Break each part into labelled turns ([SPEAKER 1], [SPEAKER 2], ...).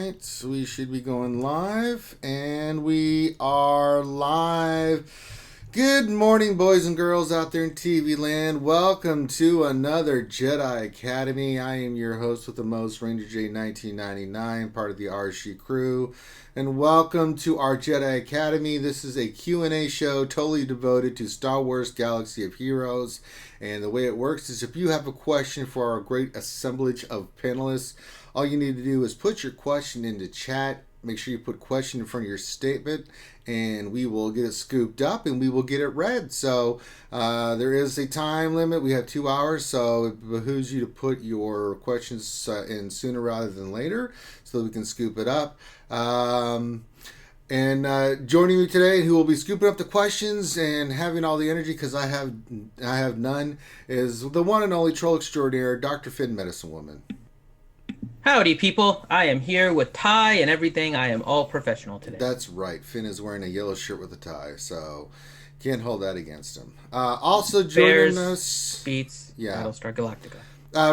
[SPEAKER 1] right, we should be going live, and we are live. Good morning, boys and girls out there in TV land. Welcome to another Jedi Academy. I am your host with the most, Ranger J 1999, part of the RSG crew. And welcome to our Jedi Academy. This is a Q&A show totally devoted to Star Wars Galaxy of Heroes. And the way it works is if you have a question for our great assemblage of panelists, all you need to do is put your question into chat. Make sure you put question in front of your statement, and we will get it scooped up and we will get it read. So there is a time limit. We have 2 hours, so it behooves you to put your questions in sooner rather than later so that we can scoop it up. And joining me today, who will be scooping up the questions and having all the energy because I have none, is the one and only troll extraordinaire, Dr. Finn Medicine Woman.
[SPEAKER 2] Howdy, people. I am here with tie and everything. I am all professional today.
[SPEAKER 1] That's right. Finn is wearing a yellow shirt with a tie, so can't hold that against him. Also joining us...
[SPEAKER 2] Beats, Battlestar Galactica.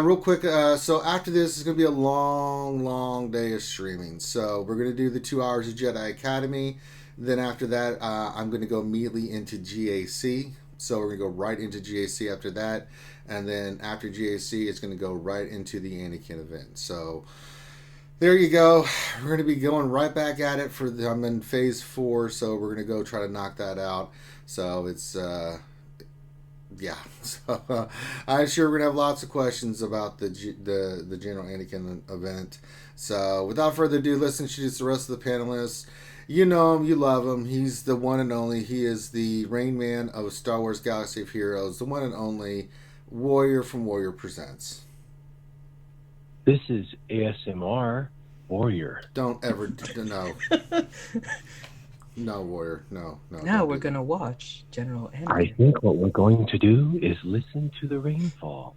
[SPEAKER 1] Real quick, so after this is going to be a long day of streaming. So we're going to do the 2 hours of Jedi Academy. Then after that, I'm going to go immediately into GAC. So we're going to go right into GAC after that. And then after GAC, it's going to go right into the Anakin event. So there you go. We're going to be going right back at it. I'm in phase 4, so we're going to go try to knock that out. So it's... yeah, so I'm sure we're gonna have lots of questions about the General Anakin event. So without further ado, let's introduce the rest of the panelists. You know him, you love him. He's the one and only. He is the Rain Man of Star Wars Galaxy of Heroes, the one and only Warrior from Warrior Presents.
[SPEAKER 3] This is ASMR Warrior.
[SPEAKER 1] Don't ever no. No, Warrior. No.
[SPEAKER 2] Now we're going to watch General Anakin.
[SPEAKER 3] I think what we're going to do is listen to the rainfall.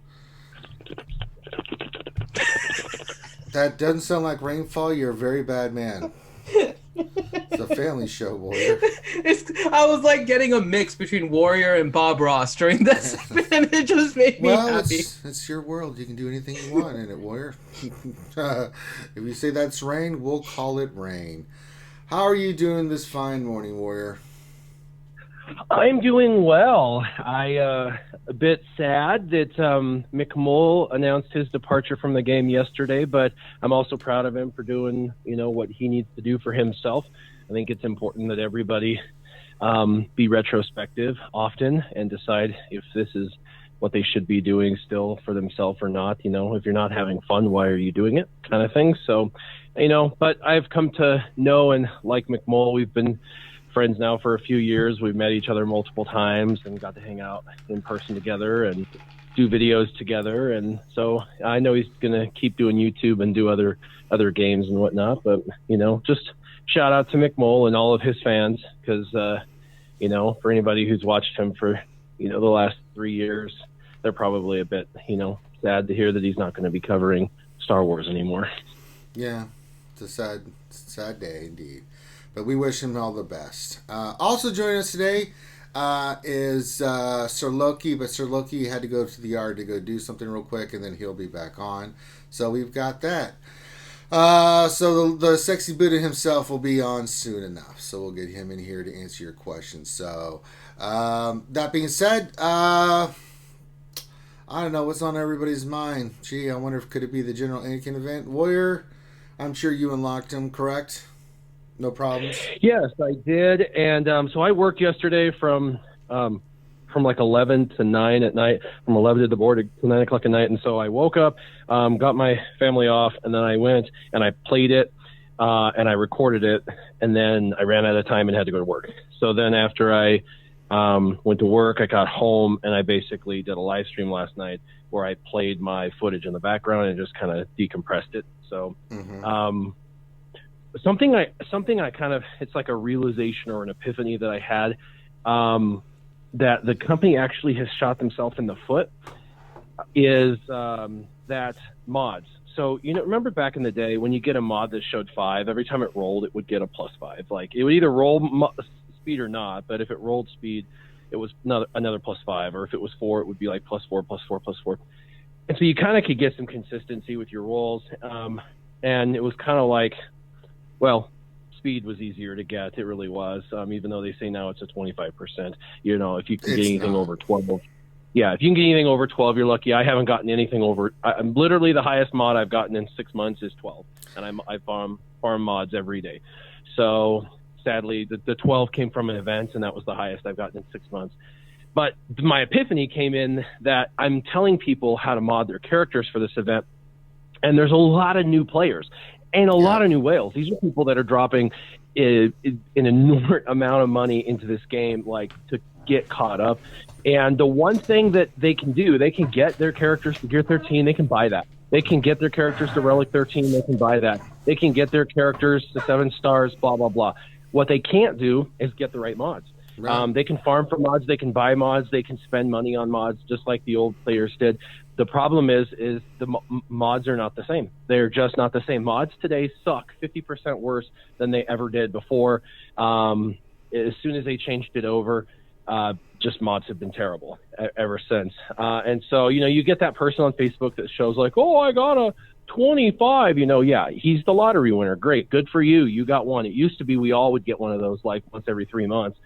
[SPEAKER 1] That doesn't sound like rainfall. You're a very bad man. It's a family show, Warrior.
[SPEAKER 2] I was like getting a mix between Warrior and Bob Ross during this, and it just made me happy.
[SPEAKER 1] It's your world. You can do anything you want in it, Warrior. If you say that's rain, we'll call it rain. How are you doing this fine morning, Warrior?
[SPEAKER 3] I'm doing well. A bit sad that Mick Mole announced his departure from the game yesterday, but I'm also proud of him for doing, what he needs to do for himself. I think it's important that everybody be retrospective often and decide if this is what they should be doing still for themselves or not. If you're not having fun, why are you doing it, kind of thing. So, but I've come to know and like McMull. We've been friends now for a few years. We've met each other multiple times and got to hang out in person together and do videos together. And so I know he's going to keep doing YouTube and do other games and whatnot. But, just shout out to McMull and all of his fans because, for anybody who's watched him for, the last 3 years, they're probably a bit, sad to hear that he's not going to be covering Star Wars anymore.
[SPEAKER 1] Yeah, it's a sad day indeed. But we wish him all the best. Also joining us today is Sir Loki, but Sir Loki had to go to the yard to go do something real quick, and then he'll be back on. So we've got that. So the sexy Buddha himself will be on soon enough. So we'll get him in here to answer your questions. So that being said, I don't know what's on everybody's mind. Gee, I wonder if could it be the General Anakin event? Warrior, I'm sure you unlocked him, correct? No problems?
[SPEAKER 3] Yes, I did. And so I worked yesterday from like 11 to 9 at night, from 11 to the board to 9 o'clock at night. And so I woke up, got my family off, and then I went and I played it and I recorded it. And then I ran out of time and had to go to work. So then after I went to work, I got home and I basically did a live stream last night where I played my footage in the background and just kind of decompressed it. So, something I kind of, it's like a realization or an epiphany that I had, that the company actually has shot themselves in the foot is, that mods. So, remember back in the day when you get a mod that showed 5, every time it rolled, it would get a +5. Like it would either roll speed or not, but if it rolled speed, it was another +5, or if it was 4, it would be like +4, +4, +4. And so you kind of could get some consistency with your rolls. And it was kind of like well, speed was easier to get. It really was. Even though they say now it's a 25%. You know, if you can get anything over 12. Yeah, if you can get anything over 12, you're lucky. I haven't gotten anything over. I'm literally the highest mod I've gotten in 6 months is 12, and I farm mods every day. So sadly, the 12 came from an event, and that was the highest I've gotten in 6 months. But my epiphany came in that I'm telling people how to mod their characters for this event, and there's a lot of new players and a lot of new whales. These are people that are dropping an enormous amount of money into this game, like to get caught up. And the one thing that they can do, they can get their characters to Gear 13, they can buy that. They can get their characters to Relic 13, they can buy that. They can get their characters to 7 stars, blah, blah, blah. What they can't do is get the right mods. Right. They can farm for mods, they can buy mods, they can spend money on mods, just like the old players did. The problem is the mods are not the same. They're just not the same. Mods today suck 50% worse than they ever did before. As soon as they changed it over, just mods have been terrible ever since. And so, you know, you get that person on Facebook that shows like, oh, I got a 25, you know, yeah, he's the lottery winner. Great. Good for you. You got one. It used to be we all would get one of those like once every 3 months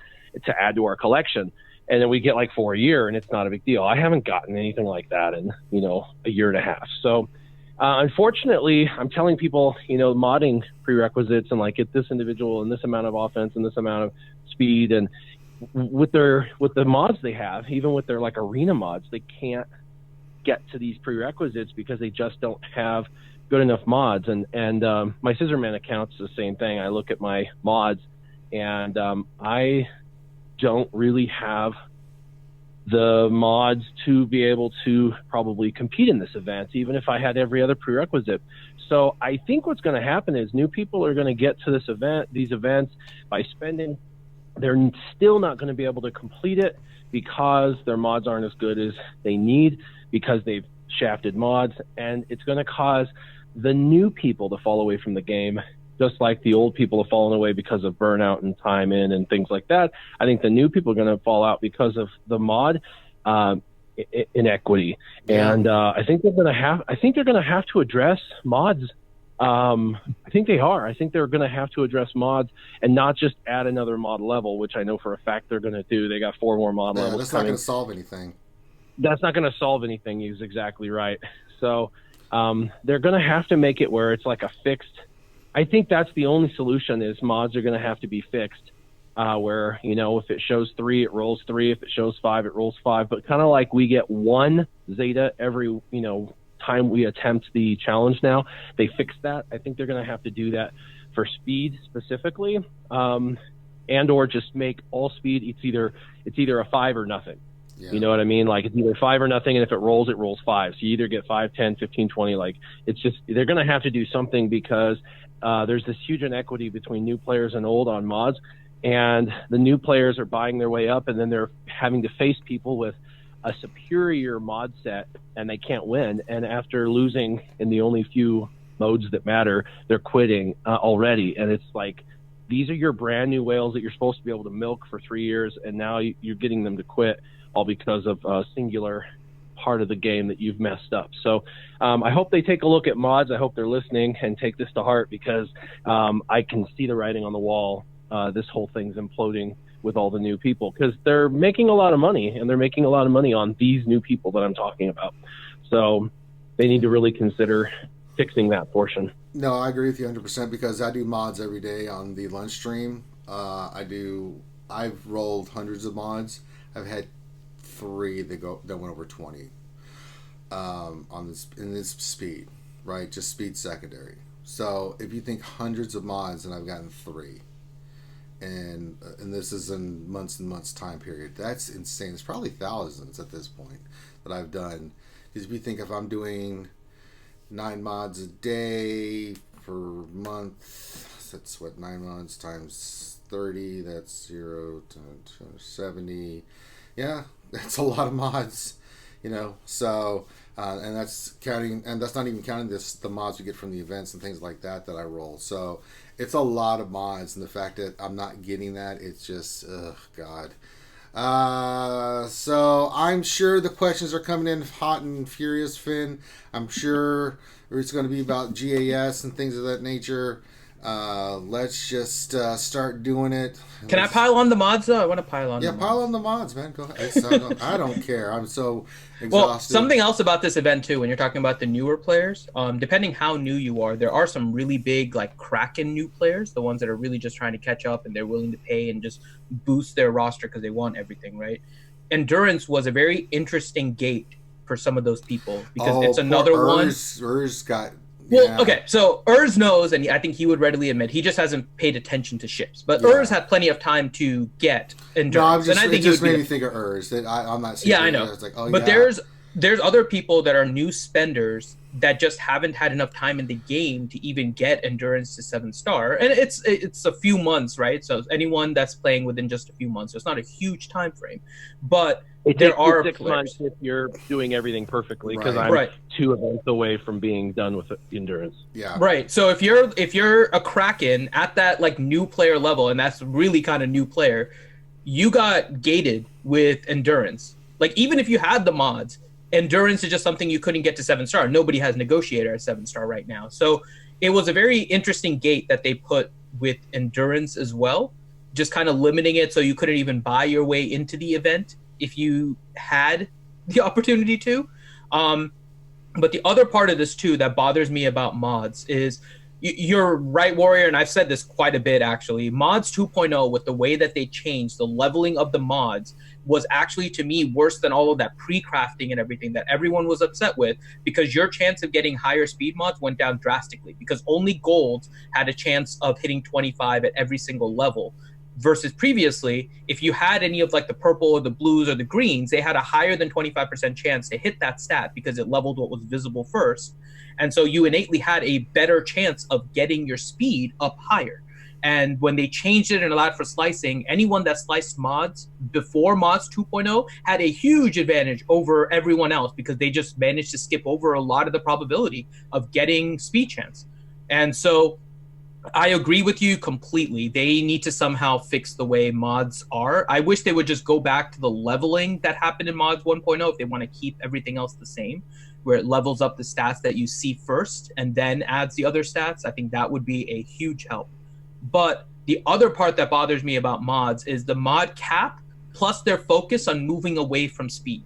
[SPEAKER 3] to add to our collection. And then we get like 4 a year and it's not a big deal. I haven't gotten anything like that in, you know, a year and a half. So, unfortunately, I'm telling people, you know, modding prerequisites and like get this individual and this amount of offense and this amount of speed, and with the mods they have, even with their like arena mods, they can't get to these prerequisites because they just don't have good enough mods. And my Scissorman account's the same thing. I look at my mods and I don't really have the mods to be able to probably compete in this event, even if I had every other prerequisite. So I think what's going to happen is new people are going to get to these events by spending. They're still not going to be able to complete it because their mods aren't as good as they need, because they've shafted mods, and it's going to cause the new people to fall away from the game, just like the old people have fallen away because of burnout and time in and things like that. I think the new people are going to fall out because of the mod inequity. Yeah. And I think they're going to have to address mods. I think they are. I think they're going to have to address mods and not just add another mod level, which I know for a fact they're going to do. They got 4 more mod levels.
[SPEAKER 1] That's not going to solve anything.
[SPEAKER 3] That's not going to solve anything. He's exactly right. So they're going to have to make it where it's like a fixed. I think that's the only solution, is mods are going to have to be fixed, where, you know, if it shows 3, it rolls 3. If it shows 5, it rolls 5. But kind of like we get 1 Zeta every, you know, time we attempt the challenge now. They fixed that. I think they're going to have to do that for speed specifically, and or just make all speed. It's either a 5 or nothing. Yeah. You know what I mean? Like, it's either 5 or nothing, and if it rolls 5. So you either get 5, 10, 15, 20. Like, it's just, they're going to have to do something, because there's this huge inequity between new players and old on mods, and the new players are buying their way up, and then they're having to face people with a superior mod set, and they can't win. And after losing in the only few modes that matter, they're quitting already. And it's like, these are your brand new whales that you're supposed to be able to milk for 3 years, and now you're getting them to quit, all because of a singular part of the game that you've messed up. So I hope they take a look at mods. I hope they're listening and take this to heart, because I can see the writing on the wall. This whole thing's imploding with all the new people, because they're making a lot of money, and they're making a lot of money on these new people that I'm talking about. So they need to really consider fixing that portion.
[SPEAKER 1] No, I agree with you 100%, because I do mods every day on the lunch stream. I've rolled hundreds of mods. I've had 3 that went over 20 in this speed, right? Just speed secondary. So if you think hundreds of mods, and I've gotten 3. And this is in months and months time period. That's insane. It's probably thousands at this point that I've done. Because if you think, if I'm doing 9 mods a day per month, that's what, 9 mods times 30, that's 0 to 70. Yeah, that's a lot of mods, you know. So and that's counting, and that's not even counting the mods we get from the events and things like that I roll. So it's a lot of mods, and the fact that I'm not getting that, it's just, God. So I'm sure the questions are coming in hot and furious, Finn. I'm sure it's going to be about GAS and things of that nature. Let's just start doing it.
[SPEAKER 2] Can I pile on the mods though? I want to pile on.
[SPEAKER 1] Yeah,
[SPEAKER 2] the
[SPEAKER 1] pile
[SPEAKER 2] mods.
[SPEAKER 1] on the mods, man. Go ahead. I don't care. I'm so exhausted.
[SPEAKER 2] Well, something else about this event too, when you're talking about the newer players, depending how new you are, there are some really big like Kraken new players, the ones that are really just trying to catch up and they're willing to pay and just boost their roster because they want everything, right? Endurance was a very interesting gate for some of those people because it's another one.
[SPEAKER 1] Urs got.
[SPEAKER 2] Well, okay, so Urs knows, and I think he would readily admit he just hasn't paid attention to ships. But Urs had plenty of time to get endurance,
[SPEAKER 1] and I
[SPEAKER 2] think
[SPEAKER 1] it just made me think of Urs. That I'm not.
[SPEAKER 2] Yeah, I know.
[SPEAKER 1] I was like, oh,
[SPEAKER 2] but there's other people that are new spenders that just haven't had enough time in the game to even get endurance to 7-star, and it's a few months, right? So anyone that's playing within just a few months, so it's not a huge time frame, but there are
[SPEAKER 3] 6 months if you're doing everything perfectly, because
[SPEAKER 2] I'm
[SPEAKER 3] 2 events away from being done with endurance.
[SPEAKER 1] Yeah.
[SPEAKER 2] Right. So if you're a Kraken at that like new player level, and that's really kind of new player, you got gated with endurance. Like even if you had the mods, endurance is just something you couldn't get to 7-star. Nobody has negotiator at 7-star right now. So it was a very interesting gate that they put with endurance as well, just kind of limiting it so you couldn't even buy your way into the event if you had the opportunity to. But the other part of this too that bothers me about mods is you're right, Warrior, and I've said this quite a bit actually. Mods 2.0, with the way that they changed the leveling of the mods, was actually to me worse than all of that pre-crafting and everything that everyone was upset with, because your chance of getting higher speed mods went down drastically because only golds had a chance of hitting 25 at every single level. Versus previously, if you had any of like the purple or the blues or the greens, they had a higher than 25% chance to hit that stat because it leveled what was visible first. And so you innately had a better chance of getting your speed up higher. And when they changed it and allowed for slicing, anyone that sliced mods before mods 2.0 had a huge advantage over everyone else because they just managed to skip over a lot of the probability of getting speed chance. And so I agree with you completely. They need to somehow fix the way mods are. I wish they would just go back to the leveling that happened in mods 1.0 if they want to keep everything else the same, where it levels up the stats that you see first and then adds the other stats. I think that would be a huge help. But the other part that bothers me about mods is the mod cap plus their focus on moving away from speed.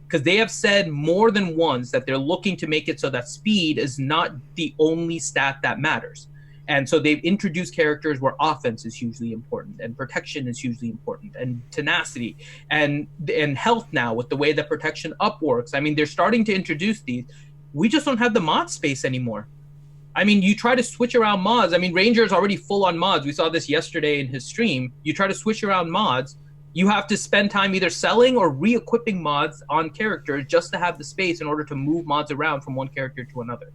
[SPEAKER 2] Because they have said more than once that they're looking to make it so that speed is not the only stat that matters. And so they've introduced characters where offense is hugely important and protection is hugely important and tenacity and health now with the way that protection up works. I mean, they're starting to introduce these. We just don't have the mod space anymore. I mean, you try to switch around mods. I mean, Ranger's already full on mods. We saw this yesterday in his stream. You try to switch around mods, you have to spend time either selling or re-equipping mods on characters just to have the space in order to move mods around from one character to another.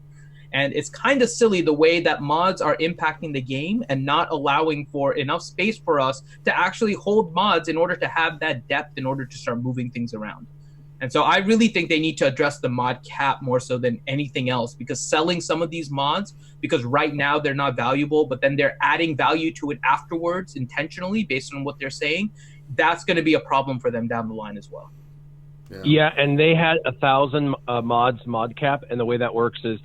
[SPEAKER 2] And it's kind of silly the way that mods are impacting the game and not allowing for enough space for us to actually hold mods in order to have that depth in order to start moving things around. And so I really think they need to address the mod cap more so than anything else, because selling some of these mods, because right now they're not valuable, but then they're adding value to it afterwards intentionally based on what they're saying, that's going to be a problem for them down the line as well.
[SPEAKER 3] Yeah, and they had 1,000 mods mod cap, and the way that works is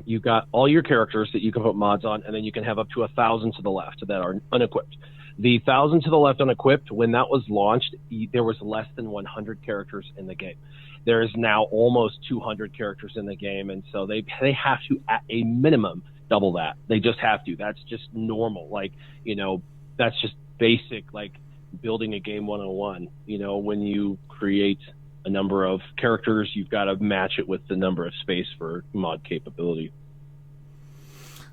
[SPEAKER 3] you've got all your characters that you can put mods on, and then you can have up to 1,000 to the left that are unequipped. The 1,000 to the left unequipped, when that was launched, there was less than 100 characters in the game. There is now almost 200 characters in the game, and so they have to, at a minimum, double that. They just have to. That's just normal. Like, you know, that's just basic, like, building a game 101. You know, when you create a number of characters, you've got to match it with the number of space for mod capability.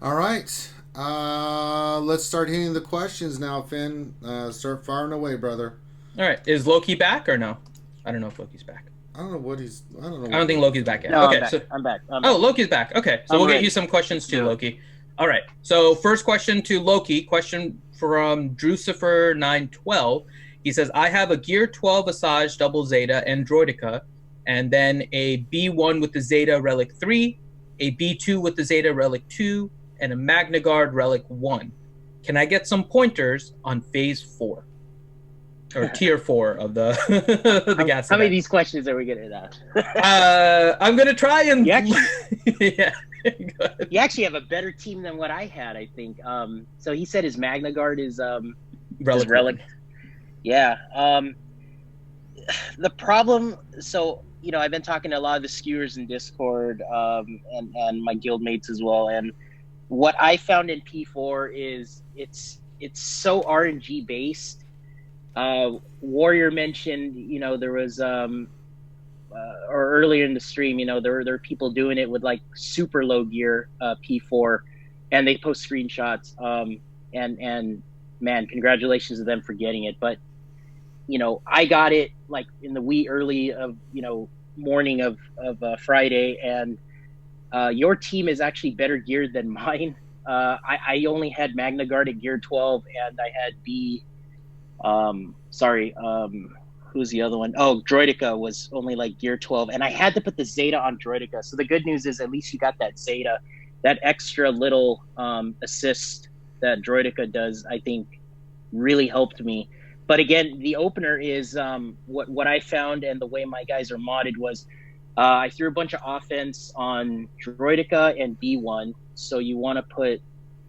[SPEAKER 1] All right. Let's start hitting the questions now, Finn. Start firing away, brother.
[SPEAKER 2] All right. Is Loki back or no? I don't know if Loki's back.
[SPEAKER 1] I don't know what he's... I
[SPEAKER 2] don't think Loki's back yet.
[SPEAKER 4] No,
[SPEAKER 2] okay,
[SPEAKER 4] I'm back.
[SPEAKER 2] Loki's back. Okay, so we'll get you some questions too, Loki. All right. So first question to Loki. Question from Drucifer912. He says, I have a Gear 12 Asajj double Zeta and Droidica, and then a B1 with the Zeta Relic 3, a B2 with the Zeta Relic 2, and a Magna Guard Relic 1. Can I get some pointers on Phase 4? Or Tier 4 of the gas.
[SPEAKER 4] How many of these questions are we getting at?
[SPEAKER 2] I'm going to try and...
[SPEAKER 4] You actually,
[SPEAKER 2] yeah.
[SPEAKER 4] You actually have a better team than what I had, I think. So he said his Magna Guard is his relic. Yeah. The problem, so I've been talking to a lot of the skewers in Discord, and my guild mates as well. And what I found in P4 is it's so RNG based. Warrior mentioned, there was or earlier in the stream, there are people doing it with like super low gear P4, and they post screenshots. And man, congratulations to them for getting it. But I got it like in the wee early of morning of Friday, and your team is actually better geared than mine. I only had Magna Guard at gear 12, and I had B. Who's the other one? Oh, Droideka was only like gear 12, and I had to put the Zeta on Droideka. So the good news is at least you got that Zeta, that extra little assist that Droideka does. I think really helped me. But again, the opener is what I found, and the way my guys are modded was I threw a bunch of offense on Droideka and B1. So you want to put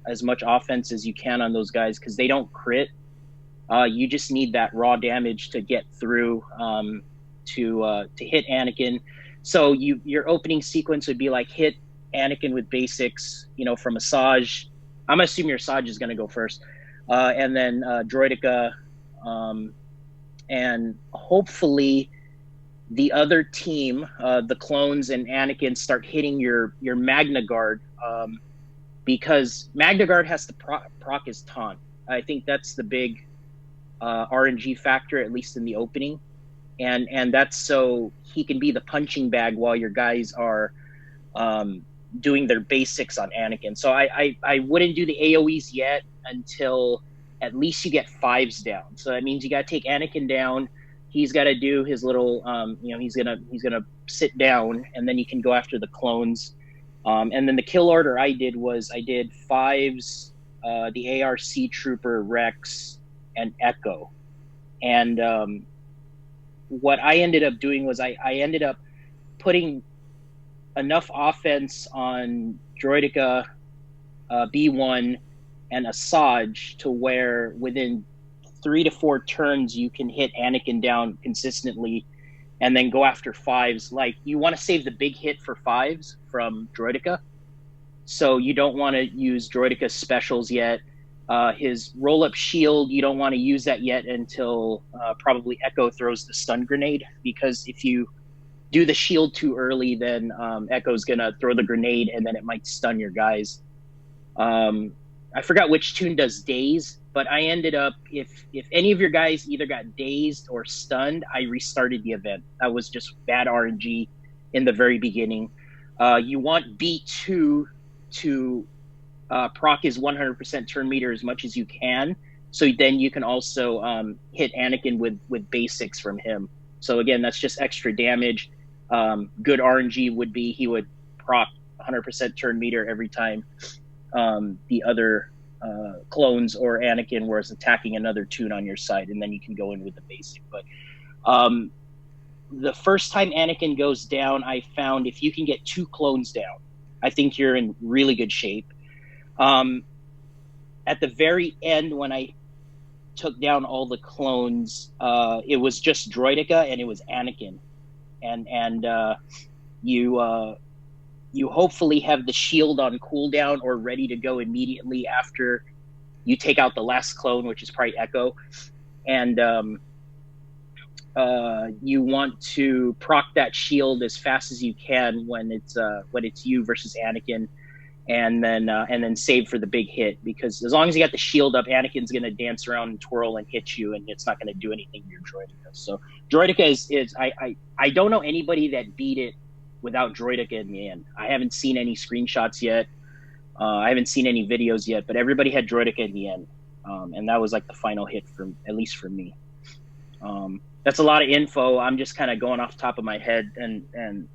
[SPEAKER 4] as much offense as you can on those guys because they don't crit. You just need that raw damage to get through to hit Anakin. So your opening sequence would be like hit Anakin with basics, from Asajj. I'm gonna assume your Asajj is gonna go first, and then Droideka, and hopefully the other team, the clones and Anakin, start hitting your Magna Guard, because Magna Guard has to proc his taunt. I think that's the big RNG factor, at least in the opening, and that's so he can be the punching bag while your guys are doing their basics on Anakin. So I wouldn't do the AoEs yet until at least you get 5s down. So that means you got to take Anakin down. He's got to do his little, he's gonna sit down, and then you can go after the clones. And then the kill order I did 5s, the ARC Trooper, Rex, and Echo. And what I ended up doing was I ended up putting enough offense on Droideka, B1, and Asajj to where within 3 to 4 turns you can hit Anakin down consistently and then go after 5s. Like, you want to save the big hit for 5s from Droideka, so you don't want to use Droideka's specials yet. His roll-up shield, you don't want to use that yet until probably Echo throws the stun grenade, because if you do the shield too early, then Echo's gonna throw the grenade and then it might stun your guys. I forgot which tune does daze, but I ended up, if any of your guys either got dazed or stunned, I restarted the event. That was just bad RNG in the very beginning. You want B2 to proc his 100% turn meter as much as you can, so then you can also hit Anakin with basics from him. So again, that's just extra damage. Good RNG would be he would proc 100% turn meter every time the other clones or Anakin was attacking another tune on your side, and then you can go in with the basic. But the first time Anakin goes down, I found if you can get 2 clones down, I think you're in really good shape. At the very end, when I took down all the clones, it was just Droideka and it was Anakin, and you hopefully have the shield on cooldown or ready to go immediately after you take out the last clone, which is probably Echo, and you want to proc that shield as fast as you can when it's you versus Anakin, and then save for the big hit, because as long as you got the shield up, Anakin's gonna dance around and twirl and hit you, and it's not gonna do anything to your Droideka. So Droideka is I don't know anybody that beat it without Droideka in the end. I haven't seen any screenshots yet. I haven't seen any videos yet, but everybody had Droideka in the end, and that was like the final hit at least for me. That's a lot of info. I'm just kind of going off the top of my head and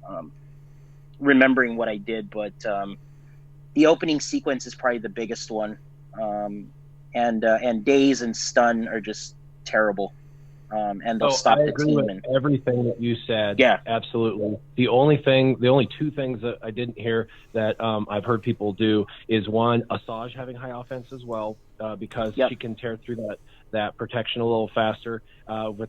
[SPEAKER 4] remembering what I did, but the opening sequence is probably the biggest one, and daze and stun are just terrible. and they'll stop
[SPEAKER 3] I
[SPEAKER 4] the
[SPEAKER 3] agree
[SPEAKER 4] team.
[SPEAKER 3] with
[SPEAKER 4] And
[SPEAKER 3] everything that you said.
[SPEAKER 4] Yeah.
[SPEAKER 3] Absolutely. The only two things that I didn't hear that I've heard people do is one, Asajj having high offense as well, because she can tear through that protection a little faster.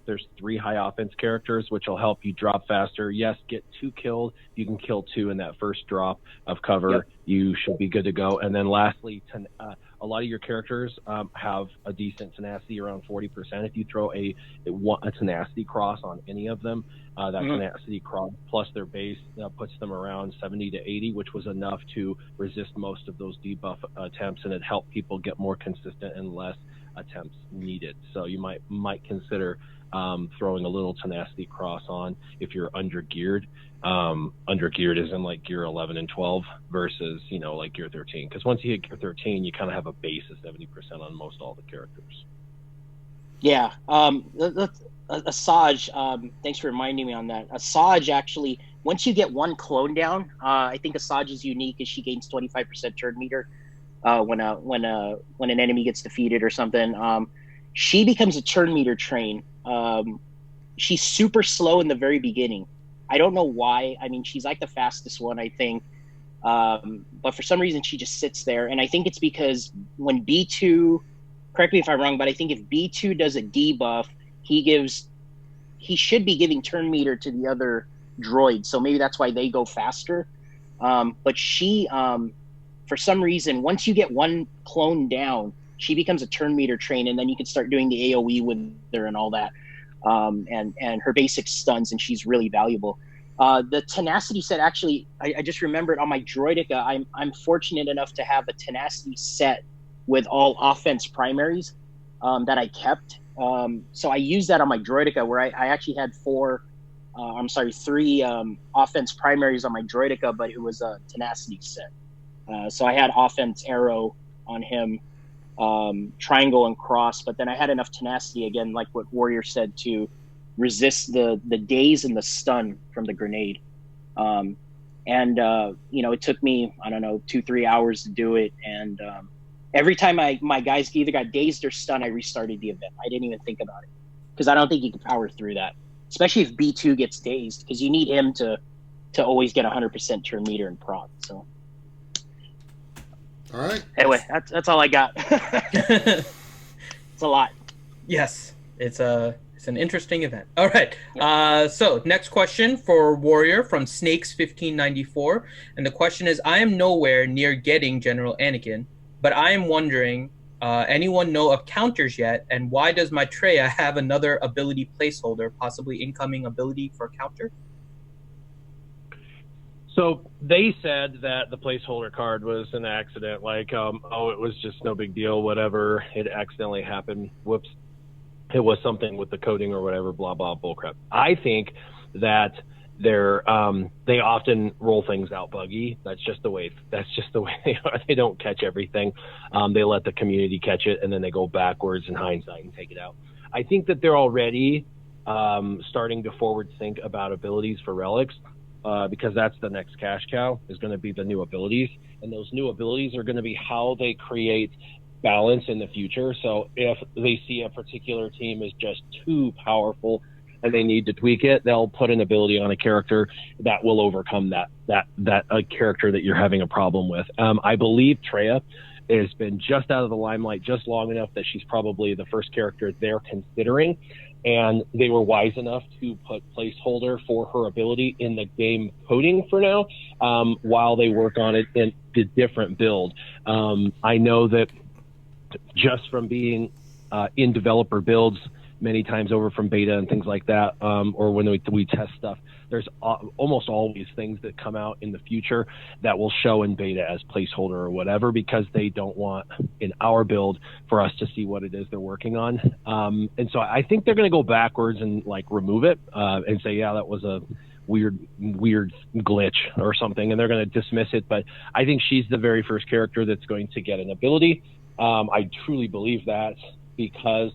[SPEAKER 3] There's 3 high offense characters, which will help you drop faster. Yes, get 2 killed. You can kill 2 in that first drop of cover. You should be good to go. And then lastly, a lot of your characters have a decent tenacity, around 40%. If you throw a tenacity cross on any of them, that tenacity cross plus their base puts them around 70 to 80, which was enough to resist most of those debuff attempts, and it helped people get more consistent and less attempts needed. So you might consider throwing a little tenacity cross on if you're under geared. Under geared is in like gear 11 and 12 versus like gear 13, because once you hit gear 13 you kind of have a base of 70% on most all the characters.
[SPEAKER 4] Asajj, thanks for reminding me on that. Asajj, actually, once you get 1 clone down, I think Asajj is unique as she gains 25% turn meter when an enemy gets defeated or something. She becomes a turn meter train. She's super slow in the very beginning. I don't know why. I mean, she's like the fastest one, I think. But for some reason, she just sits there. And I think it's because when B2, correct me if I'm wrong, but I think if B2 does a debuff, he should be giving turn meter to the other droids. So maybe that's why they go faster. But she, for some reason, once you get 1 clone down, she becomes a turn meter train, and then you can start doing the AoE with her and all that. And her basic stuns, and she's really valuable. The tenacity set, actually, I just remembered on my droideka, I'm fortunate enough to have a tenacity set with all offense primaries that I kept. So I used that on my droideka, where I actually had 3 offense primaries on my droideka, but it was a tenacity set. So I had offense arrow on him, triangle and cross, but then I had enough tenacity, again, like what Warrior said, to resist the daze and the stun from the grenade. It took me, I don't know, 2-3 hours to do it. And every time my guys either got dazed or stunned, I restarted the event. I didn't even think about it, because I don't think you can power through that, especially if B2 gets dazed, because you need him to always get 100% turn meter and proc. So
[SPEAKER 1] all right.
[SPEAKER 4] Anyway, that's all I got. It's a lot.
[SPEAKER 2] Yes, it's an interesting event. All right. So next question for Warrior from Snakes1594, and the question is: I am nowhere near getting General Anakin, but I am wondering, anyone know of counters yet, and why does my Traya have another ability placeholder, possibly incoming ability for counter?
[SPEAKER 3] So they said that the placeholder card was an accident, like, it was just no big deal, whatever, it accidentally happened, whoops, it was something with the coding or whatever, blah, blah, bullcrap. I think that they often roll things out buggy. That's just the way they are. They don't catch everything. They let the community catch it, and then they go backwards in hindsight and take it out. I think that they're already starting to forward think about abilities for Relics. Because that's the next cash cow, is going to be the new abilities. And those new abilities are going to be how they create balance in the future. So if they see a particular team is just too powerful and they need to tweak it, they'll put an ability on a character that will overcome that a character that you're having a problem with. I believe Traya has been just out of the limelight just long enough that she's probably the first character they're considering. And they were wise enough to put placeholder for her ability in the game coding for now, while they work on it in the different build. I know that just from being in developer builds many times over from beta and things like that, or when we test stuff, there's almost always things that come out in the future that will show in beta as placeholder or whatever, because they don't want in our build for us to see what it is they're working on. And so I think they're going to go backwards and like remove it and say, yeah, that was a weird glitch or something, and they're going to dismiss it. But I think she's the very first character that's going to get an ability. I truly believe that because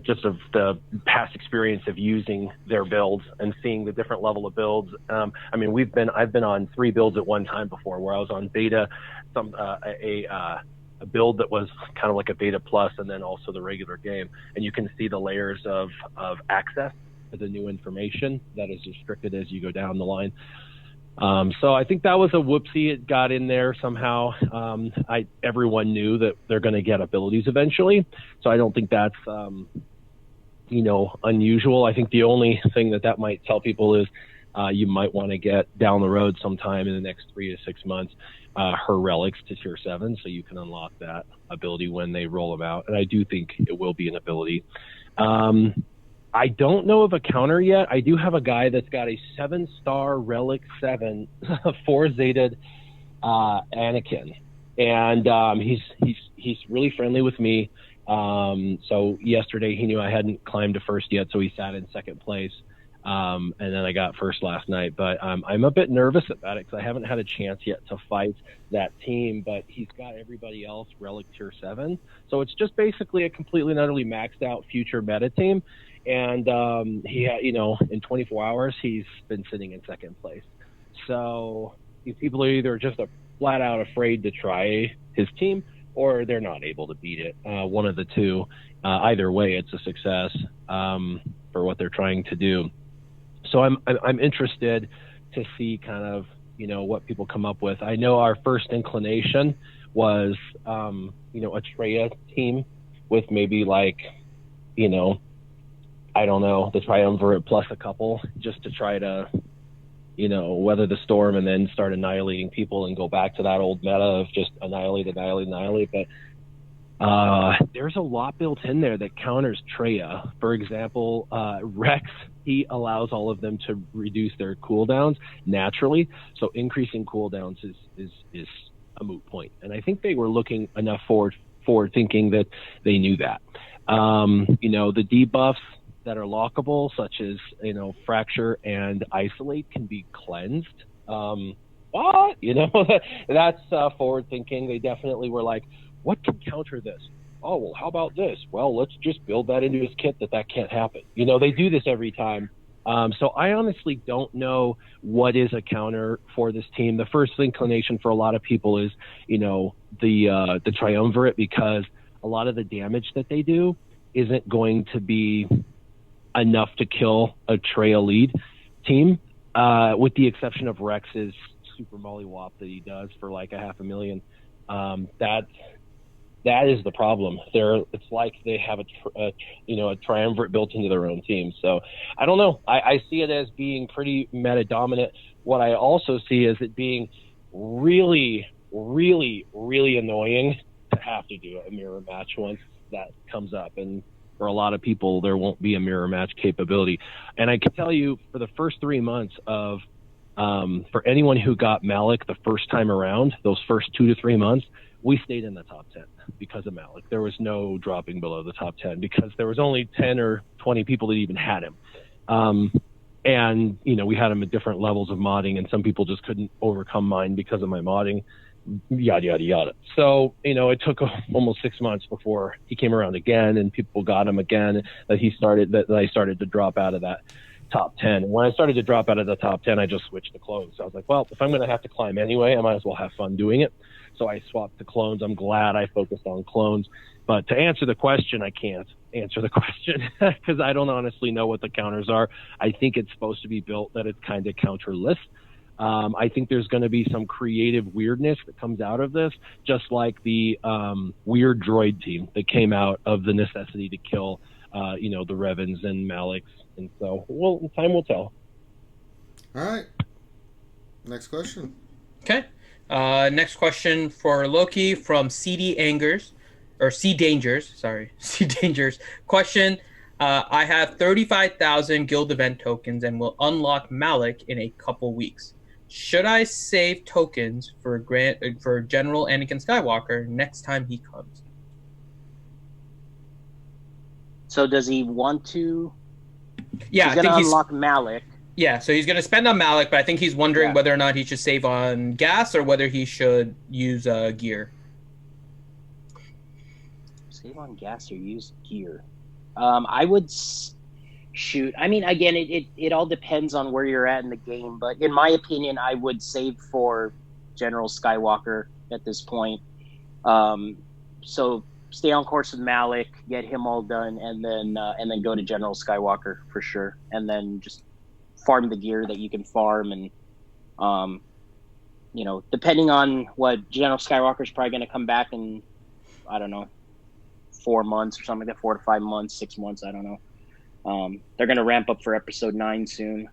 [SPEAKER 3] just of the past experience of using their builds and seeing the different level of builds. I mean, I've been on 3 builds at one time before, where I was on beta, a build that was kind of like a beta plus, and then also the regular game. And you can see the layers of access to the new information that is restricted as you go down the line. So I think that was a whoopsie. It got in there somehow. Everyone knew that they're going to get abilities eventually. So I don't think that's, unusual. I think the only thing that might tell people is you might want to get down the road sometime in the next 3 to 6 months her relics to tier 7, so you can unlock that ability when they roll them out. And I do think it will be an ability. I don't know of a counter yet. I do have a guy that's got a 7-star Relic 7 4 Zeta Anakin, and he's really friendly with me. So yesterday he knew I hadn't climbed to first yet, so he sat in second place. And then I got first last night, but I'm a bit nervous about it because I haven't had a chance yet to fight that team, but he's got everybody else Relic tier 7. So it's just basically a completely and utterly maxed out future meta team. And he had, in 24 hours, he's been sitting in second place. So these people are either just flat out afraid to try his team, or they're not able to beat it. One of the two. Either way, it's a success for what they're trying to do. So I'm interested to see kind of, what people come up with. I know our first inclination was, a Traya team with maybe I don't know, the Triumvirate plus a couple, just to try to, weather the storm and then start annihilating people and go back to that old meta of just annihilate. But there's a lot built in there that counters Traya. For example, Rex, he allows all of them to reduce their cooldowns naturally. So increasing cooldowns is a moot point. And I think they were looking enough forward thinking that they knew that. The debuffs that are lockable, such as, fracture and isolate, can be cleansed. That's forward thinking. They definitely were like, what can counter this? Oh, well, how about this? Well, let's just build that into his kit that can't happen. They do this every time. So I honestly don't know what is a counter for this team. The first inclination for a lot of people is, the Triumvirate, because a lot of the damage that they do isn't going to be enough to kill a Traya lead team, with the exception of Rex's super mollywop that he does for like 500,000. That is the problem. It's like they have a triumvirate built into their own team. So I don't know. I see it as being pretty meta dominant. What I also see is it being really, really, really annoying to have to do a mirror match once that comes up. And for a lot of people, there won't be a mirror match capability. And I can tell you, for the first 3 months of, for anyone who got Malik the first time around, those first 2 to 3 months, we stayed in the top 10 because of Malik. There was no dropping below the top 10 because there was only 10 or 20 people that even had him. And, we had him at different levels of modding, and some people just couldn't overcome mine because of my modding, yada, yada, yada. So, it took almost 6 months before he came around again and people got him again, that I started to drop out of that top 10. And when I started to drop out of the top 10, I just switched to clones. So I was like, well, if I'm going to have to climb anyway, I might as well have fun doing it. So I swapped to clones. I'm glad I focused on clones. But to answer the question, I can't answer the question because I don't honestly know what the counters are. I think it's supposed to be built that it's kind of counterless. I think there's going to be some creative weirdness that comes out of this, just like the weird droid team that came out of the necessity to kill, the Revans and Maliks. And so, well, time will tell.
[SPEAKER 1] All right. Next question.
[SPEAKER 2] Okay. Next question for Loki from C Dangers. C Dangers. Question: I have 35,000 guild event tokens and will unlock Malik in a couple weeks. Should I save tokens for General Anakin Skywalker next time he comes?
[SPEAKER 4] So does he want to?
[SPEAKER 2] Yeah,
[SPEAKER 4] he's going to unlock Malik.
[SPEAKER 2] Yeah, so he's going to spend on Malik, but I think he's wondering whether or not he should save on gas or whether he should use gear.
[SPEAKER 4] Save on gas or use gear. I would shoot. I mean, again, it all depends on where you're at in the game, but in my opinion, I would save for General Skywalker at this point. So stay on course with Malik, get him all done, and then go to General Skywalker for sure, and then just farm the gear that you can farm, and depending on what General Skywalker is probably going to come back in, I don't know, 4 months or something like that, 4 to 5 months, 6 months, I don't know. They're going to ramp up for episode 9 soon.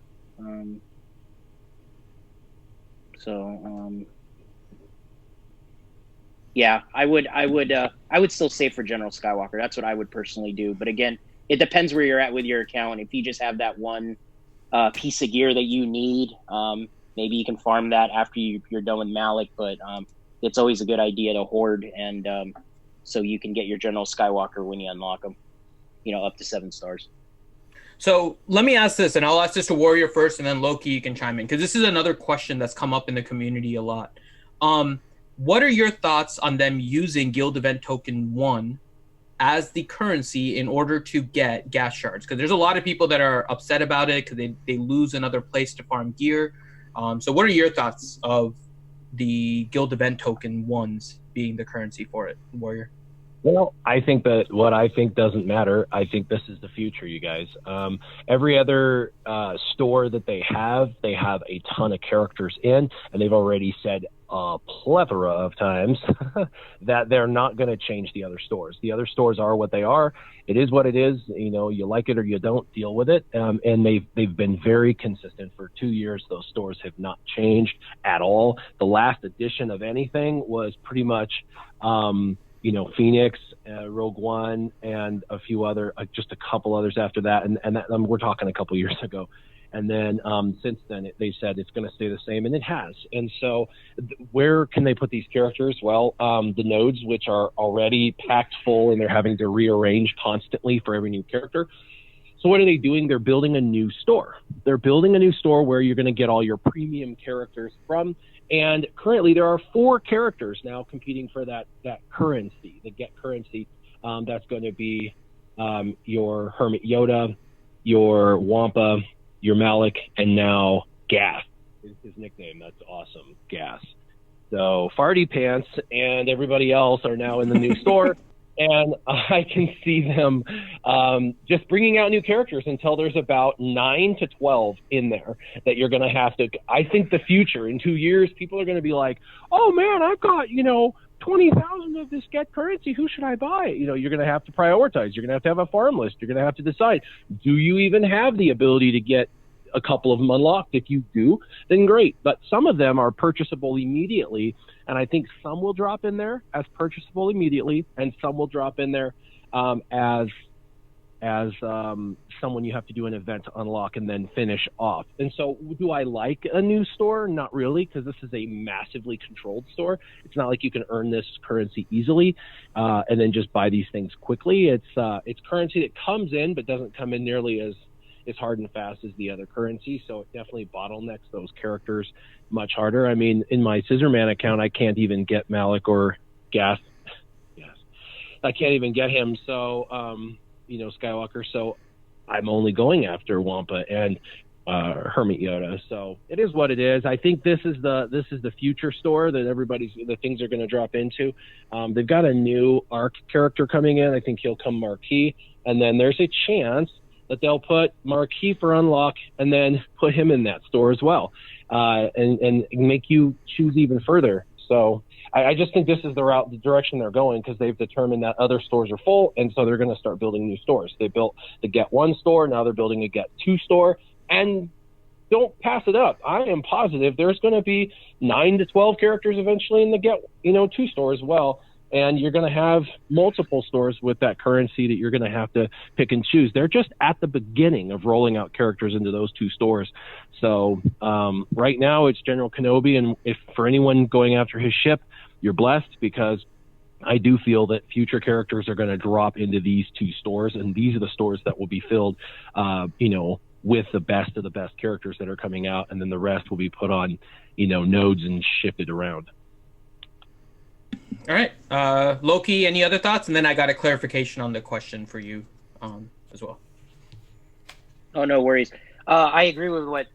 [SPEAKER 4] Yeah, I would still save for General Skywalker. That's what I would personally do. But again, it depends where you're at with your account. If you just have that one piece of gear that you need, maybe you can farm that after you're done with Malik. But it's always a good idea to hoard, and so you can get your General Skywalker when you unlock them, up to 7 stars.
[SPEAKER 2] So let me ask this, and I'll ask this to Warrior first, and then Loki, you can chime in, because this is another question that's come up in the community a lot. What are your thoughts on them using Guild Event Token 1 as the currency in order to get gas shards? Because there's a lot of people that are upset about it because they lose another place to farm gear. So what are your thoughts of the Guild Event Token 1s being the currency for it, Warrior?
[SPEAKER 3] Well, I think that what I think doesn't matter. I think this is the future, you guys. Every other store that they have a ton of characters in, and they've already said a plethora of times that they're not going to change the other stores. The other stores are what they are. It is what it is. You like it or you don't, deal with it. And they've been very consistent for 2 years. Those stores have not changed at all. The last edition of anything was pretty much Phoenix, Rogue One, and a few other, just a couple others after that, and that, we're talking a couple years ago. And then since then, they said it's going to stay the same, and it has. And so where can they put these characters? Well, the nodes, which are already packed full, and they're having to rearrange constantly for every new character. So what are they doing? They're building a new store. They're building a new store where you're going to get all your premium characters from. And currently there are 4 characters now competing for that currency, the get currency. That's going to be your Hermit Yoda, your Wampa, your Malik, and now Gas is his nickname. That's awesome, Gas. So Farty Pants and everybody else are now in the new store. And I can see them just bringing out new characters until there's about 9 to 12 in there that you're going to have to. I think the future in 2 years, people are going to be like, oh man, I've got, 20,000 of this get currency. Who should I buy? You're going to have to prioritize. You're going to have a farm list. You're going to have to decide, do you even have the ability to get a couple of them unlocked? If you do, then great. But some of them are purchasable immediately. And I think some will drop in there as purchasable immediately, and some will drop in there as someone you have to do an event to unlock and then finish off. And so do I like a new store? Not really, because this is a massively controlled store. It's not like you can earn this currency easily and then just buy these things quickly. It's currency that comes in but doesn't come in nearly as hard and fast as the other currency. So it definitely bottlenecks those characters much harder. I mean, in my Scissorman account, I can't even get Malik or Gas. Yes. I can't even get him. So, Skywalker. So I'm only going after Wampa and Hermit Yoda. So it is what it is. I think this is the future store that the things are going to drop into. They've got a new ARC character coming in. I think he'll come Marquis. And then there's a chance that they'll put Marquis for unlock and then put him in that store as well, and make you choose even further. So I just think this is the direction they're going, because they've determined that other stores are full, and so they're going to start building new stores. They built the Get 1 store, now they're building a Get 2 store, and don't pass it up. I am positive there's going to be 9 to 12 characters eventually in the Get 2 store as well. And you're going to have multiple stores with that currency that you're going to have to pick and choose. They're just at the beginning of rolling out characters into those 2 stores. So right now it's General Kenobi. And if for anyone going after his ship, you're blessed, because I do feel that future characters are going to drop into these 2 stores. And these are the stores that will be filled, with the best of the best characters that are coming out. And then the rest will be put on, nodes and shifted around.
[SPEAKER 2] All right. Loki, any other thoughts? And then I got a clarification on the question for you as well.
[SPEAKER 4] Oh, no worries. I agree with what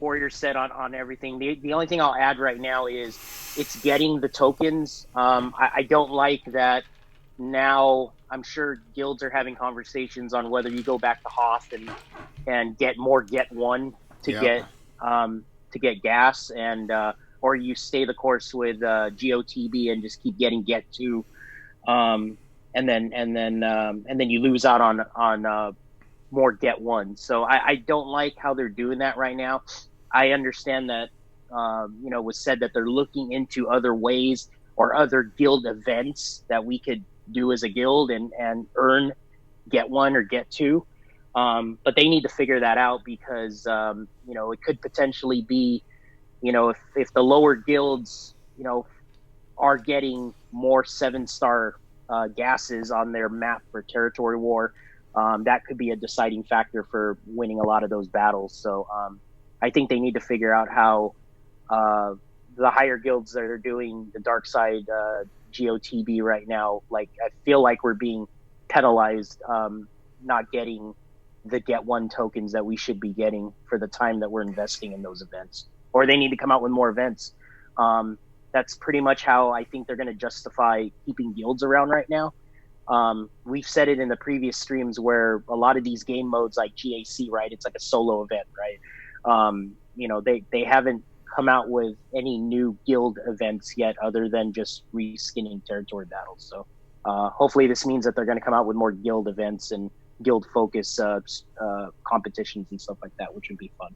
[SPEAKER 4] Warrior said on everything. The only thing I'll add right now is it's getting the tokens. I don't like that now I'm sure guilds are having conversations on whether you go back to Hoth and get more get one to
[SPEAKER 1] Yep.
[SPEAKER 4] get gas, and or you stay the course with GOTB and just keep getting get two, and then you lose out on more get one. So I don't like how they're doing that right now. I understand that it was said that they're looking into other ways or other guild events that we could do as a guild and earn get one or get two. But they need to figure that out because it could potentially be, if the lower guilds are getting more 7-star gases on their map for territory war, that could be a deciding factor for winning a lot of those battles. So I think they need to figure out how the higher guilds that are doing the dark side GOTB right now, like I feel like we're being penalized, not getting the get one tokens that we should be getting for the time that we're investing in those events, or they need to come out with more events. That's pretty much how I think they're going to justify keeping guilds around right now. We've said it in the previous streams where a lot of these game modes like GAC, right? It's like a solo event, right? They haven't come out with any new guild events yet other than just reskinning territory battles. So hopefully this means that they're going to come out with more guild events and guild focus competitions and stuff like that, which would be fun.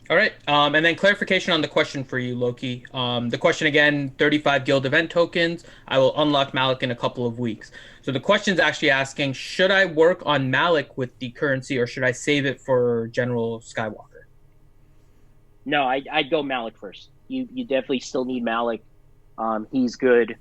[SPEAKER 2] All right, and then clarification on the question for you, Loki. The question again, 35 guild event tokens. I will unlock Malik in a couple of weeks. So the question's actually asking, should I work on Malik with the currency or should I save it for General Skywalker?
[SPEAKER 4] No, I'd go Malik first. You definitely still need Malik. He's good.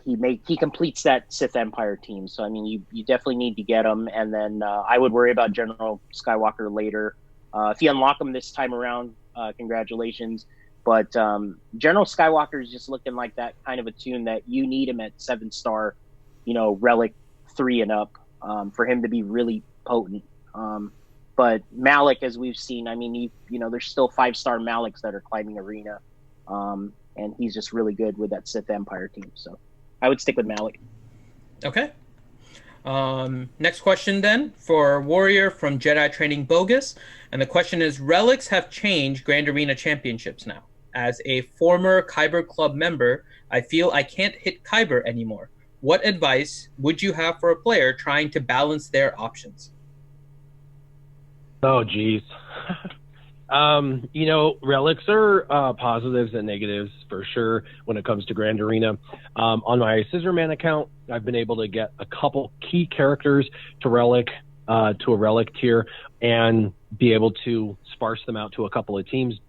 [SPEAKER 4] He completes that Sith Empire team. So, I mean, you definitely need to get him. And then I would worry about General Skywalker later. If you unlock him this time around, congratulations. But General Skywalker is just looking like that kind of a tune that you need him at 7-star, Relic 3 and up for him to be really potent. But Malik, as we've seen, I mean, there's still 5-star Maliks that are climbing Arena. And he's just really good with that Sith Empire team. So I would stick with Malik.
[SPEAKER 2] Okay. Next question then for Warrior from Jedi Training Bogus. And the question is, Relics have changed Grand Arena Championships now. As a former Kyber Club member, I feel I can't hit Kyber anymore. What advice would you have for a player trying to balance their options?
[SPEAKER 3] Oh, geez. Relics are positives and negatives for sure when it comes to Grand Arena. On my Scissorman account, I've been able to get a couple key characters to a Relic tier and be able to sparse them out to a couple of teams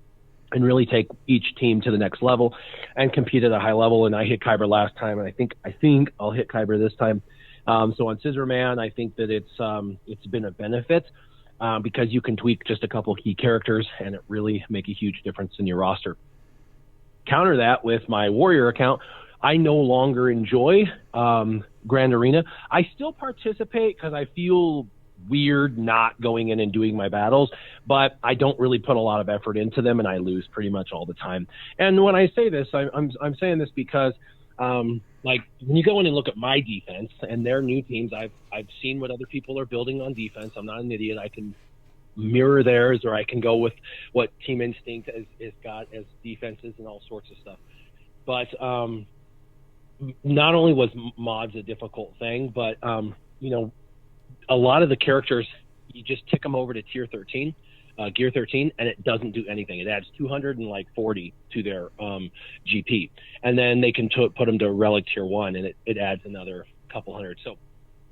[SPEAKER 3] and really take each team to the next level and compete at a high level. And I hit Kyber last time, and I think I'll hit Kyber this time. So on Scissorman, I think that it's been a benefit. Because you can tweak just a couple key characters and it really make a huge difference in your roster. Counter that with my Warrior account, I no longer enjoy Grand Arena. I still participate because I feel weird not going in and doing my battles, but I don't really put a lot of effort into them and I lose pretty much all the time. And when I say this, I'm saying this because like when you go in and look at my defense and their new teams, I've seen what other people are building on defense. I'm not an idiot. I can mirror theirs, or I can go with what Team Instinct has got as defenses and all sorts of stuff. But not only was mods a difficult thing, but a lot of the characters, you just tick them over to tier 13. Gear 13, and it doesn't do anything. It adds 240 to their GP, and then they can put them to Relic tier 1, and it adds another couple hundred. So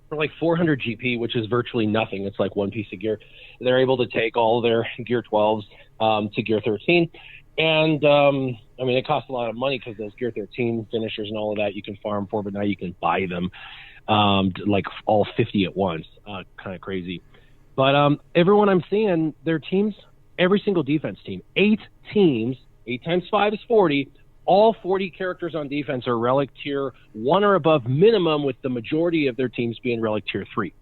[SPEAKER 3] for like 400 GP, which is virtually nothing, it's like one piece of gear, they're able to take all their Gear 12s to Gear 13. And I mean, it costs a lot of money because those Gear 13 finishers and all of that you can farm for, but now you can buy them like all 50 at once. Kind of crazy. But everyone I'm seeing, their teams, every single defense team, 8 teams, 8 times 5 is 40. All 40 characters on defense are Relic tier 1 or above minimum, with the majority of their teams being Relic tier 3.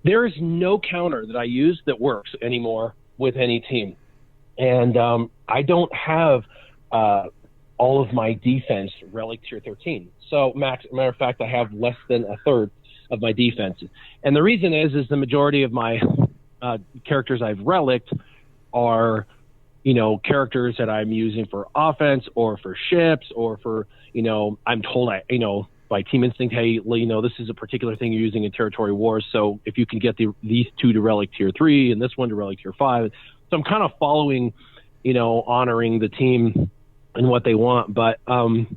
[SPEAKER 3] There is no counter that I use that works anymore with any team. And I don't have all of my defense relic tier 13. So matter of fact, I have less than a third of my defense. And the reason is the majority of my characters I've relicked are, characters that I'm using for offense or for ships or for, I'm told by Team Instinct, hey, this is a particular thing you're using in territory wars. So if you can get these two to relic tier 3 and this one to relic tier 5. So I'm kind of following, honoring the team and what they want. But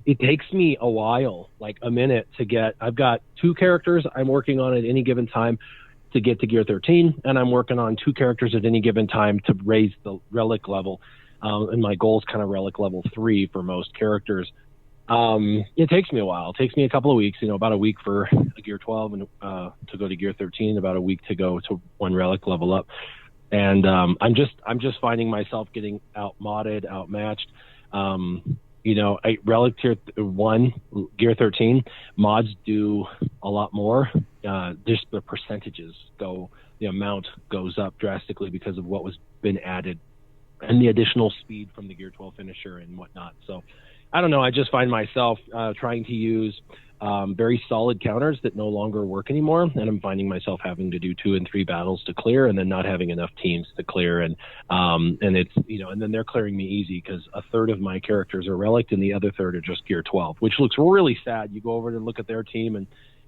[SPEAKER 3] it takes me a while, like a minute to get, I've got 2 characters I'm working on at any given time to get to gear 13. And I'm working on 2 characters at any given time to raise the relic level. And my goal is kind of relic level 3 for most characters. It takes me a while. It takes me a couple of weeks, about a week for a gear 12 and to go to gear 13, about a week to go to 1 relic level up. And I'm just finding myself getting outmodded, outmatched. Relic tier 1, gear 13, mods do a lot more. Just the percentages the amount goes up drastically because of what was been added and the additional speed from the gear 12 finisher and whatnot. So I don't know. I just find myself trying to use very solid counters that no longer work anymore, and I'm finding myself having to do 2 and 3 battles to clear, and then not having enough teams to clear, and it's and then they're clearing me easy because a third of my characters are relic, and the other third are just gear 12, which looks really sad. You go over and look at their team, and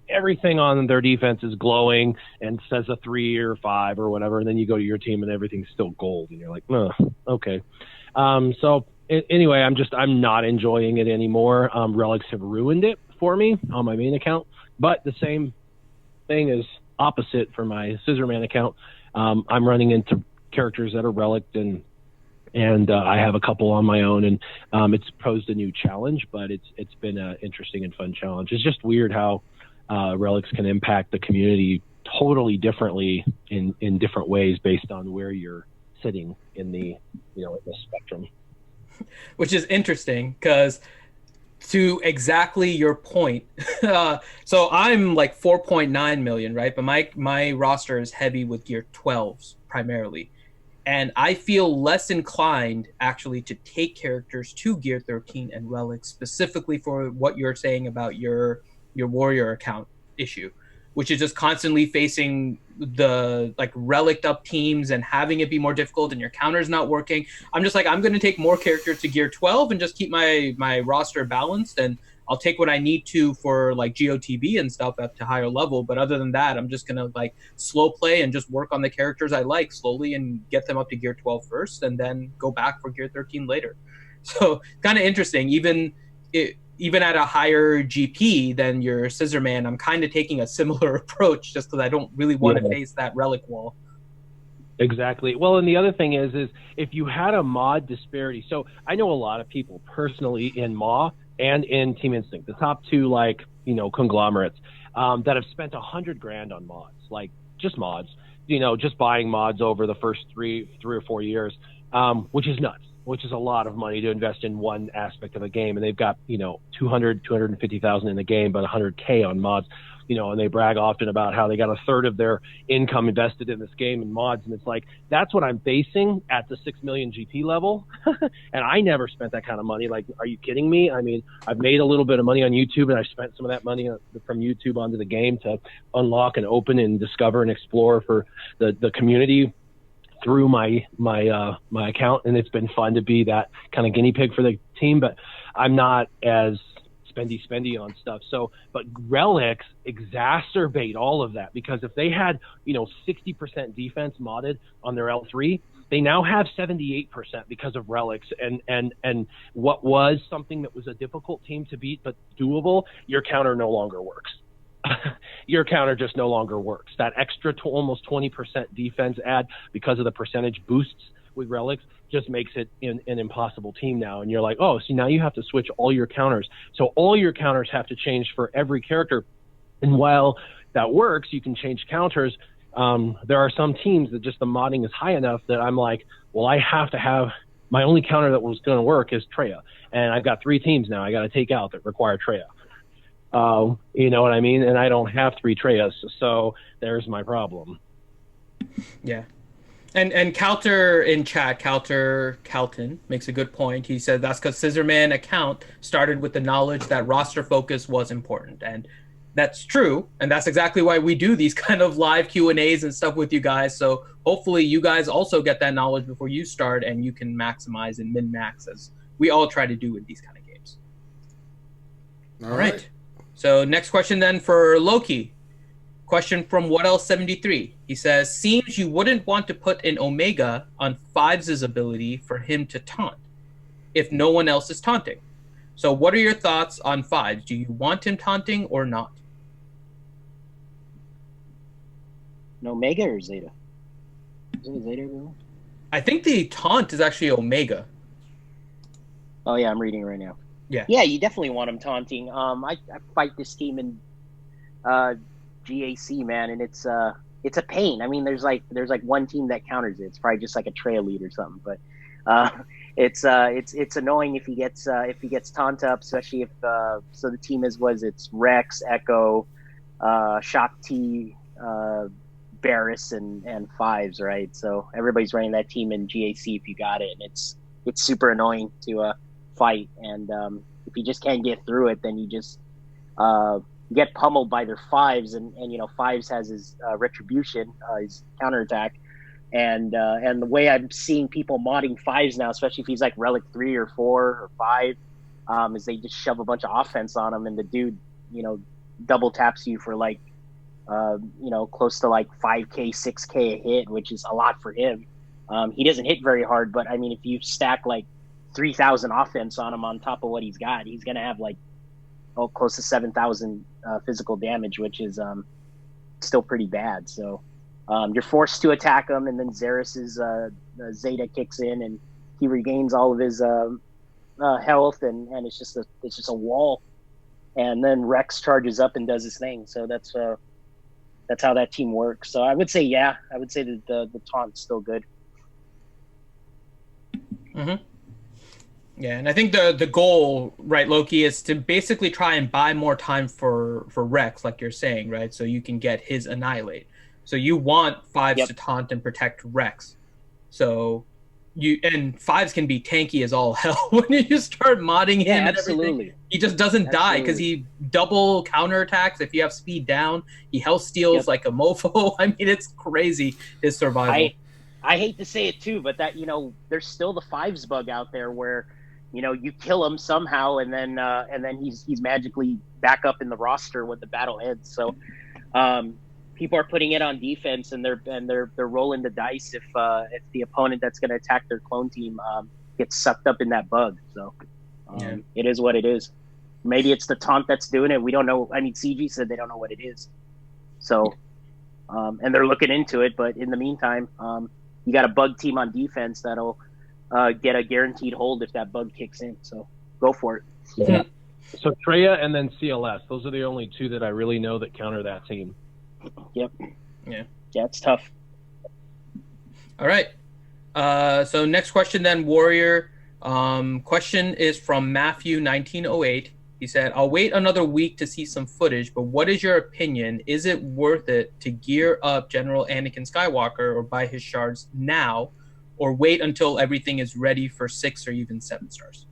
[SPEAKER 3] everything on their defense is glowing and says a 3 or 5 or whatever, and then you go to your team and everything's still gold, and you're like, okay. Anyway, I'm not enjoying it anymore. Relics have ruined it for me on my main account, but the same thing is opposite for my Scissorman account. I'm running into characters that are relicked and I have a couple on my own, and it's posed a new challenge, but it's been an interesting and fun challenge. It's just weird how relics can impact the community totally differently in different ways based on where you're sitting in the in the spectrum.
[SPEAKER 2] Which is interesting because, to exactly your point, so I'm like 4.9 million, right? But my roster is heavy with gear 12s primarily. And I feel less inclined actually to take characters to gear 13 and relics specifically for what you're saying about your warrior account issue, which is just constantly facing the like relic up teams and having it be more difficult and your counters not working. I'm just like, I'm going to take more characters to gear 12 and just keep my roster balanced, and I'll take what I need to for like GOTB and stuff up to higher level. But other than that, I'm just going to like slow play and just work on the characters I like slowly and get them up to gear 12 first and then go back for gear 13 later. So kind of interesting. Even at a higher GP than your Scissorman, I'm kind of taking a similar approach just because I don't really want to face that relic wall.
[SPEAKER 3] Exactly. Well, and the other thing is if you had a mod disparity, so I know a lot of people personally in MAW and in Team Instinct, the top 2 conglomerates that have spent $100,000 on mods, like just mods, just buying mods over the first three or 4 years, which is nuts. Which is a lot of money to invest in one aspect of a game. And they've got, 250,000 in the game, but 100K on mods, and they brag often about how they got a third of their income invested in this game in mods. And it's like, that's what I'm facing at the 6 million GP level. And I never spent that kind of money. Like, are you kidding me? I mean, I've made a little bit of money on YouTube, and I've spent some of that money from YouTube onto the game to unlock and open and discover and explore for the community through my account, and it's been fun to be that kind of guinea pig for the team, but I'm not as spendy on stuff. So, but relics exacerbate all of that, because if they had 60% defense modded on their L3, they now have 78% because of relics, and what was something that was a difficult team to beat but doable, your counter no longer works. Your counter just no longer works. That extra almost 20% defense add because of the percentage boosts with relics just makes it an impossible team now. And you're like, oh, so now you have to switch all your counters. So all your counters have to change for every character. And while that works, you can change counters. There are some teams that just the modding is high enough that I'm like, well, I have to have my only counter that was going to work is Treya. And I've got 3 teams now I got to take out that require Treya. You know what I mean? And I don't have 3 Treyas, so there's my problem.
[SPEAKER 2] Yeah. And Calter in chat, Calton makes a good point. He said that's because Scissorman account started with the knowledge that roster focus was important, and that's true. And that's exactly why we do these kind of live Q&As and stuff with you guys. So hopefully you guys also get that knowledge before you start, and you can maximize and min-max as we all try to do in these kind of games. All right. So next question then for Loki. Question from What Else 73. He says, seems you wouldn't want to put an Omega on Fives' ability for him to taunt if no one else is taunting. So what are your thoughts on Fives? Do you want him taunting or not?
[SPEAKER 4] An Omega or Zeta? Is it Zeta? Bro?
[SPEAKER 2] I think the taunt is actually Omega.
[SPEAKER 4] Oh yeah, I'm reading right now.
[SPEAKER 2] Yeah.
[SPEAKER 4] Yeah, you definitely want him taunting. I fight this team in GAC, man, and it's a pain. I mean, there's like one team that counters it. It's probably just like a trail lead or something, but it's annoying if he gets taunt up, especially if so the team it's Rex, Echo, Shock T, Barris, and Fives, right? So everybody's running that team in GAC if you got it, and it's super annoying to fight. And if you just can't get through it, then you just get pummeled by their Fives, and Fives has his retribution, his counterattack, and the way I'm seeing people modding Fives now, especially if he's like Relic 3 or 4 or 5, is they just shove a bunch of offense on him, and the dude double taps you for like close to like 5k 6k a hit, which is a lot for him. He doesn't hit very hard, but I mean, if you stack like 3,000 offense on him on top of what he's got, he's gonna have like close to 7,000 physical damage, which is still pretty bad. So you're forced to attack him, and then Xeris's Zeta kicks in, and he regains all of his health, and it's just a wall. And then Rex charges up and does his thing. So that's how that team works. So I would say that the taunt's still good.
[SPEAKER 2] Mm-hmm. Yeah, and I think the goal, right, Loki, is to basically try and buy more time for Rex, like you're saying, right? So you can get his Annihilate. So you want Fives to taunt and protect Rex. So Fives can be tanky as all hell when you start modding him and everything. He just doesn't die because he double counterattacks. If you have speed down, he health steals like a mofo. I mean, it's crazy, his survival.
[SPEAKER 4] I hate to say it too, but that there's still the Fives bug out there where you kill him somehow, and then he's magically back up in the roster when the battle ends. So people are putting it on defense, and they're rolling the dice if the opponent that's going to attack their clone team gets sucked up in that bug. So it is what it is. Maybe it's the taunt that's doing it. We don't know. I mean, CG said they don't know what it is. So and they're looking into it. But in the meantime, you got a bug team on defense that'll get a guaranteed hold if that bug kicks in. So go for it.
[SPEAKER 3] Yeah. So Treya and then CLS. Those are the only two that I really know that counter that team.
[SPEAKER 4] Yep.
[SPEAKER 2] Yeah,
[SPEAKER 4] it's tough.
[SPEAKER 2] All right. So next question then, Warrior. Question is from Matthew 1908. He said, I'll wait another week to see some footage, but what is your opinion? Is it worth it to gear up General Anakin Skywalker or buy his shards now, or wait until everything is ready for 6 or even 7 stars?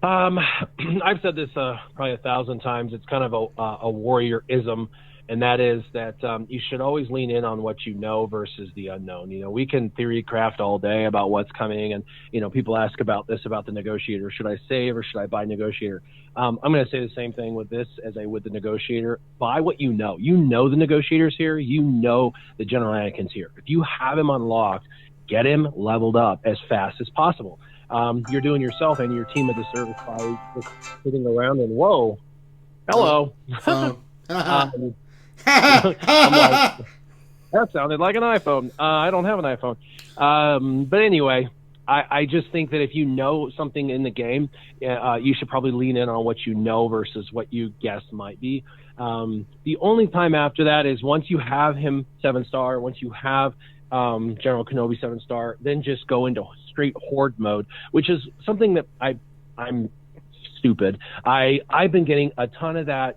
[SPEAKER 3] I've said this probably 1,000 times. It's kind of a warrior-ism, and that is that you should always lean in on what you know versus the unknown. We can theory craft all day about what's coming, and people ask about this, about the negotiator. Should I save or should I buy negotiator? I'm going to say the same thing with this as I would the negotiator. Buy what you know. You know the negotiator's here. You know the General Anakin's here. If you have him unlocked, get him leveled up as fast as possible. You're doing yourself and your team a disservice by just sitting around and whoa, hello. I'm like, that sounded like an iPhone. I don't have an iPhone. But anyway, I just think that if you know something in the game, you should probably lean in on what you know versus what you guess might be. The only time after that is once you have him 7-star, once you have General Kenobi 7-star, then just go into straight horde mode, which is something that I'm stupid. I've been getting a ton of that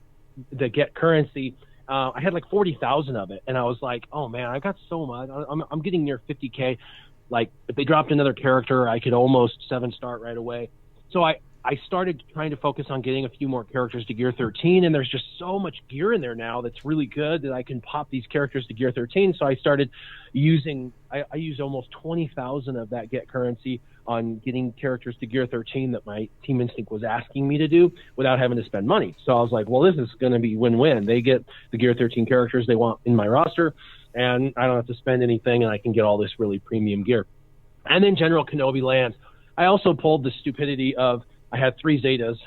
[SPEAKER 3] get currency I had like 40,000 of it, and I was like, oh man, I got so much. I'm getting near 50K. Like if they dropped another character, I could almost 7-star right away. So I started trying to focus on getting a few more characters to gear 13, and there's just so much gear in there now that's really good that I can pop these characters to gear 13. So I started using, I used almost 20,000 of that get currency on getting characters to gear 13 that my Team Instinct was asking me to do without having to spend money. So I was like, well, this is going to be win-win. They get the gear 13 characters they want in my roster, and I don't have to spend anything, and I can get all this really premium gear. And then General Kenobi lands. I also pulled the stupidity of, I had 3 Zetas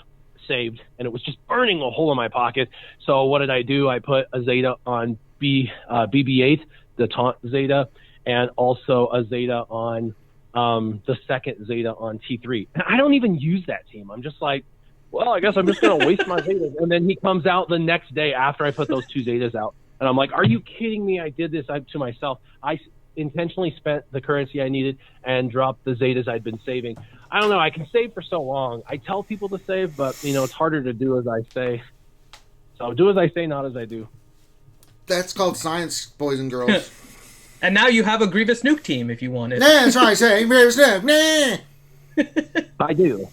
[SPEAKER 3] saved, and it was just burning a hole in my pocket. So what did I do? I put a Zeta on BB-8, the taunt Zeta, and also a Zeta on the second Zeta on T3. And I don't even use that team. I'm just like, well, I guess I'm just going to waste my Zetas. And then he comes out the next day after I put those 2 Zetas out. And I'm like, are you kidding me? I did this to myself. I intentionally spent the currency I needed and dropped the Zetas I'd been saving. I don't know. I can save for so long. I tell people to save, but, it's harder to do as I say. So do as I say, not as I do.
[SPEAKER 1] That's called science, boys and girls.
[SPEAKER 2] And now you have a Grievous Nuke team if you want it.
[SPEAKER 1] Nah, that's right. I say Grievous Nuke. Nah.
[SPEAKER 3] I do.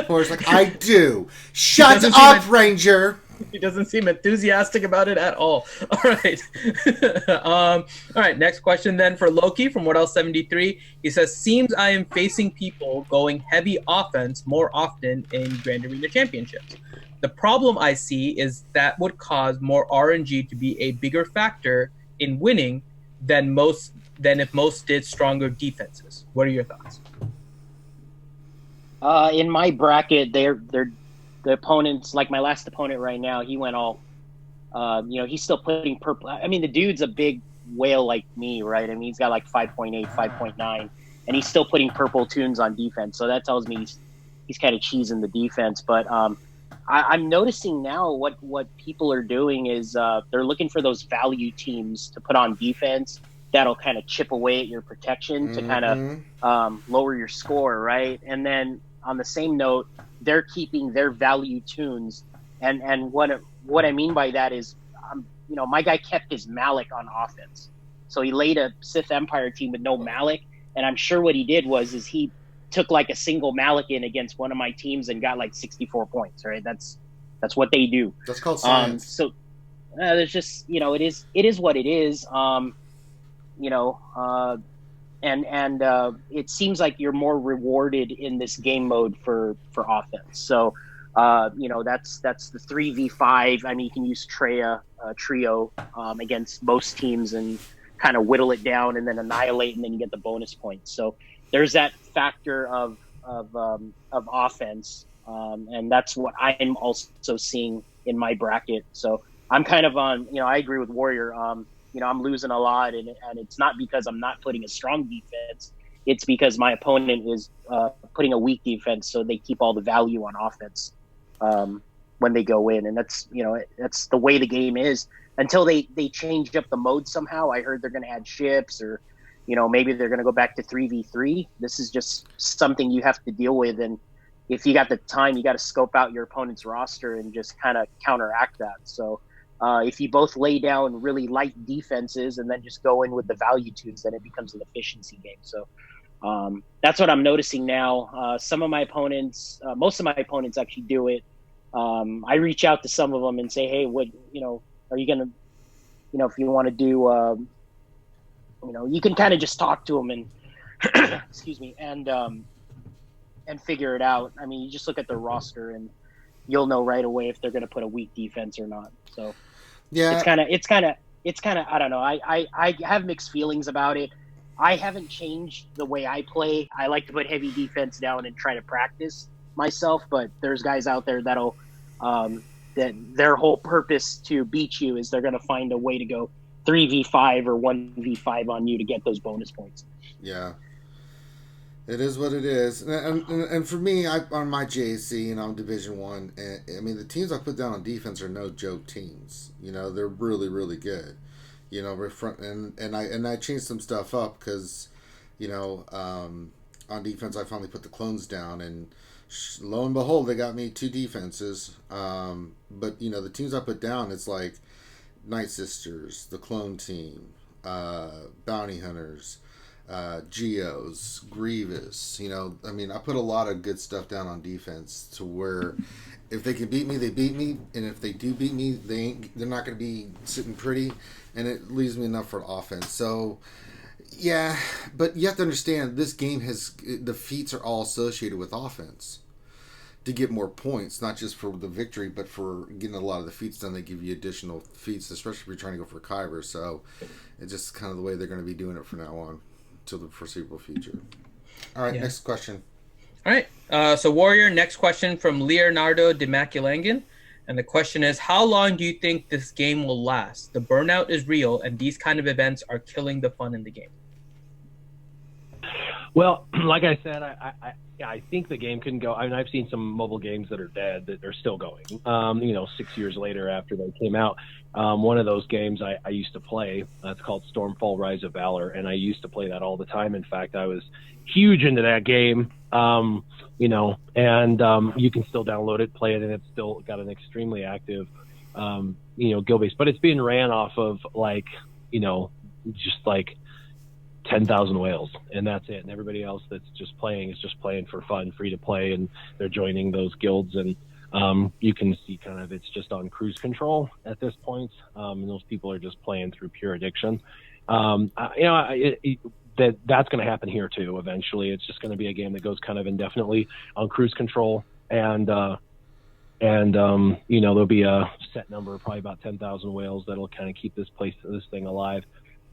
[SPEAKER 1] Or it's like, I do. Shut up, Ranger.
[SPEAKER 2] He doesn't seem enthusiastic about it at all. All right. All right. Next question then for Loki from What Else 73. He says, seems I am facing people going heavy offense more often in Grand Arena Championships. The problem I see is that would cause more RNG to be a bigger factor in winning than if most did stronger defenses. What are your thoughts?
[SPEAKER 4] In my bracket, they're the opponents, like my last opponent right now, he went all, he's still putting purple. I mean, the dude's a big whale like me, right? I mean, he's got like 5.8, 5.9, and he's still putting purple tunes on defense. So that tells me he's kind of cheesing the defense. But I'm noticing now what people are doing is they're looking for those value teams to put on defense that'll kind of chip away at your protection to kind of lower your score, right? And then on the same note, they're keeping their value tunes, and what I mean by that is, my guy kept his Malik on offense, so he laid a Sith Empire team with no Malik, and I'm sure what he did was he took like a single Malik in against one of my teams and got like 64 points, right? That's what they do.
[SPEAKER 1] That's called science.
[SPEAKER 4] So there's just it is what it is. And it seems like you're more rewarded in this game mode for offense. So, that's the 3v5. I mean, you can use trio against most teams and kind of whittle it down and then annihilate, and then you get the bonus points. So there's that factor of offense, and that's what I'm also seeing in my bracket. So I'm kind of on. I agree with Warrior. I'm losing a lot, and it's not because I'm not putting a strong defense. It's because my opponent is putting a weak defense, so they keep all the value on offense when they go in, and that's the way the game is until they change up the mode somehow. I heard they're going to add ships, or maybe they're going to go back to 3v3. This is just something you have to deal with, and if you got the time, you got to scope out your opponent's roster and just kind of counteract that. So. If you both lay down really light defenses and then just go in with the value tunes, then it becomes an efficiency game. So that's what I'm noticing now. Some of my opponents, most of my opponents actually do it. I reach out to some of them and say, hey, what, are you going to, if you want to do, you can kind of just talk to them and, excuse me, and figure it out. I mean, you just look at their roster and you'll know right away if they're going to put a weak defense or not. So
[SPEAKER 1] yeah,
[SPEAKER 4] it's kind of, I don't know. I have mixed feelings about it. I haven't changed the way I play. I like to put heavy defense down and try to practice myself, but there's guys out there that'll, that their whole purpose to beat you is they're going to find a way to go 3v5 or 1v5 on you to get those bonus points.
[SPEAKER 1] Yeah. It is what it is, and for me, on my JAC, I'm Division 1. I mean, the teams I put down on defense are no joke teams. They're really, really good. And I changed some stuff up because, on defense I finally put the clones down, and Lo and behold, they got me 2 defenses. But the teams I put down, it's like Night Sisters, the Clone Team, Bounty Hunters, Geos, Grievous. I put a lot of good stuff down on defense to where if they can beat me, they beat me, and if they do beat me, they're not going to be sitting pretty, and it leaves me enough for offense. So. Yeah, but you have to understand this game the feats are all associated with offense to get more points, not just for the victory, but for getting a lot of the feats done. They give you additional feats, especially if you're trying to go for Kyber. So it's just kind of the way they're going to be doing it from now on till the foreseeable future. All right, Next question.
[SPEAKER 2] All right, so Warrior, next question from Leonardo de Maculangan. And the question is, how long do you think this game will last? The burnout is real, and these kind of events are killing the fun in the game.
[SPEAKER 3] Well, like I said, I think the game can go. I mean, I've seen some mobile games that are dead that are still going. 6 years later after they came out. One of those games I used to play, it's called Stormfall Rise of Valor, and I used to play that all the time. In fact, I was huge into that game, and you can still download it, play it, and it's still got an extremely active, guild base. But it's being ran off of just like 10,000 whales, and that's it. And everybody else that's just playing is just playing for fun, free to play, and they're joining those guilds. And you can see kind of it's just on cruise control at this point, and those people are just playing through pure addiction. That's going to happen here too. Eventually, it's just going to be a game that goes kind of indefinitely on cruise control, and there'll be a set number, probably about 10,000 whales that'll kind of keep this thing alive.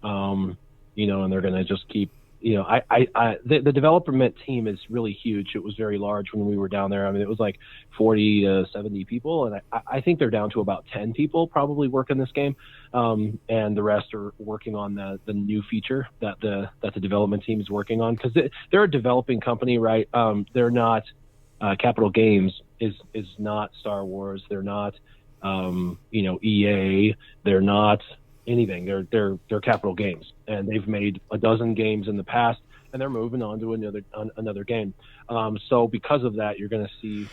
[SPEAKER 3] And they're going to just keep, the development team is really huge. It was very large when we were down there. I mean, it was like 40 to 70 people, and I think they're down to about 10 people probably working this game. And the rest are working on the new feature that the development team is working on, because they're a developing company, right? They're not, Capital Games is not Star Wars. They're not, EA. They're not anything. They're Capital Games, and they've made a dozen games in the past, and they're moving on to another game. So because of that, you're going to see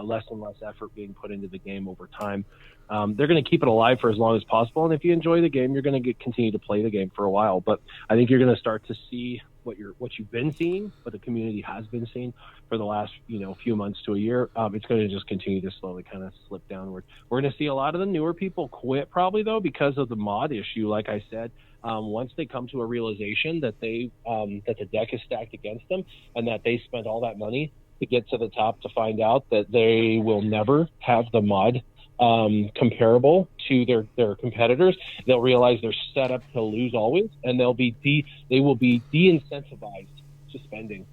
[SPEAKER 3] less and less effort being put into the game over time. They're going to keep it alive for as long as possible, and if you enjoy the game, you're going to continue to play the game for a while. But I think you're going to start to see what you've been seeing, what the community has been seeing for the last few months to a year. It's going to just continue to slowly kind of slip downward. We're going to see a lot of the newer people quit probably though because of the mod issue. Like I said, once they come to a realization that that the deck is stacked against them and that they spent all that money to get to the top to find out that they will never have the mod comparable to their competitors, they'll realize they're set up to lose always, and they will be de-incentivized to spending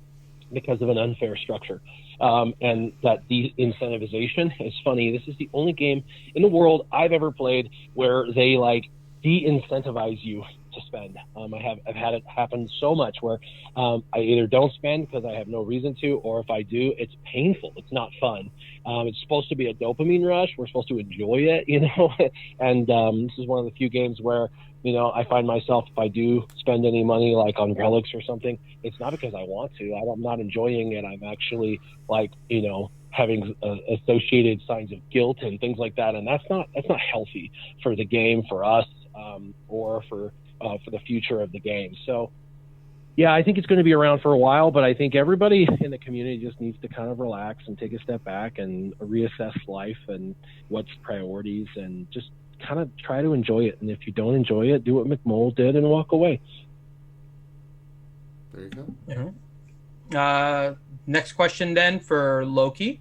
[SPEAKER 3] because of an unfair structure. And that de-incentivization is funny. This is the only game in the world I've ever played where they de-incentivize you to spend. I've had it happen so much where I either don't spend because I have no reason to, or if I do, it's painful. It's not fun. It's supposed to be a dopamine rush. We're supposed to enjoy it, and this is one of the few games where I find myself, if I do spend any money like on Relics or something, it's not because I want to. I'm not enjoying it. I'm actually having associated signs of guilt and things like that, and that's not healthy for the game, for us, or for the future of the game. So yeah, I think it's going to be around for a while, but I think everybody in the community just needs to kind of relax and take a step back and reassess life and what's priorities, and just kind of try to enjoy it. And if you don't enjoy it, do what McMole did and walk away.
[SPEAKER 1] There you go.
[SPEAKER 2] Mm-hmm. Next question then for Loki.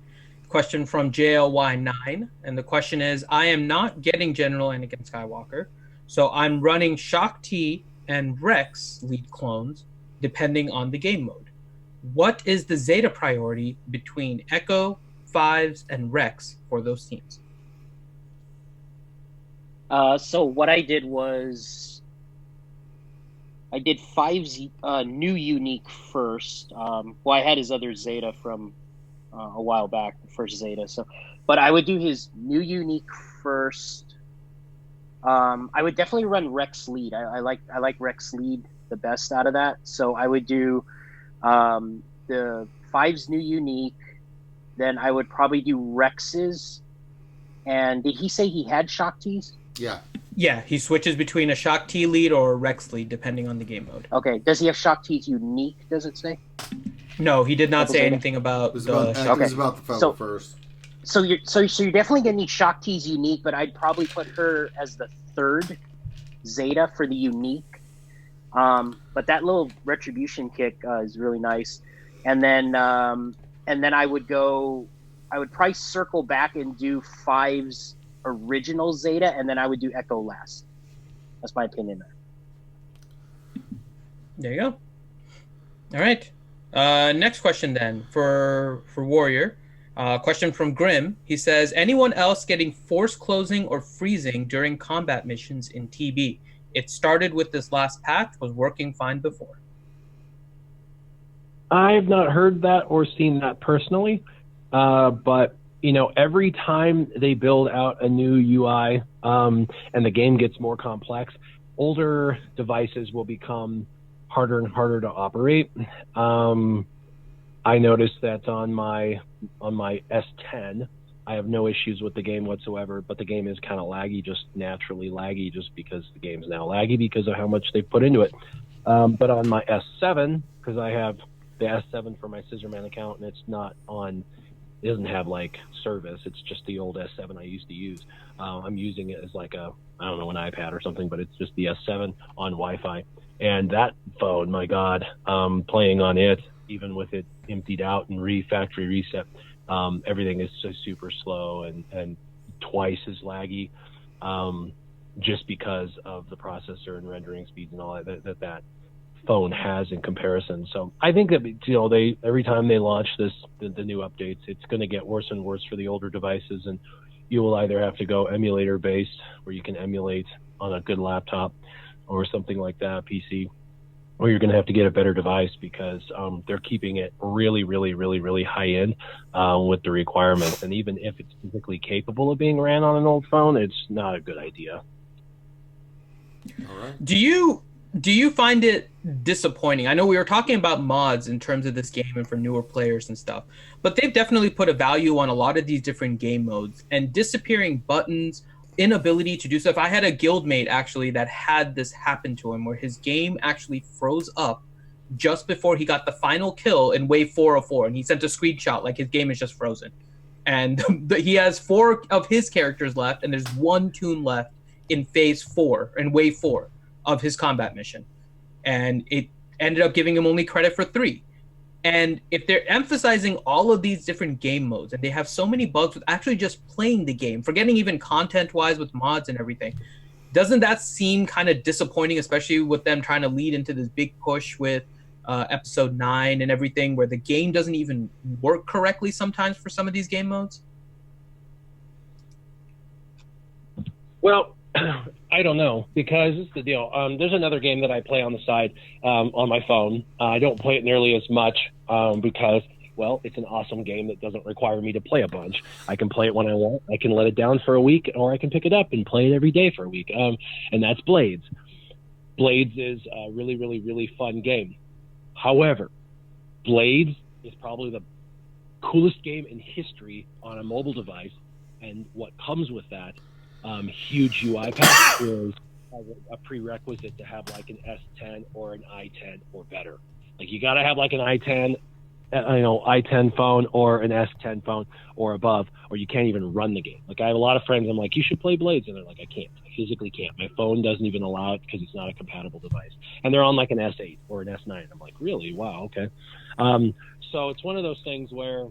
[SPEAKER 2] Question from JLY9, and the question is, I am not getting General Anakin Skywalker, so I'm running Shock T and Rex lead clones depending on the game mode. What is the Zeta priority between Echo, Fives, and Rex for those teams?
[SPEAKER 4] So what I did was I did Fives new unique first. I had his other Zeta from a while back, the first Zeta. But I would do his new unique first. I would definitely run Rex lead. I like Rex lead the best out of that. So I would do the Fives new unique, then I would probably do Rex's. And did he say he had Shock T's?
[SPEAKER 1] Yeah.
[SPEAKER 2] Yeah, he switches between a Shock T lead or a Rex lead, depending on the game mode.
[SPEAKER 4] Okay. Does he have Shock T's unique, does it say?
[SPEAKER 2] No, he did not
[SPEAKER 4] Double
[SPEAKER 2] say
[SPEAKER 4] Zeta?
[SPEAKER 2] anything about
[SPEAKER 1] It was
[SPEAKER 2] the
[SPEAKER 1] about,
[SPEAKER 2] Shock
[SPEAKER 1] it was about the fellow
[SPEAKER 4] So-
[SPEAKER 1] first.
[SPEAKER 4] So you're definitely gonna need Shock T's unique, but I'd probably put her as the third Zeta for the unique. But that little retribution kick is really nice. And then I would probably circle back and do Five's original Zeta, and then I would do Echo last. That's my opinion there.
[SPEAKER 2] There you go. All right. Next question then for Warrior. Question from Grim. He says, anyone else getting force closing or freezing during combat missions in TB? It started with this last patch, was working fine before.
[SPEAKER 3] I've not heard that or seen that personally, but every time they build out a new UI and the game gets more complex, older devices will become harder and harder to operate. I noticed that on my S10, I have no issues with the game whatsoever, but the game is kind of laggy, just naturally laggy, just because the game's now laggy because of how much they've put into it. But on my S7, because I have the S7 for my Scissorman account, and it's not on, it doesn't have like service. It's just the old S7 I used to use. I'm using it as like an iPad or something, but it's just the S7 on Wi-Fi. And that phone, my God, playing on it, even with it emptied out and factory reset, everything is so super slow and twice as laggy, just because of the processor and rendering speeds and all that phone has in comparison. So I think that they every time they launch the new updates, it's going to get worse and worse for the older devices, and you will either have to go emulator based, where you can emulate on a good laptop or something like that, PC, or you're going to have to get a better device because they're keeping it really, really, really, really high end with the requirements. And even if it's physically capable of being ran on an old phone, it's not a good idea.
[SPEAKER 1] All right.
[SPEAKER 2] Do you find it disappointing? I know we were talking about mods in terms of this game and for newer players and stuff, but they've definitely put a value on a lot of these different game modes, and disappearing buttons, inability to do stuff. I had a guildmate actually that had this happen to him, where his game actually froze up just before he got the final kill in wave 404, and he sent a screenshot like his game is just frozen. And he has 4 of his characters left, and there's 1 toon left in phase 4, in wave 4 of his combat mission, and it ended up giving him only credit for 3. And if they're emphasizing all of these different game modes, and they have so many bugs with actually just playing the game, forgetting even content-wise with mods and everything, doesn't that seem kind of disappointing, especially with them trying to lead into this big push with episode 9 and everything, where the game doesn't even work correctly sometimes for some of these game modes?
[SPEAKER 3] Well, I don't know, because it's the deal. There's another game that I play on the side on my phone. I don't play it nearly as much because, well, it's an awesome game that doesn't require me to play a bunch. I can play it when I want. I can let it down for a week, or I can pick it up and play it every day for a week. And that's Blades. Blades is a really, really, really fun game. However, Blades is probably the coolest game in history on a mobile device, and what comes with that huge UI pack is a prerequisite to have like an S10 or an i10 or better. Like you got to have like an i10 phone or an S10 phone or above, or you can't even run the game. Like I have a lot of friends, I'm like, you should play Blades, and they're like, I can't. I physically can't. My phone doesn't even allow it because it's not a compatible device. And they're on like an S8 or an S9. I'm like, really? Wow, okay. So it's one of those things where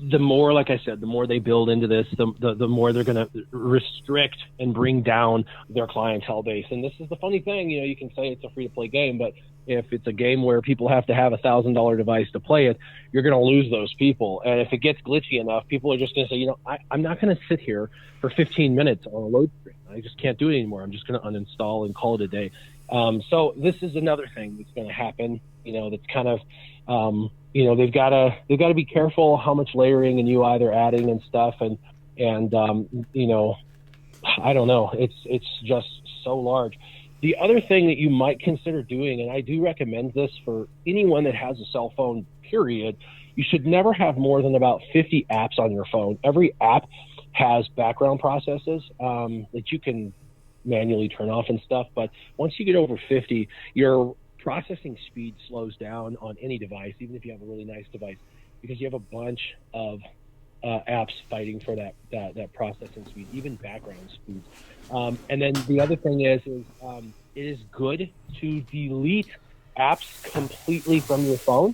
[SPEAKER 3] the more, like I said, the more they build into this, the more they're going to restrict and bring down their clientele base. And this is the funny thing, you can say it's a free-to-play game, but if it's a game where people have to have $1,000 device to play it, you're going to lose those people. And if it gets glitchy enough, people are just going to say, I'm not going to sit here for 15 minutes on a load screen. I just can't do it anymore. I'm just going to uninstall and call it a day. So this is another thing that's going to happen, that's kind of, they've got to be careful how much layering and UI they're adding and stuff. And I don't know. It's just so large. The other thing that you might consider doing, and I do recommend this for anyone that has a cell phone, period, you should never have more than about 50 apps on your phone. Every app has background processes that you can manually turn off and stuff. But once you get over 50, your processing speed slows down on any device, even if you have a really nice device, because you have a bunch of apps fighting for that processing speed, even background speeds. And then the other thing is it is good to delete apps completely from your phone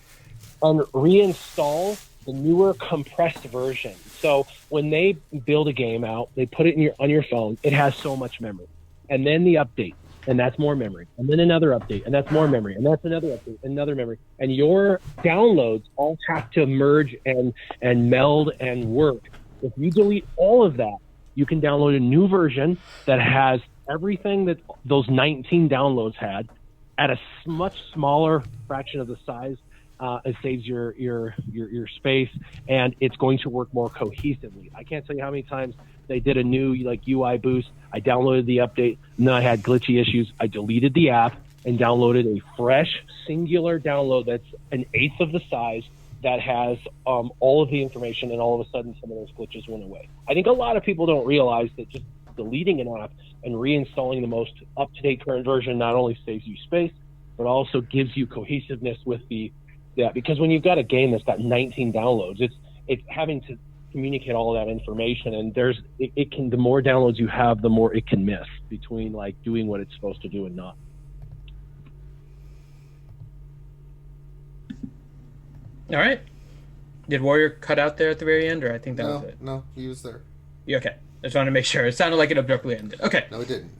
[SPEAKER 3] and reinstall the newer compressed version. So when they build a game out, they put it on your phone. It has so much memory, and then the update, and that's more memory, and then another update, and that's more memory, and that's another update, another memory, and your downloads all have to merge and meld and work. If you delete all of that, you can download a new version that has everything that those 19 downloads had at a much smaller fraction of the size. It saves your space, and it's going to work more cohesively. I can't tell you how many times they did a new UI boost. I downloaded the update, and then I had glitchy issues. I deleted the app and downloaded a fresh singular download that's an eighth of the size that has all of the information, and all of a sudden some of those glitches went away. I think a lot of people don't realize that just deleting an app and reinstalling the most up-to-date current version not only saves you space, but also gives you cohesiveness with because when you've got a game that's got 19 downloads, it's having to communicate all of that information, and the more downloads you have, the more it can miss between doing what it's supposed to do and not.
[SPEAKER 2] All right. Did Warrior cut out there at the very end, or I think that was it?
[SPEAKER 1] No, he was there.
[SPEAKER 2] Yeah, okay. I just wanted to make sure. It sounded like it abruptly ended. Okay.
[SPEAKER 1] No, it didn't.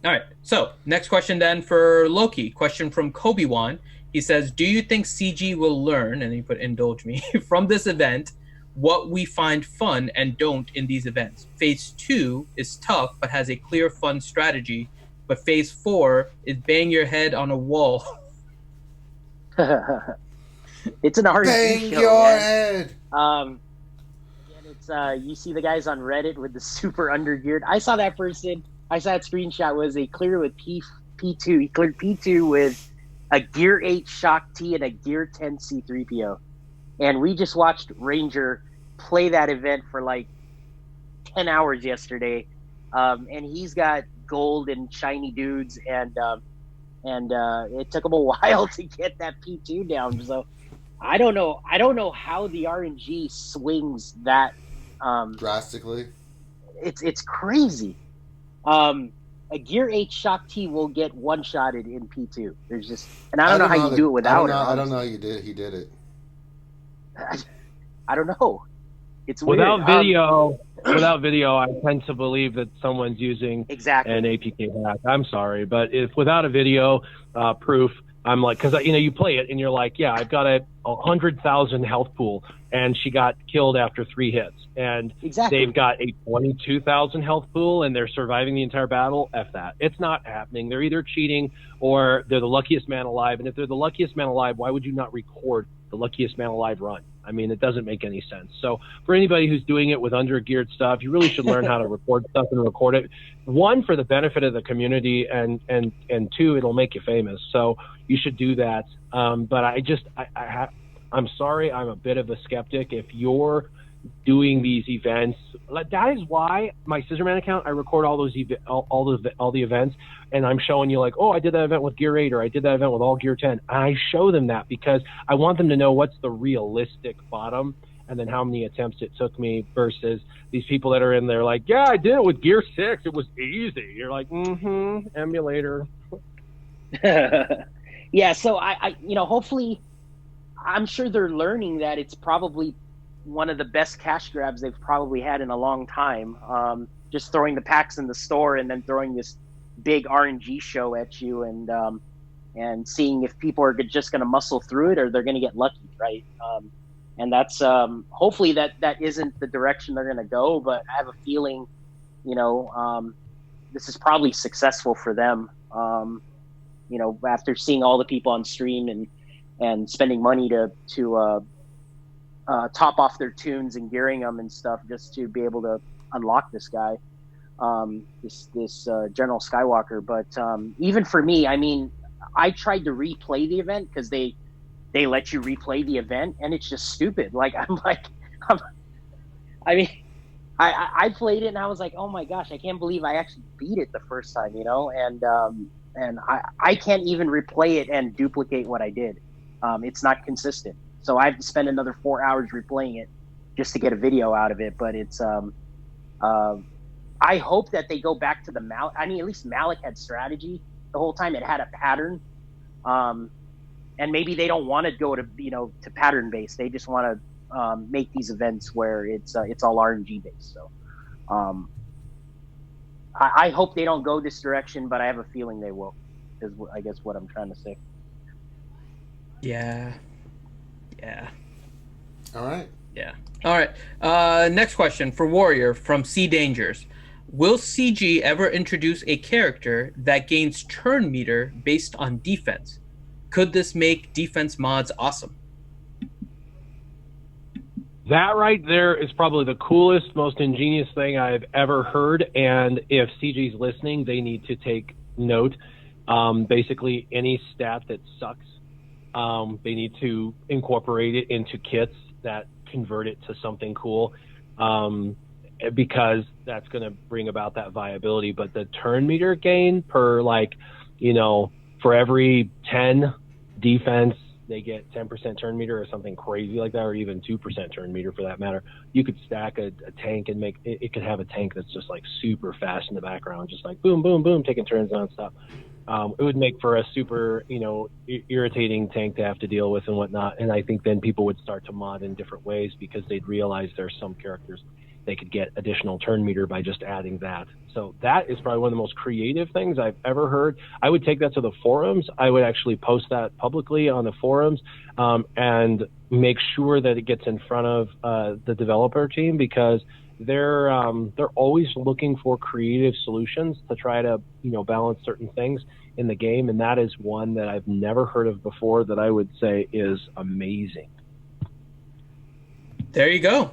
[SPEAKER 2] All right. So next question then for Loki. Question from Kobe-Wan. He says, do you think CG will learn, and he put indulge me, from this event what we find fun and don't in these events? Phase 2 is tough but has a clear fun strategy, but Phase 4 is bang your head on a wall.
[SPEAKER 4] It's an RPG
[SPEAKER 1] Bang
[SPEAKER 4] show,
[SPEAKER 1] your
[SPEAKER 4] man.
[SPEAKER 1] head!
[SPEAKER 4] And it's you see the guys on Reddit with the super undergeared. I saw that screenshot was a clear with P2. He cleared P2 with a Gear 8 Shock T and a Gear 10 C3PO. And we just watched Ranger play that event for 10 hours yesterday. And he's got gold and shiny dudes, and it took him a while to get that P2 down. So I don't know how the RNG swings that
[SPEAKER 1] drastically.
[SPEAKER 4] It's crazy. A Gear 8 Shock T will get one-shotted in P2. There's just, and I don't know how you do it without it.
[SPEAKER 1] I don't know how he did it.
[SPEAKER 4] I don't know. It's weird.
[SPEAKER 3] Without video, I tend to believe that someone's using an APK hack. I'm sorry, but if without a video proof, I'm like, because you play it and you're like, yeah, I've got a 100,000 health pool, and she got killed after 3 hits, and they've got a 22,000 health pool and they're surviving the entire battle. F that. It's not happening. They're either cheating or they're the luckiest man alive. And if they're the luckiest man alive, why would you not record the luckiest man alive run? I mean, it doesn't make any sense. So for anybody who's doing it with undergeared stuff, you really should learn how to record stuff and record it. 1, for the benefit of the community, and 2, it'll make you famous. So you should do that. But I'm sorry, I'm a bit of a skeptic. If you're doing these events, that is why my Scissorman account, I record all those all the events, and I'm showing you oh, I did that event with Gear 8, or I did that event with all Gear 10. I show them that because I want them to know what's the realistic bottom, and then how many attempts it took me versus these people that are in there yeah, I did it with Gear 6. It was easy. You're like, emulator.
[SPEAKER 4] Yeah, so I hopefully, I'm sure they're learning that it's probably one of the best cash grabs they've probably had in a long time. Just throwing the packs in the store and then throwing this big RNG show at you, and seeing if people are just going to muscle through it or they're going to get lucky, right? And that's hopefully that isn't the direction they're going to go. But I have a feeling, this is probably successful for them. After seeing all the people on stream and spending money to top off their tunes and gearing them and stuff just to be able to unlock this guy, this General Skywalker. But even for me, I mean, I tried to replay the event because they they let you replay the event, and it's just stupid. Like I'm, I mean, I played it and I was like, oh my gosh, I can't believe I actually beat it the first time, you know, and I can't even replay it and duplicate what I did. It's not consistent, so I have to spend another 4 hours replaying it just to get a video out of it. But it's I hope that they go back to the Malik. I mean, at least Malik had strategy the whole time. It had a pattern. And maybe they don't want to go to, you know, to pattern based. They just want to make these events where it's all RNG based. So I hope they don't go this direction, but I have a feeling they will, is I guess what I'm trying to say.
[SPEAKER 2] Yeah.
[SPEAKER 1] All right.
[SPEAKER 2] Yeah. All right. Next question for Warrior from C Dangers. Will CG ever introduce a character that gains turn meter based on defense? Could this make defense mods awesome?
[SPEAKER 3] That right there is probably the coolest, most ingenious thing I've ever heard. And if CG's listening, they need to take note. Basically, any stat that sucks, they need to incorporate it into kits that convert it to something cool, because that's going to bring about that viability. But the turn meter gain per, like, you know, for every 10 defense, they get 10% turn meter or something crazy like that, or even 2% turn meter for that matter. You could stack a tank and make it could have a tank that's just like super fast in the background, just like boom, boom, boom, taking turns nonstop. It would make for a super, you know, irritating tank to have to deal with and whatnot. And I think then people would start to mod in different ways because they'd realize there's some characters they could get additional turn meter by just adding that. So that is probably one of the most creative things I've ever heard. I would take that to the forums. I would actually post that publicly on the forums, and make sure that it gets in front of the developer team, because they're always looking for creative solutions to try to, you know, balance certain things in the game. And that is one that I've never heard of before that I would say is amazing.
[SPEAKER 2] There you go.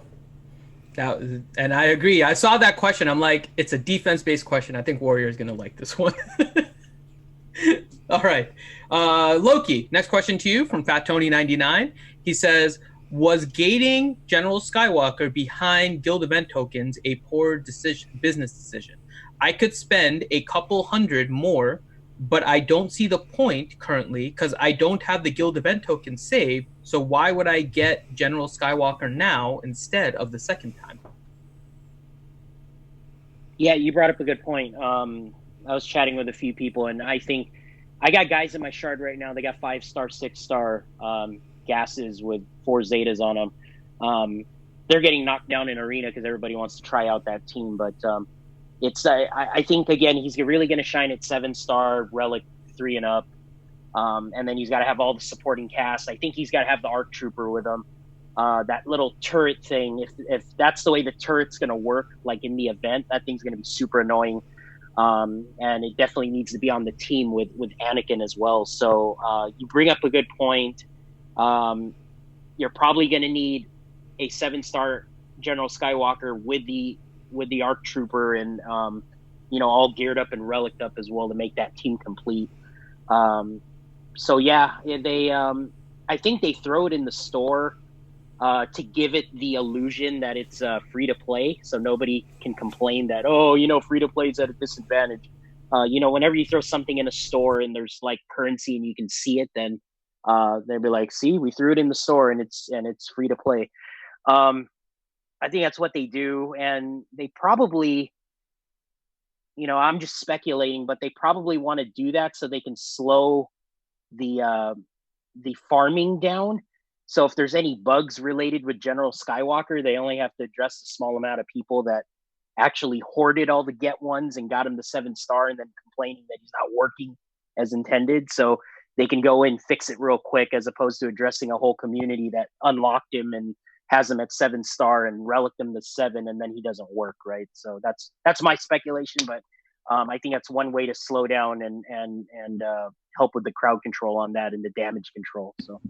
[SPEAKER 2] And I agree. I saw that question. I'm like, it's a defense-based question. I think Warrior is going to like this one. All right. Loki, next question to you from Fat Tony 99. He says, was gating General Skywalker behind guild event tokens a poor business decision? I could spend a couple hundred more, but I don't see the point currently because I don't have the guild event token saved. So why would I get General Skywalker now instead of the second time?
[SPEAKER 4] Yeah, you brought up a good point. I was chatting with a few people, and I think I got guys in my shard right now. They got 5-star, 6-star gases with 4 Zetas on them. They're getting knocked down in arena because everybody wants to try out that team, but it's I think, again, he's really going to shine at 7-star, Relic 3 and up. And then he's got to have all the supporting cast. I think he's got to have the ARC Trooper with him. That little turret thing, if that's the way the turret's going to work, like in the event, that thing's going to be super annoying. And it definitely needs to be on the team with Anakin as well. So you bring up a good point. You're probably going to need a 7-star General Skywalker with the ARC Trooper and, you know, all geared up and reliced up as well to make that team complete. So yeah, they I think they throw it in the store to give it the illusion that it's free to play, so nobody can complain that, oh, you know, free to play is at a disadvantage. You know, whenever you throw something in a store and there's like currency and you can see it, then they'll be like, see, we threw it in the store and it's free to play. I think that's what they do, and they probably, you know, I'm just speculating, but they probably want to do that so they can slow the farming down. So if there's any bugs related with General Skywalker, they only have to address a small amount of people that actually hoarded all the get ones and got him the 7-star and then complaining that he's not working as intended. So they can go in, fix it real quick, as opposed to addressing a whole community that unlocked him and has him at 7-star and relic him to 7, and then he doesn't work, right? So that's my speculation, but I think that's one way to slow down and help with the crowd control on that and the damage control. So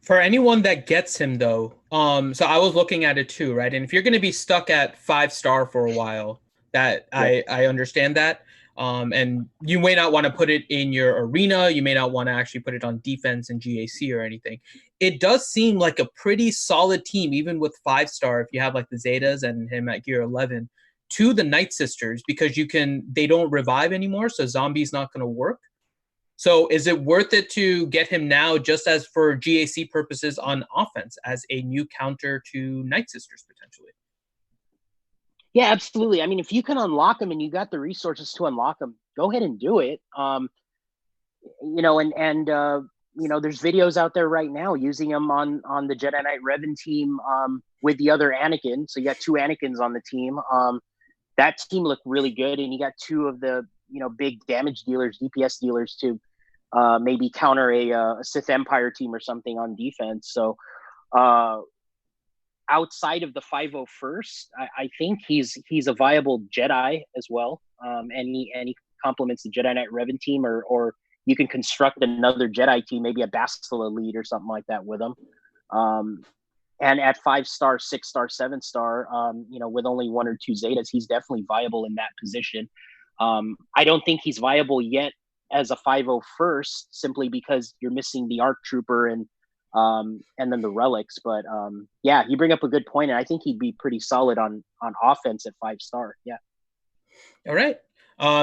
[SPEAKER 2] for anyone that gets him though, so I was looking at it too, right? And if you're going to be stuck at 5-star for a while, that I understand that. And you may not want to put it in your arena. You may not want to actually put it on defense and GAC or anything. It does seem like a pretty solid team, even with 5-star, if you have like the Zetas and him at gear 11, to the Night Sisters, because they don't revive anymore, so zombie's not going to work. So is it worth it to get him now just as for GAC purposes on offense as a new counter to Night Sisters potentially?
[SPEAKER 4] Yeah, absolutely. I mean, if you can unlock them and you got the resources to unlock them, go ahead and do it. There's videos out there right now using them on the Jedi Knight Revan team with the other Anakin. So you got 2 Anakins on the team. That team looked really good, and you got 2 of the big damage dealers, DPS dealers, to maybe counter a Sith Empire team or something on defense. So outside of the 501st, I think he's a viable Jedi as well, and he complements the Jedi Knight Revan team, or you can construct another Jedi team, maybe a Bastila lead or something like that with him. And at 5-star, 6-star, 7-star, with only 1 or 2 Zetas, he's definitely viable in that position. I don't think he's viable yet as a 501st, simply because you're missing the ARC Trooper and then the Relics. But yeah, you bring up a good point, and I think he'd be pretty solid on offense at 5-star. Yeah.
[SPEAKER 2] All right.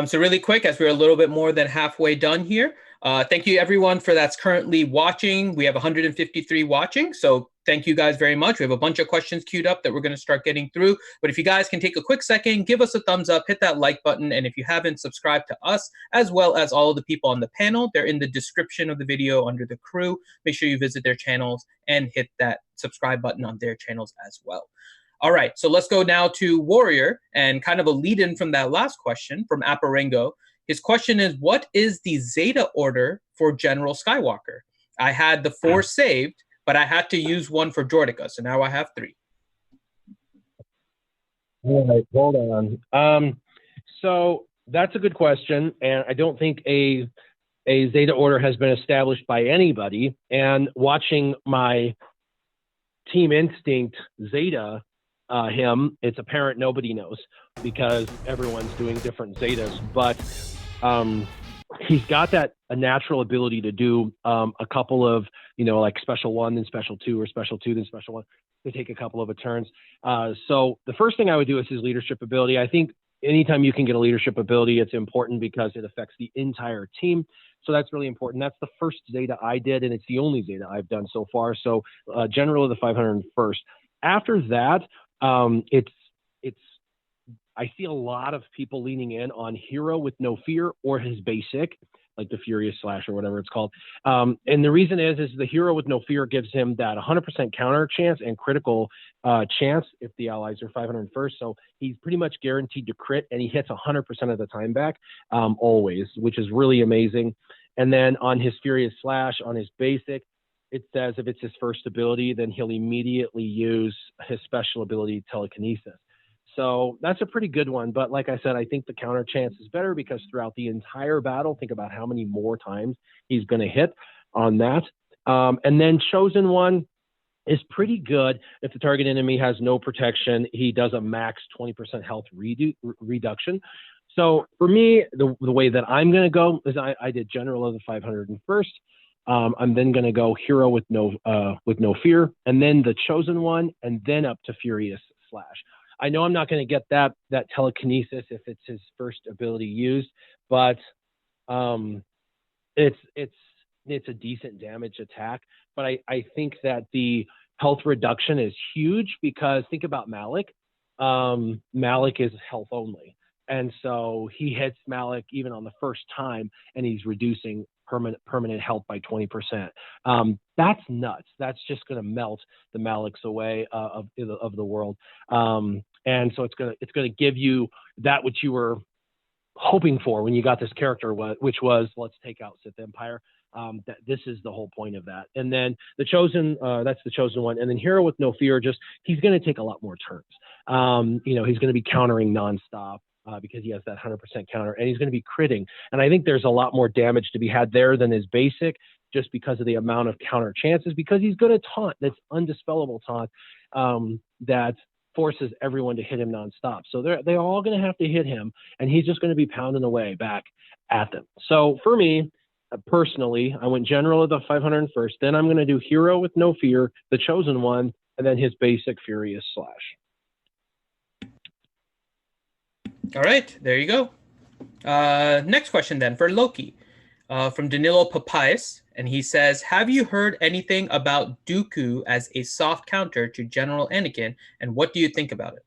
[SPEAKER 2] So really quick, as we're a little bit more than halfway done here, thank you everyone that's currently watching. We have 153 watching, so thank you guys very much. We have a bunch of questions queued up that we're going to start getting through. But if you guys can take a quick second, give us a thumbs up, hit that like button, and if you haven't, subscribe to us as well as all of the people on the panel. They're in the description of the video under the crew. Make sure you visit their channels and hit that subscribe button on their channels as well. All right, so let's go now to Warrior, and kind of a lead-in from that last question from Aparengo. His question is, what is the Zeta order for General Skywalker? I had the 4 saved, but I had to use 1 for Jordica, so now I have 3.
[SPEAKER 3] All right, hold on. So that's a good question, and I don't think a Zeta order has been established by anybody. And watching my Team Instinct Zeta it's apparent nobody knows, because everyone's doing different Zetas. But he's got a natural ability to do a couple of, like special 1, then special 2, or special 2, then special 1, to take a couple of turns. So the first thing I would do is his leadership ability. I think anytime you can get a leadership ability, it's important because it affects the entire team. So that's really important. That's the first Zeta I did, and it's the only Zeta I've done so far. So General of the 501st. After that, I see a lot of people leaning in on Hero with No Fear or his basic, like the Furious Slash or whatever it's called. And the reason is the Hero with No Fear gives him that 100% counter chance and critical chance if the allies are 501st. So he's pretty much guaranteed to crit, and he hits 100% of the time back always, which is really amazing. And then on his Furious Slash, on his basic, it says if it's his first ability, then he'll immediately use his special ability, Telekinesis. So that's a pretty good one. But like I said, I think the counter chance is better because throughout the entire battle, think about how many more times he's going to hit on that. And then Chosen One is pretty good. If the target enemy has no protection, he does a max 20% health reduction. So for me, the way that I'm going to go is I did General of the 501st. I'm then going to go Hero with no Fear, and then the Chosen One, and then up to Furious Slash. I know I'm not going to get that telekinesis if it's his first ability used, but it's a decent damage attack. But I think that the health reduction is huge because think about Malik. Malik is health only. And so he hits Malik even on the first time, and he's reducing permanent health by 20%. That's nuts. That's just going to melt the Maliks away of the world. And so it's going to give you that which you were hoping for when you got this character, which was let's take out Sith Empire. That this is the whole point of that. And then the Chosen, that's the Chosen One. And then Hero with No Fear, he's going to take a lot more turns. He's going to be countering nonstop. Because he has that 100% counter, and he's going to be critting. And I think there's a lot more damage to be had there than his basic, just because of the amount of counter chances, because he's going to taunt. That's undispellable taunt that forces everyone to hit him nonstop. So they're all going to have to hit him, and he's just going to be pounding away back at them. So for me, personally, I went general at the 501st. Then I'm going to do hero with no fear, the chosen one, and then his basic furious slash.
[SPEAKER 2] All right, there you go. Next question then for Loki, from Danilo Papayas, and he says, have you heard anything about Dooku as a soft counter to General Anakin, and what do you think about it?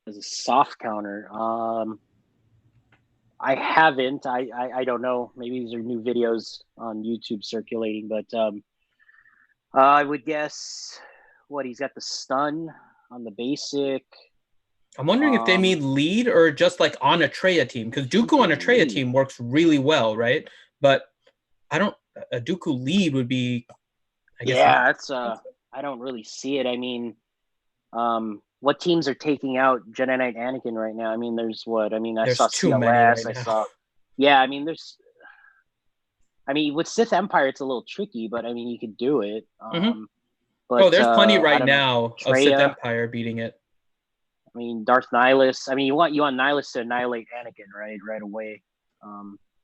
[SPEAKER 4] As a soft counter, I haven't. I don't know. Maybe these are new videos on YouTube circulating, but I would guess he's got the stun on the basic.
[SPEAKER 2] I'm wondering if they mean lead or just like on a Traya team, because Dooku on a Traya team works really well, right? But a Dooku lead would be, I guess.
[SPEAKER 4] Yeah, that's I don't really see it. I mean, what teams are taking out Jedi Knight Anakin right now? I mean, there's I saw
[SPEAKER 2] too
[SPEAKER 4] CLS,
[SPEAKER 2] many right now.
[SPEAKER 4] I saw. Yeah, I mean, with Sith Empire, it's a little tricky, but I mean, you could do it. But
[SPEAKER 2] there's plenty right now of Sith
[SPEAKER 4] Traya,
[SPEAKER 2] Empire beating it.
[SPEAKER 4] I mean, Darth Nihilus. I mean, you want Nihilus to annihilate Anakin, right away.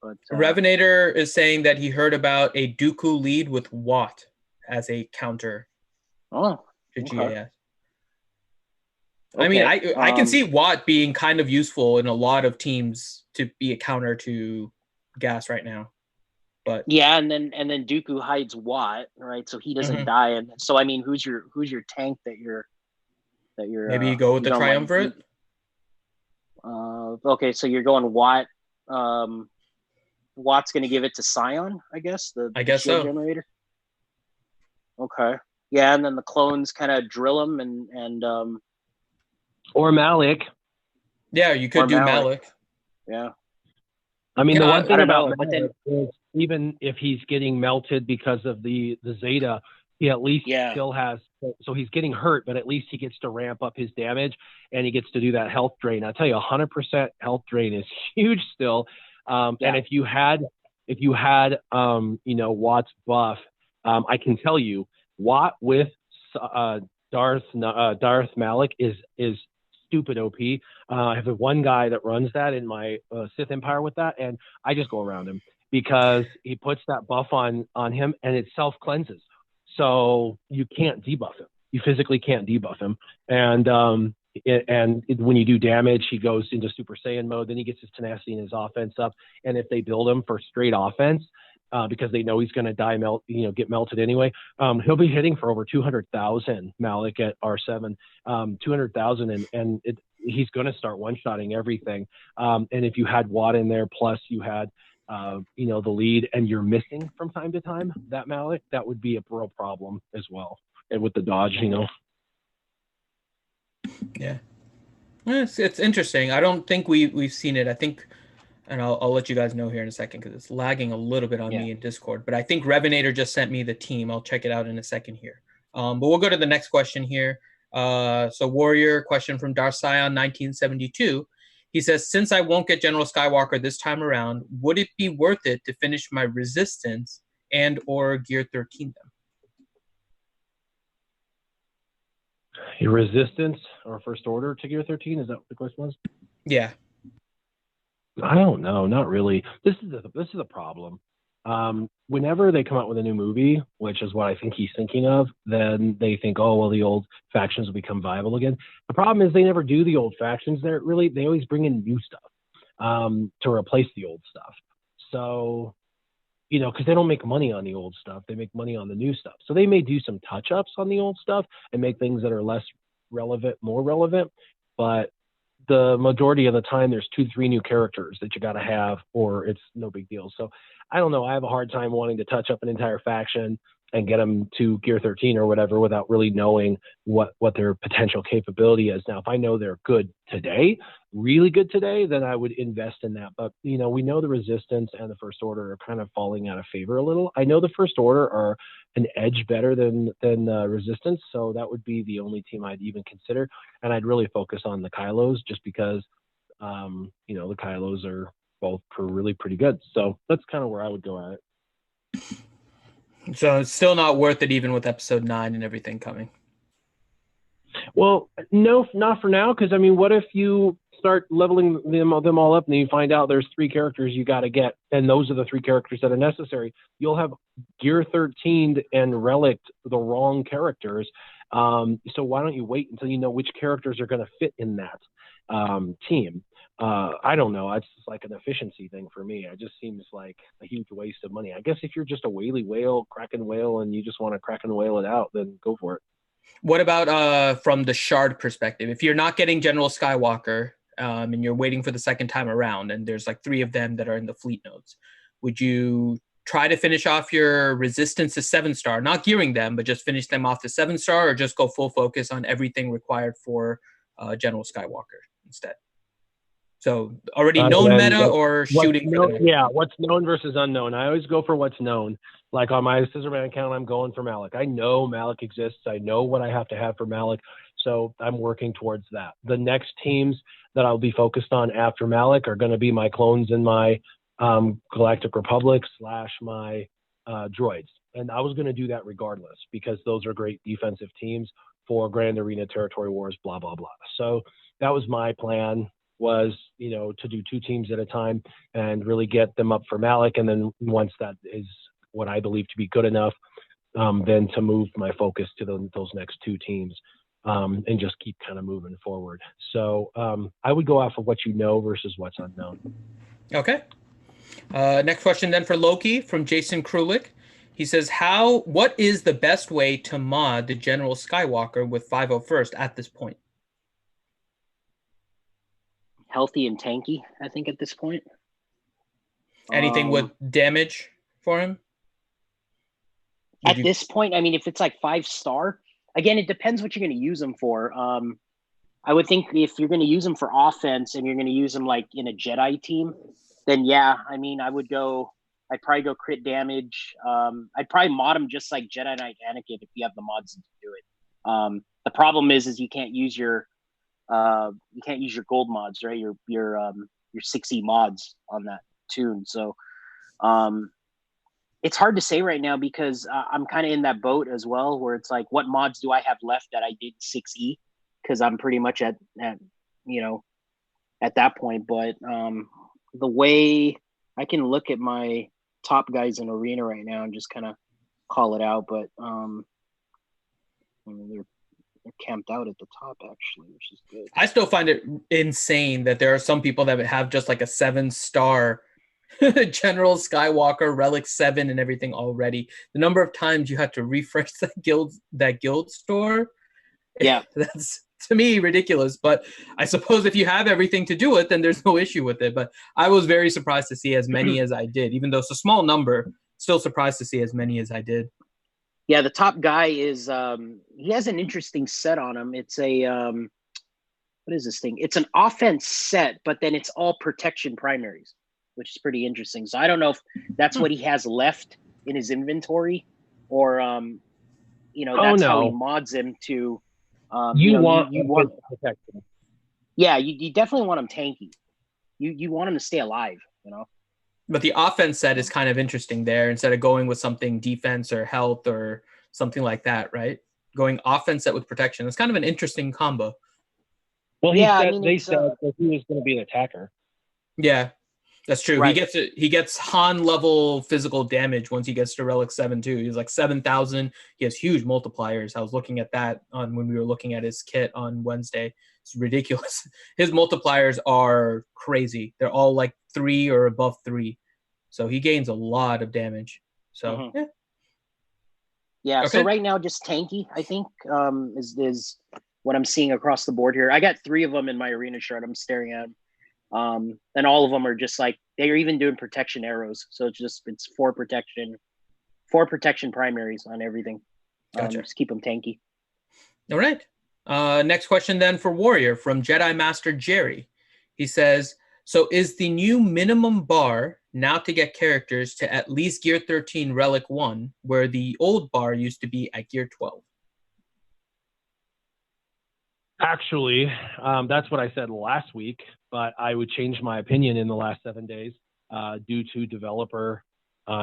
[SPEAKER 4] But
[SPEAKER 2] Revenator is saying that he heard about a Dooku lead with Watt as a counter to GAS. Okay. I mean, I can see Watt being kind of useful in a lot of teams to be a counter to Gas right now. But
[SPEAKER 4] yeah, and then Dooku hides Watt, right? So he doesn't die. And so I mean, who's your tank that you're
[SPEAKER 2] maybe you go with the Triumvirate?
[SPEAKER 4] Okay, so you're going Watt. Watt's going to give it to Scion, I guess.
[SPEAKER 2] I guess so.
[SPEAKER 4] Generator. Okay. Yeah, and then the clones kind of drill him and
[SPEAKER 3] or Malik.
[SPEAKER 2] Yeah, you could do Malik.
[SPEAKER 4] Yeah.
[SPEAKER 3] I mean, the one thing about Malik is even if he's getting melted because of the Zeta, he at least still has. So he's getting hurt, but at least he gets to ramp up his damage, and he gets to do that health drain. I tell you, 100% health drain is huge still. And if you had Watt's buff, I can tell you, Watt with Darth Malik is stupid OP. I have one guy that runs that in my Sith Empire with that, and I just go around him because he puts that buff on him, and it self cleanses. So you can't debuff him. You physically can't debuff him. And when you do damage, he goes into Super Saiyan mode. Then he gets his tenacity and his offense up. And if they build him for straight offense, because they know he's going to get melted anyway, he'll be hitting for over 200,000 Malik at R7, 200,000, and he's going to start one-shotting everything. And if you had Watt in there, plus you had the lead, and you're missing from time to time that Malik, that would be a real problem as well. And with the dodge,
[SPEAKER 2] Yeah, it's interesting. I don't think we've seen it. I think, and I'll let you guys know here in a second because it's lagging a little bit on me in Discord. But I think Revenator just sent me the team. I'll check it out in a second here. But we'll go to the next question here. So Warrior question from Darsion 1972. He says, since I won't get General Skywalker this time around, would it be worth it to finish my Resistance and or Gear 13 them?
[SPEAKER 3] Your Resistance or First Order to Gear 13? Is that what the question was?
[SPEAKER 2] Yeah.
[SPEAKER 3] I don't know. Not really. This is a problem. Whenever they come out with a new movie, which is what I think he's thinking of, then they think, oh, well, the old factions will become viable again. The problem is they never do the old factions. They always bring in new stuff to replace the old stuff. So, because they don't make money on the old stuff. They make money on the new stuff. So they may do some touch-ups on the old stuff and make things that are less relevant more relevant. But the majority of the time, there's 2-3 new characters that you got to have, or it's no big deal. So I don't know. I have a hard time wanting to touch up an entire faction and get them to Gear 13 or whatever without really knowing what their potential capability is. Now, if I know they're good today, really good today, then I would invest in that. But, we know the Resistance and the First Order are kind of falling out of favor a little. I know the First Order are an edge better than Resistance, so that would be the only team I'd even consider. And I'd really focus on the Kylos just because, the Kylos are both really pretty good. So that's kind of where I would go at it.
[SPEAKER 2] So it's still not worth it even with episode 9 and everything coming.
[SPEAKER 3] Well, no, not for now. Because I mean, what if you start leveling them all up, and then you find out there's 3 characters you got to get, and those are the 3 characters that are necessary? You'll have Gear 13 and Relic the wrong characters. So why don't you wait until you know which characters are going to fit in that team? I don't know. It's just like an efficiency thing for me. It just seems like a huge waste of money. I guess if you're just a whaley whale, kraken whale, and you just want to kraken whale it out, then go for it.
[SPEAKER 2] What about from the shard perspective? If you're not getting General Skywalker and you're waiting for the second time around, and there's like 3 of them that are in the fleet nodes, would you try to finish off your resistance to 7-star, not gearing them, but just finish them off to 7-star, or just go full focus on everything required for General Skywalker instead? So already known meta or shooting for the
[SPEAKER 3] yeah, what's known versus unknown. I always go for what's known. Like on my Scissorman account, I'm going for Malik. I know Malik exists. I know what I have to have for Malik. So I'm working towards that. The next teams that I'll be focused on after Malik are going to be my clones and my Galactic Republic / my droids. And I was going to do that regardless, because those are great defensive teams for Grand Arena Territory Wars, blah, blah, blah. So that was my plan, was, you know, to do 2 teams at a time and really get them up for Malik. And then once that is what I believe to be good enough, then to move my focus to those next 2 teams and just keep kind of moving forward. So I would go off of what you know versus what's unknown.
[SPEAKER 2] Okay. Next question then for Loki from Jason Krulik. He says, what is the best way to mod the General Skywalker with 501st at this point?
[SPEAKER 4] Healthy and tanky, I think, at this point.
[SPEAKER 2] Anything with damage for him?
[SPEAKER 4] This point, I mean, if it's like 5-star, again, it depends what you're going to use them for. I would think if you're going to use them for offense and you're going to use them like in a Jedi team, then yeah, I mean, I'd probably go crit damage. I'd probably mod them just like Jedi Knight Anakin if you have the mods to do it. The problem is you can't use your gold mods, right? Your 6E mods on that tune. So it's hard to say right now, because I'm kind of in that boat as well, where it's like, what mods do I have left that I did 6E? Because I'm pretty much at that point. But the way I can look at my top guys in Arena right now and just kind of call it out, but they're camped out at the top, actually, which is good.
[SPEAKER 2] I still find it insane that there are some people that have just like a 7-star General Skywalker, Relic 7 and everything already. The number of times you had to refresh that guild store,
[SPEAKER 4] yeah,
[SPEAKER 2] that's to me ridiculous. But I suppose if you have everything to do it, then there's no issue with it. But I was very surprised to see as many as I did, even though it's a small number. Still surprised to see as many as I did.
[SPEAKER 4] Yeah, the top guy is he has an interesting set on him. It's a what is this thing? It's an offense set, but then it's all protection primaries, which is pretty interesting. So I don't know if that's what he has left in his inventory, or that's how he mods him to. You want protection. Yeah, you definitely want him tanky. You want him to stay alive,
[SPEAKER 2] But the offense set is kind of interesting there, instead of going with something defense or health or something like that, right? Going offense set with protection. It's kind of an interesting combo.
[SPEAKER 3] Well, they said that he was going to be an attacker.
[SPEAKER 2] Yeah, that's true.
[SPEAKER 4] Right.
[SPEAKER 2] He gets Han level physical damage once he gets to Relic 7 too. He's like 7,000. He has huge multipliers. I was looking at that when we were looking at his kit on Wednesday. It's ridiculous. His multipliers are crazy. They're all like 3 or above 3. So he gains a lot of damage. So
[SPEAKER 4] yeah. Okay. So right now, just tanky, I think, is what I'm seeing across the board here. I got 3 of them in my arena chart. I'm staring at them. And all of them are just like, they're even doing protection arrows. So it's 4 protection primaries on everything.
[SPEAKER 2] Gotcha.
[SPEAKER 4] Just keep them tanky.
[SPEAKER 2] All right. Next question then for Warrior from Jedi Master Jerry. He says, so is the new minimum bar now to get characters to at least Gear 13 Relic 1, where the old bar used to be at Gear 12?
[SPEAKER 3] Actually, that's what I said last week, but I would change my opinion in the last 7 days due to developer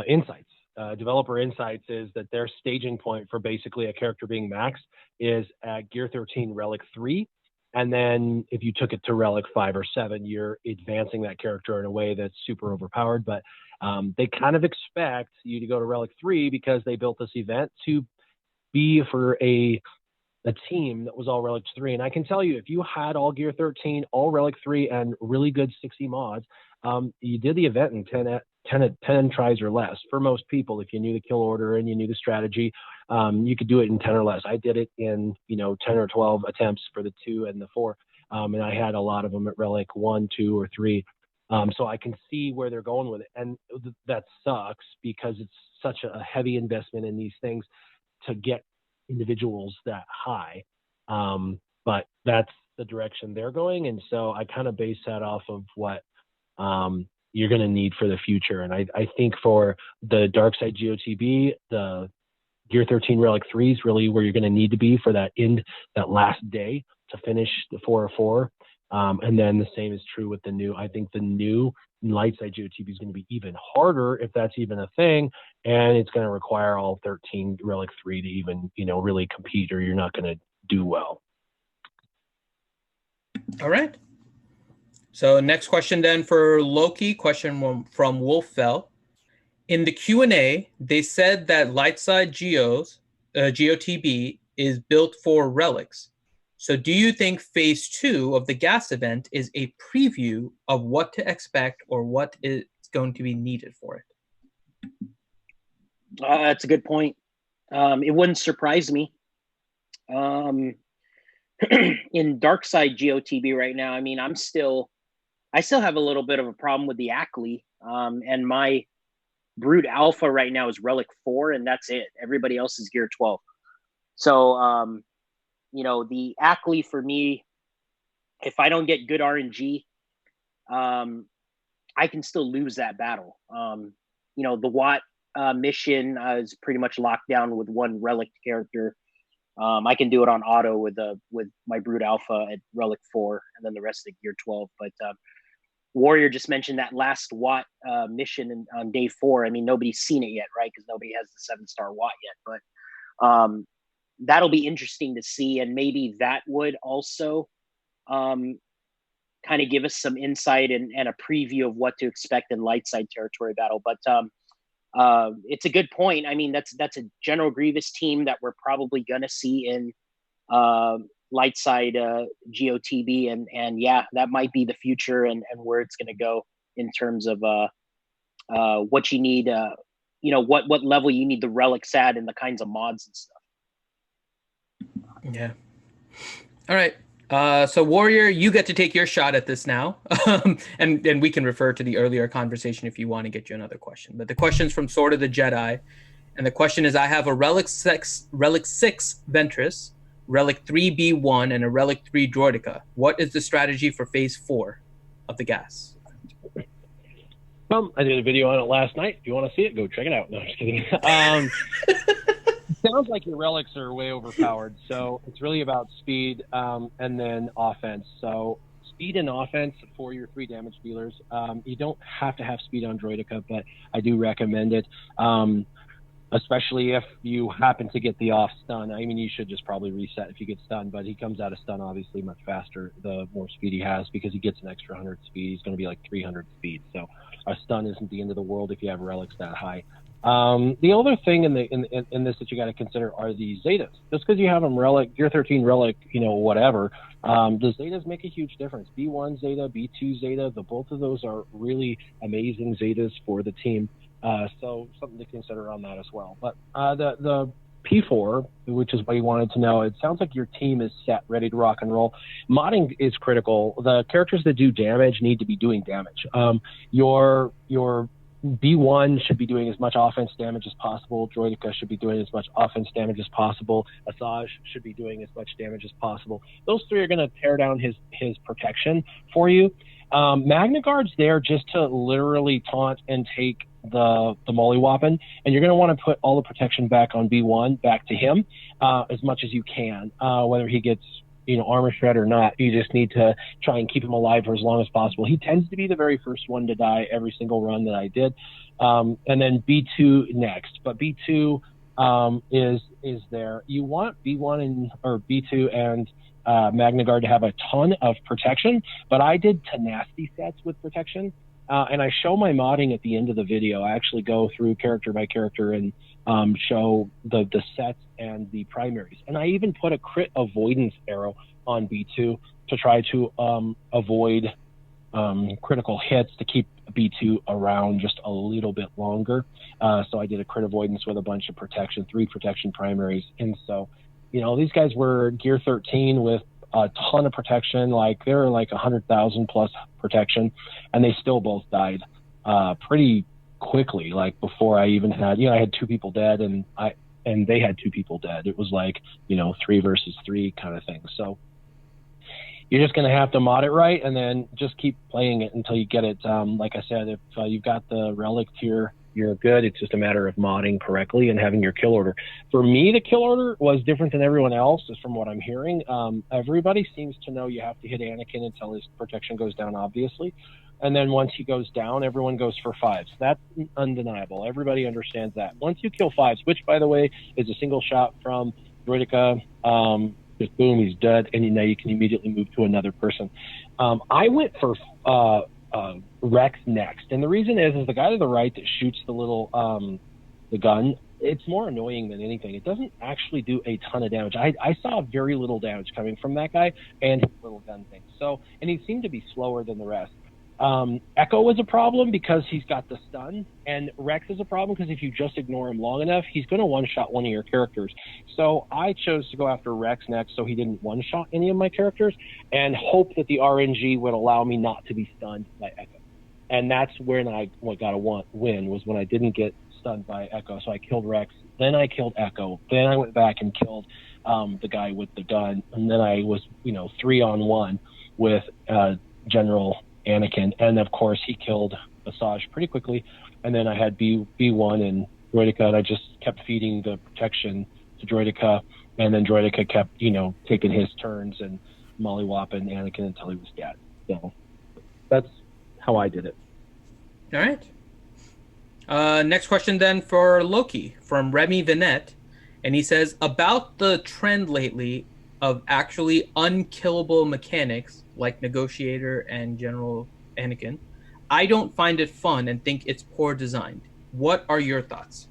[SPEAKER 3] insights. developer insights is that their staging point for basically a character being maxed is at Gear 13 Relic 3. And then if you took it to Relic 5 or 7, you're advancing that character in a way that's super overpowered. But they kind of expect you to go to Relic 3 because they built this event to be for a team that was all Relic 3. And I can tell you, if you had all Gear 13, all Relic 3, and really good 60 mods, you did the event in 10 tries or less. For most people, if you knew the kill order and you knew the strategy, you could do it in 10 or less. I did it in 10 or 12 attempts for the 2 and the 4, and I had a lot of them at Relic 1, 2, or 3. So I can see where they're going with it, and that sucks because it's such a heavy investment in these things to get individuals that high. But that's the direction they're going, and so I kind of base that off of what you're going to need for the future. And I think for the dark side GOTB, the Gear 13 Relic 3 is really where you're going to need to be for that last day to finish the 404. And then the same is true with the new. I think the new light side GOTB is going to be even harder, if that's even a thing, and it's going to require all 13 Relic 3 to even really compete, or you're not going to do well.
[SPEAKER 2] All right. So next question then for Loki, question from Wolfell. In the Q&A, they said that Lightside GOTB is built for relics. So do you think phase 2 of the gas event is a preview of what to expect or what is going to be needed for it?
[SPEAKER 4] That's a good point. It wouldn't surprise me. In Darkside GOTB right now, I mean, I still have a little bit of a problem with the Ackley, and my Brood Alpha right now is Relic 4, and that's it. Everybody else is Gear 12. So, the Ackley for me, if I don't get good RNG, I can still lose that battle. The Watt mission is pretty much locked down with one Relic character. I can do it on auto with my Brood Alpha at Relic 4, and then the rest of the Gear 12. But Warrior just mentioned that last Watt mission on day 4. I mean, nobody's seen it yet, right? Because nobody has the 7-star Watt yet. But that'll be interesting to see, and maybe that would also kind of give us some insight and a preview of what to expect in Lightside territory battle. But it's a good point. I mean, that's a General Grievous team that we're probably gonna see in Lightside GOTB, and yeah, that might be the future and where it's gonna go in terms of what you need, what level you need the relics at and the kinds of mods and stuff.
[SPEAKER 2] Yeah. All right. So Warrior, you get to take your shot at this now. and we can refer to the earlier conversation if you want to get you another question. But the question's from Sword of the Jedi. And the question is, I have a Relic 6 Ventress, Relic 3 B1, and a Relic 3 Droidica. What is the strategy for phase 4 of the gas?
[SPEAKER 3] I did a video on it last night. If you want to see it, go check it out. No, I'm just kidding. Sounds like your relics are way overpowered, so it's really about speed and then offense. So speed and offense for your 3 damage dealers. You don't have to have speed on Droidica, but I do recommend it, especially if you happen to get the off stun. I mean, you should just probably reset if you get stunned, but he comes out of stun obviously much faster the more speed he has, because he gets an extra 100 speed. He's going to be like 300 speed, so a stun isn't the end of the world if you have relics that high. The other thing in this that you got to consider are the Zetas. Just because you have them Relic, Gear 13 Relic, whatever, the Zetas make a huge difference. B1 Zeta, B2 Zeta, both of those are really amazing Zetas for the team. So something to consider on that as well. But the P4, which is what you wanted to know, it sounds like your team is set, ready to rock and roll. Modding is critical. The characters that do damage need to be doing damage. Your B1 should be doing as much offense damage as possible. Droidica should be doing as much offense damage as possible. Asajj should be doing as much damage as possible. Those 3 are going to tear down his protection for you. Magna Guard's there just to literally taunt and take the Molly Whoppin', and you're going to want to put all the protection back on B1, back to him, as much as you can, whether he gets armor shred or not. You just need to try and keep him alive for as long as possible. He tends to be the very first one to die every single run that I did. And then B2 next. But B2 is there. You want B1 or B2 and Magna Guard to have a ton of protection, but I did tenacity sets with protection. And I show my modding at the end of the video. I actually go through character by character and show the sets and the primaries. And I even put a crit avoidance arrow on B2 to try to avoid critical hits to keep B2 around just a little bit longer. So I did a crit avoidance with a bunch of protection, 3 protection primaries. And so, these guys were gear 13 with a ton of protection. Like they were like 100,000 plus protection, and they still both died pretty quickly. Like before I even had, I had 2 people dead, and they had 2 people dead. It was like 3 versus 3 kind of thing. So you're just going to have to mod it right, and then just keep playing it until you get it. Like I said, if you've got the relic tier, you're good. It's just a matter of modding correctly and having your kill order. For me, the kill order was different than everyone else, just from what I'm hearing. Everybody seems to know you have to hit Anakin until his protection goes down, obviously. And then once he goes down, everyone goes for 5s. That's undeniable. Everybody understands that. Once you kill 5s, which, by the way, is a single shot from Droideka, just boom, he's dead, and now you can immediately move to another person. I went for Rex next, and the reason is the guy to the right that shoots the little the gun. It's more annoying than anything. It doesn't actually do a ton of damage. I saw very little damage coming from that guy and his little gun thing. So, and he seemed to be slower than the rest. Echo was a problem because he's got the stun, and Rex is a problem because if you just ignore him long enough, he's going to one-shot one of your characters. So I chose to go after Rex next so he didn't one-shot any of my characters and hope that the RNG would allow me not to be stunned by Echo. And that's when I got a win, was when I didn't get stunned by Echo. So I killed Rex, then I killed Echo, then I went back and killed the guy with the gun, and then I was 3-on-1 with General Anakin, and of course he killed Asajj pretty quickly, and then I had B1 and Droideka, and I just kept feeding the protection to Droideka, and then Droideka kept taking his turns and mollywopping Anakin until he was dead. So that's how I did it.
[SPEAKER 2] All right. Next question then for Loki from Remy Vinette, and he says about the trend lately of actually unkillable mechanics like Negotiator and General Anakin. I don't find it fun and think it's poor designed. What are your thoughts?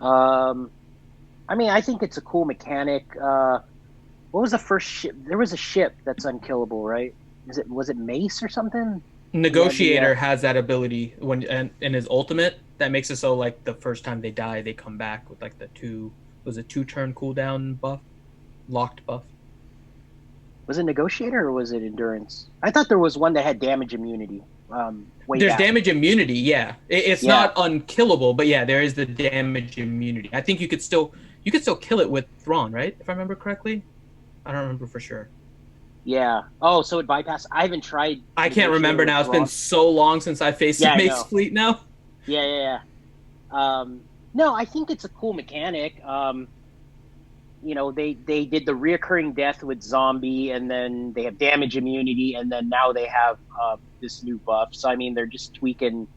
[SPEAKER 4] I think it's a cool mechanic. What was the first ship? There was a ship that's unkillable, right? Was it Mace or something?
[SPEAKER 2] Negotiator has that ability in his ultimate that makes it so like the first time they die, they come back with like the 2-turn cooldown buff. Locked buff.
[SPEAKER 4] Was it Negotiator or was it Endurance? I thought there was one that had damage immunity.
[SPEAKER 2] There's damage immunity, yeah. It's not unkillable, but yeah, there is the damage immunity. I think you could still kill it with Thrawn, right? If I remember correctly. I don't remember for sure.
[SPEAKER 4] Yeah. Oh, so it bypassed. I haven't tried.
[SPEAKER 2] I can't remember now. It's been so long since I faced the Mace fleet now.
[SPEAKER 4] Yeah. No, I think it's a cool mechanic. They did the reoccurring death with zombie, and then they have damage immunity, and then now they have this new buff. So they're just tweaking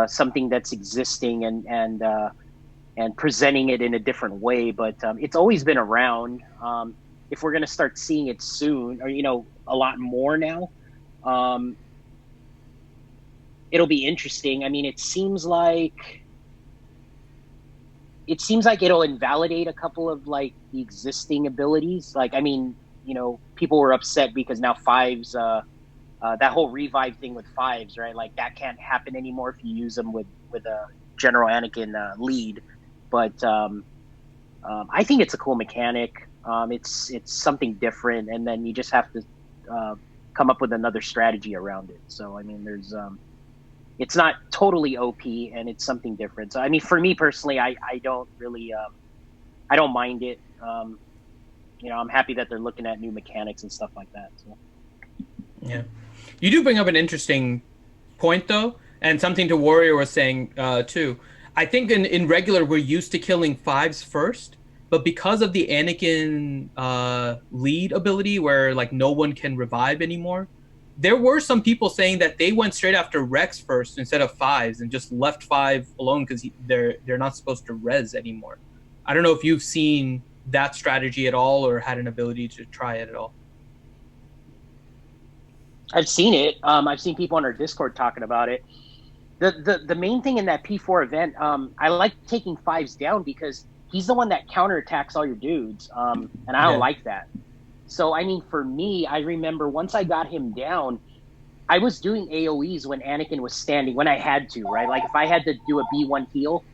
[SPEAKER 4] something that's existing and presenting it in a different way. But it's always been around. If we're gonna start seeing it soon, or a lot more now, it'll be interesting. It seems like it'll invalidate a couple of like the existing abilities. Like, people were upset because now 5s, that whole revive thing with 5s, right? Like that can't happen anymore if you use them with a General Anakin lead. But I think it's a cool mechanic. It's something different, and then you just have to come up with another strategy around it. So there's it's not totally OP, and it's something different. So for me personally, I don't really I don't mind it. I'm happy that they're looking at new mechanics and stuff like that. So.
[SPEAKER 2] Yeah, you do bring up an interesting point though, and something to Warrior was saying too. I think in regular we're used to killing 5s first, but because of the Anakin lead ability, where like no one can revive anymore, there were some people saying that they went straight after Rex first instead of Fives and just left Five alone because they're not supposed to res anymore. I don't know if you've seen that strategy at all or had an ability to try it at all.
[SPEAKER 4] I've seen it. I've seen people on our Discord talking about it. The main thing in that P4 event, I like taking Fives down because he's the one that counterattacks all your dudes, and I don't like that. So, I mean, for me, I remember once I got him down, I was doing AoEs when Anakin was standing, when I had to, right? Like, if I had to do a B1 heal,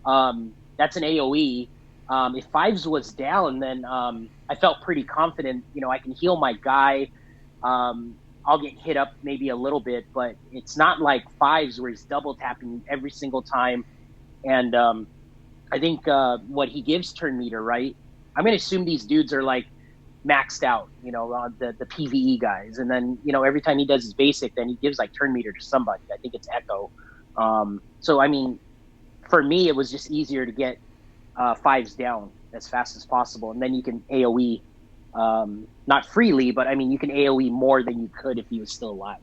[SPEAKER 4] that's an AoE. If Fives was down, then I felt pretty confident, I can heal my guy. I'll get hit up maybe a little bit, but it's not like Fives where he's double tapping every single time. And I think what he gives turn meter, right? I'm going to assume these dudes are like maxed out, the PvE guys. And then, every time he does his basic, then he gives like turn meter to somebody. I think it's Echo. So, I mean, for me, it was just easier to get Fives down as fast as possible. And then you can AoE, not freely, but I mean, you can AoE more than you could if he was still alive,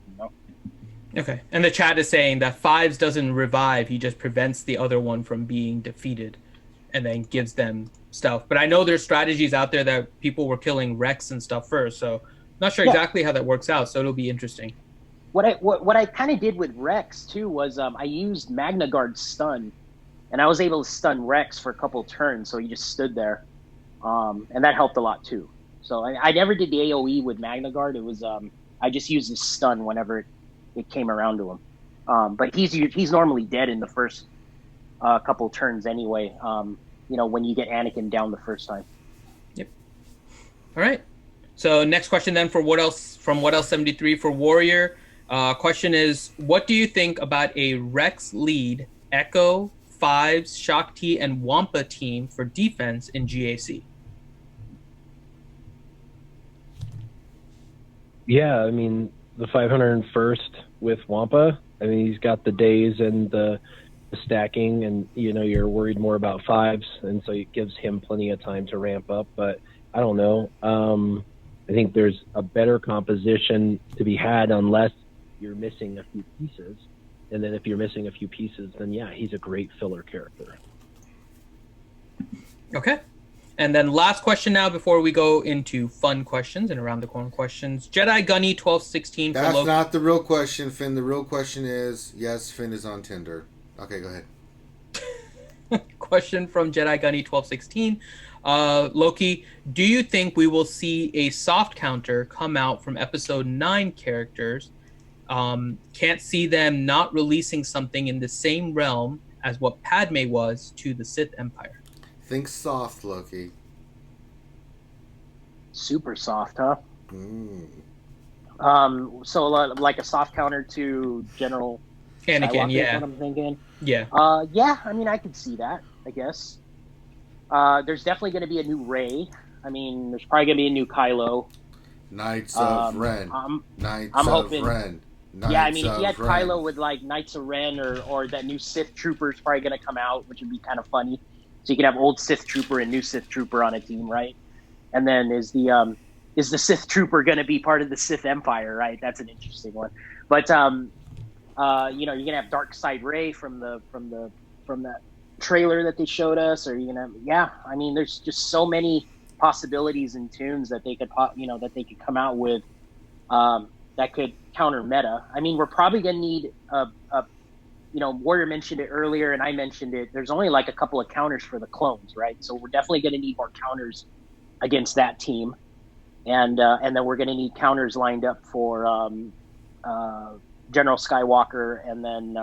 [SPEAKER 2] Okay. And the chat is saying that Fives doesn't revive. He just prevents the other one from being defeated and then gives them stuff. But I know there's strategies out there that people were killing Rex and stuff first. So not sure exactly how that works out. So it'll be interesting.
[SPEAKER 4] What I kind of did with Rex too was I used Magna Guard stun, and I was able to stun Rex for a couple turns. So he just stood there. And that helped a lot too. So I never did the AoE with Magna Guard. It was I just used his stun whenever it came around to him. But he's normally dead in the first couple turns anyway. When you get Anakin down the first time.
[SPEAKER 2] Yep. All right. So next question then for What Else from What Else 73 for Warrior. Question is, what do you think about a Rex lead Echo, Fives, Shaak Ti, and Wampa team for defense in GAC?
[SPEAKER 3] Yeah, I mean, the 501st with Wampa, I mean, he's got the days and the stacking, and, you're worried more about Fives, and so it gives him plenty of time to ramp up. But I don't know. I think there's a better composition to be had unless you're missing a few pieces. And then if you're missing a few pieces, then yeah, he's a great filler character.
[SPEAKER 2] Okay. And then last question now before we go into fun questions and around the corner questions. Jedi Gunny 1216 for
[SPEAKER 1] That's not the real question, Finn. The real question is, yes, Finn is on Tinder. Okay, go ahead.
[SPEAKER 2] Question from Jedi Gunny 1216. Loki, do you think we will see a soft counter come out from episode 9 characters? Can't see them not releasing something in the same realm as what Padme was to the Sith Empire.
[SPEAKER 1] Think soft, Loki.
[SPEAKER 4] Super soft, huh? So like a soft counter to General
[SPEAKER 2] Anakin,
[SPEAKER 4] Skywalker,
[SPEAKER 2] yeah.
[SPEAKER 4] is what I'm thinking.
[SPEAKER 2] Yeah.
[SPEAKER 4] Yeah, I mean, I could see that, I guess. There's definitely going to be a new Rey. I mean, there's probably going to be a new Kylo.
[SPEAKER 1] Knights of Ren. Knights
[SPEAKER 4] I'm
[SPEAKER 1] of
[SPEAKER 4] hoping,
[SPEAKER 1] Ren.
[SPEAKER 4] Yeah, I mean, if you had
[SPEAKER 1] Ren.
[SPEAKER 4] Kylo with like Knights of Ren or that new Sith Trooper is probably going to come out, which would be kind of funny. So you can have old Sith Trooper and new Sith Trooper on a team, right? And then is the Sith Trooper going to be part of the Sith Empire, right? That's an interesting one. But you're gonna have Dark Side Rey from that trailer that they showed us, or you're gonna I mean, there's just so many possibilities and tunes that they could come out with that could counter meta. I mean, we're probably gonna need Warrior mentioned it earlier, and I mentioned it. There's only like a couple of counters for the clones, right? So we're definitely going to need more counters against that team, and then we're going to need counters lined up for General Skywalker, and then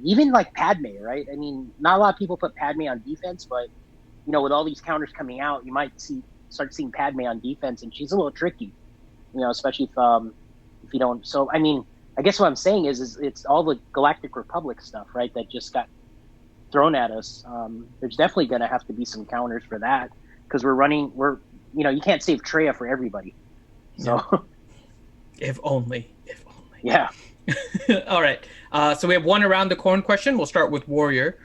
[SPEAKER 4] even like Padme, right? I mean, not a lot of people put Padme on defense, but with all these counters coming out, you might start seeing Padme on defense, and she's a little tricky, especially if you don't. So I mean, I guess what I'm saying is it's all the Galactic Republic stuff, right, that just got thrown at us. There's definitely going to have to be some counters for that, because you can't save Traya for everybody. So,
[SPEAKER 2] If only.
[SPEAKER 4] Yeah.
[SPEAKER 2] All right. So we have one around the corn question. We'll start with Warrior.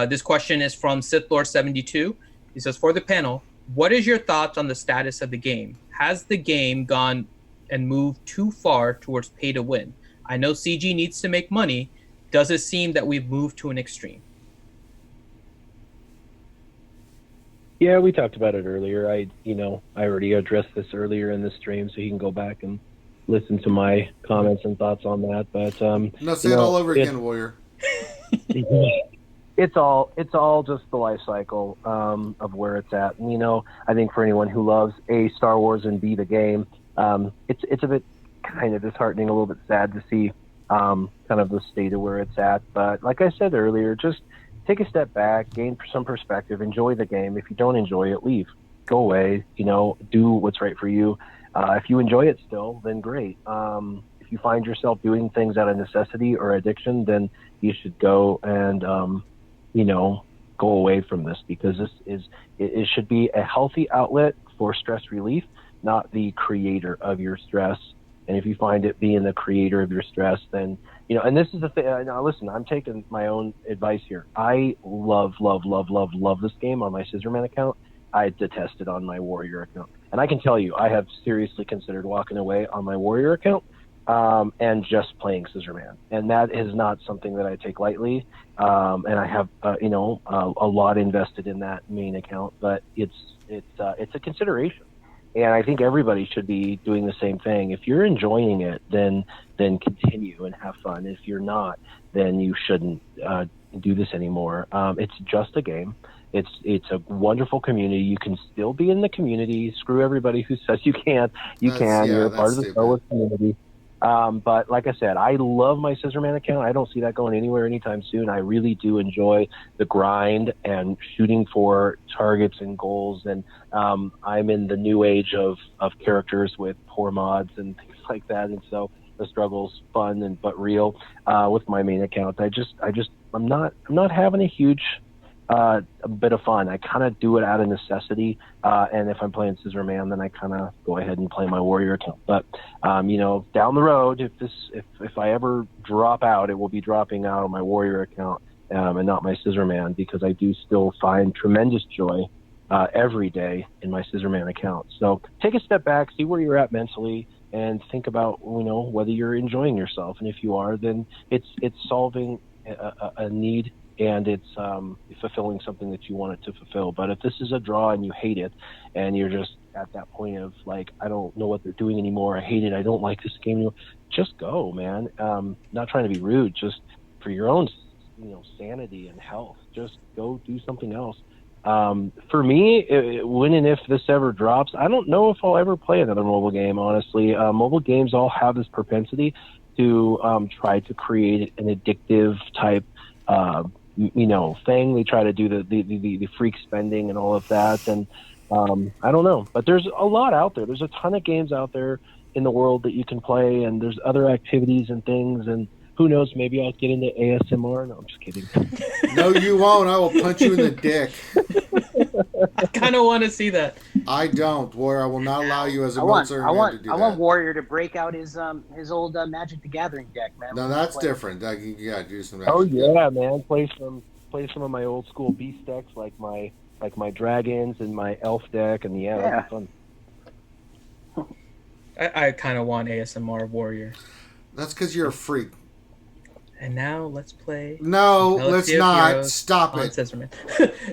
[SPEAKER 2] This question is from Sith Lord 72. He says, for the panel, what is your thoughts on the status of the game? Has the game gone and moved too far towards pay to win? I know CG needs to make money. Does it seem that we've moved to an extreme?
[SPEAKER 3] Yeah, we talked about it earlier. I already addressed this earlier in the stream, so you can go back and listen to my comments and thoughts on that. But
[SPEAKER 1] No, say it all over again, Warrior.
[SPEAKER 3] It's all just the life cycle of where it's at. And, I think for anyone who loves A, Star Wars, and B, the game, it's a bit kind of disheartening, a little bit sad to see kind of the state of where it's at. But like I said earlier, just take a step back, gain some perspective, enjoy the game. If you don't enjoy it, leave. Go away, do what's right for you. If you enjoy it still, then great. If you find yourself doing things out of necessity or addiction, then you should go and, go away from this, because it should be a healthy outlet for stress relief, not the creator of your stress. And if you find it being the creator of your stress, then, and this is the thing. Now, listen, I'm taking my own advice here. I love this game on my Scissorman account. I detest it on my Warrior account. And I can tell you, I have seriously considered walking away on my Warrior account and just playing Scissorman. And that is not something that I take lightly. And I have, a lot invested in that main account, but it's a consideration. And I think everybody should be doing the same thing. If you're enjoying it, then continue and have fun. If you're not, then you shouldn't do this anymore. It's just a game. It's a wonderful community. You can still be in the community. Screw everybody who says you can't. You can. You're a part of the Star Wars community. But like I said, I love my Scissorman account. I don't see that going anywhere anytime soon. I really do enjoy the grind and shooting for targets and goals. And I'm in the new age of characters with poor mods and things like that. And so the struggle's fun but real with my main account. I'm not having a huge a bit of fun. I kind of do it out of necessity, and if I'm playing Scissorman, then I kind of go ahead and play my Warrior account. But down the road, if I ever drop out, it will be dropping out on my Warrior account and not my Scissorman, because I do still find tremendous joy every day in my Scissorman account. So take a step back, see where you're at mentally, and think about whether you're enjoying yourself. And if you are, then it's solving a need, and it's fulfilling something that you want it to fulfill. But if this is a draw and you hate it, and you're just at that point of like, I don't know what they're doing anymore, I hate it, I don't like this game anymore, just go, man. Not trying to be rude, just for your own sanity and health, just go do something else. For me, when and if this ever drops, I don't know if I'll ever play another mobile game, honestly. Mobile games all have this propensity to try to create an addictive type thing. They try to do the freak spending and all of that, and I don't know, but there's a lot out there. There's a ton of games out there in the world that you can play, and there's other activities and things, and who knows, maybe I'll get into ASMR. No, I'm just kidding.
[SPEAKER 1] No, you won't. I will punch you in the dick.
[SPEAKER 2] I kind of want to see that.
[SPEAKER 1] I don't, Warrior. I will not allow you as a
[SPEAKER 4] I want
[SPEAKER 1] to do that.
[SPEAKER 4] I want Warrior to break out his old Magic the Gathering deck, man.
[SPEAKER 1] No, that's different. You gotta do some.
[SPEAKER 3] Oh yeah, man. Play some of my old school beast decks, like my dragons and my elf deck, and that'd be fun.
[SPEAKER 2] I kind of want ASMR Warrior.
[SPEAKER 1] That's because you're a freak.
[SPEAKER 2] And now let's play.
[SPEAKER 1] No, let's not. Stop it.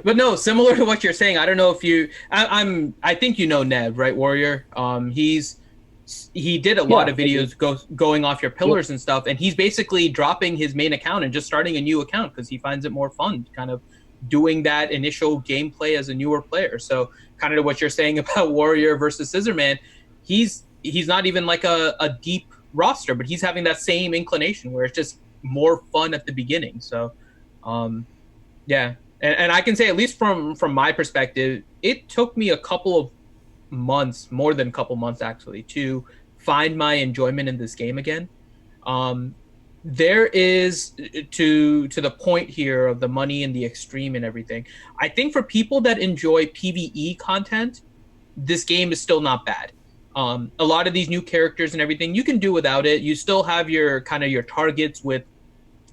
[SPEAKER 2] But no, similar to what you're saying, I don't know if you. I think you know Neb, right, Warrior? He did a lot of videos going off your pillars and stuff, and he's basically dropping his main account and just starting a new account because he finds it more fun, kind of doing that initial gameplay as a newer player. So kind of what you're saying about Warrior versus Scissorman, he's not even like a deep roster, but he's having that same inclination where it's just more fun at the beginning. So and I can say, at least from my perspective, it took me a couple of months, more than a couple months actually, to find my enjoyment in this game again. There is, to the point here of the money and the extreme and everything, I think for people that enjoy PvE content, this game is still not bad. A lot of these new characters and everything, you can do without it. You still have your kind of your targets with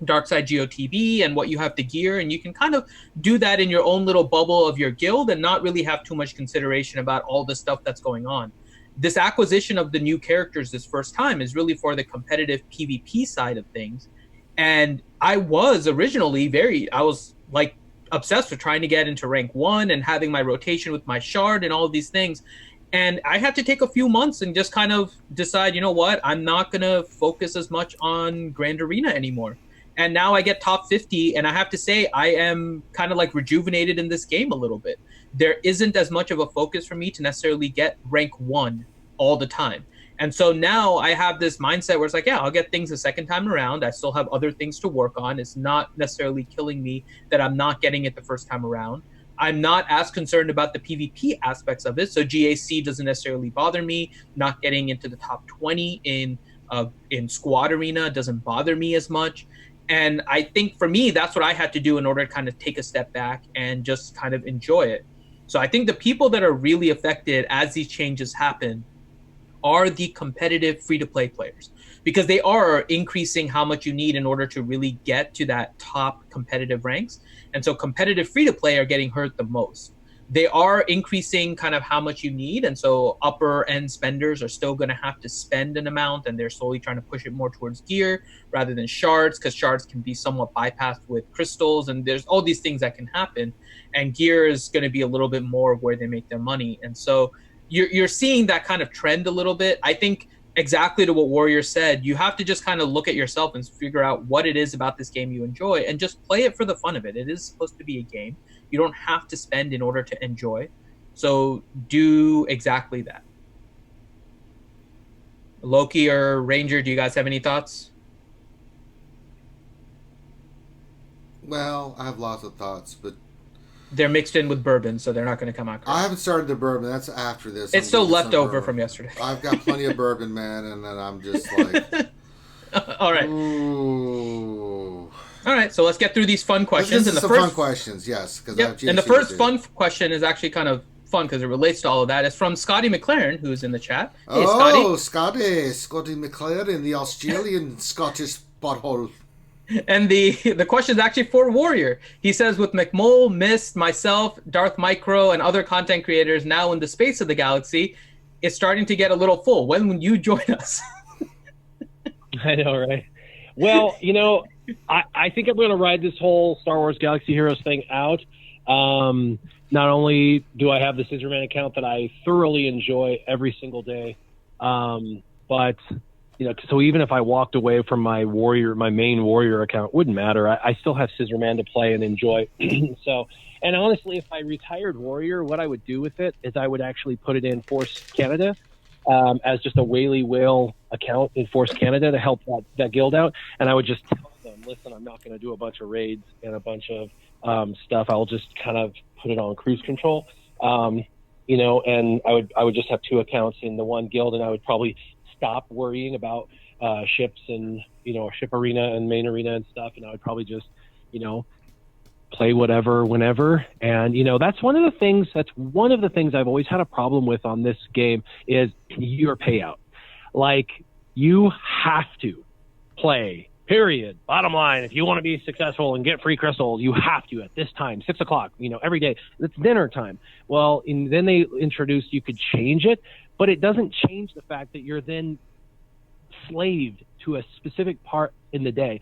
[SPEAKER 2] Darkside GOTB and what you have to gear, and you can kind of do that in your own little bubble of your guild and not really have too much consideration about all the stuff that's going on. This acquisition of the new characters this first time is really for the competitive PvP side of things. And I was originally I was like obsessed with trying to get into rank 1 and having my rotation with my shard and all of these things. And I had to take a few months and just kind of decide, you know what, I'm not going to focus as much on Grand Arena anymore. And now I get top 50, and I have to say I am kind of like rejuvenated in this game a little bit. There isn't as much of a focus for me to necessarily get rank 1 all the time. And so now I have this mindset where it's like, yeah, I'll get things a second time around. I still have other things to work on. It's not necessarily killing me that I'm not getting it the first time around. I'm not as concerned about the PvP aspects of it. So GAC doesn't necessarily bother me. Not getting into the top 20 in squad arena doesn't bother me as much. And I think for me, that's what I had to do in order to kind of take a step back and just kind of enjoy it. So I think the people that are really affected as these changes happen are the competitive free-to-play players, because they are increasing how much you need in order to really get to that top competitive ranks. And so competitive free-to-play are getting hurt the most. They are increasing kind of how much you need, and so upper end spenders are still going to have to spend an amount, and they're slowly trying to push it more towards gear rather than shards, because shards can be somewhat bypassed with crystals, and there's all these things that can happen, and gear is going to be a little bit more of where they make their money. And so you're seeing that kind of trend a little bit. I think exactly to what Warrior said, you have to just kind of look at yourself and figure out what it is about this game you enjoy and just play it for the fun of it. It is supposed to be a game. You don't have to spend in order to enjoy. So do exactly that. Loki or Ranger, do you guys have any thoughts?
[SPEAKER 1] Well, I have lots of thoughts, but
[SPEAKER 2] they're mixed in with bourbon, so they're not going to come out correct.
[SPEAKER 1] I haven't started the bourbon. That's after this.
[SPEAKER 2] It's still left over from yesterday.
[SPEAKER 1] I've got plenty of bourbon, man, and then I'm just like...
[SPEAKER 2] All right.
[SPEAKER 1] Ooh.
[SPEAKER 2] All right, so let's get through these fun questions.
[SPEAKER 1] This is some fun questions, yes.
[SPEAKER 2] Yep. And the first fun question is actually kind of fun because it relates to all of that. It's from Scotty McLaren, who's in the chat. Hey,
[SPEAKER 1] Scotty McLaren, the Australian Scottish butthole.
[SPEAKER 2] And the question is actually for Warrior. He says, with McMole, Mist, myself, Darth Micro, and other content creators now in the space of the galaxy, it's starting to get a little full. When will you join us?
[SPEAKER 3] I know, right? Well, you know, I think I'm going to ride this whole Star Wars Galaxy Heroes thing out. Not only do I have the Scissorman account that I thoroughly enjoy every single day, but, you know, so even if I walked away from my main Warrior account, it wouldn't matter. I still have Scissorman to play and enjoy. So, and honestly, if I retired Warrior, what I would do with it is I would actually put it in Force Canada as just a Whaley Whale account in Force Canada to help that guild out. And I would just tell them, listen, I'm not going to do a bunch of raids and a bunch of stuff. I'll just kind of put it on cruise control, you know, and I would just have two accounts in the one guild, and I would probably stop worrying about ships and, you know, ship arena and main arena and stuff. And I would probably just, you know, play whatever, whenever. And, you know, that's one of the things I've always had a problem with on this game is your payout. Like, you have to play, period. Bottom line, if you want to be successful and get free crystals, you have to at this time, 6 o'clock, you know, every day. It's dinner time. Well, then they introduced you could change it, but it doesn't change the fact that you're then slaved to a specific part in the day.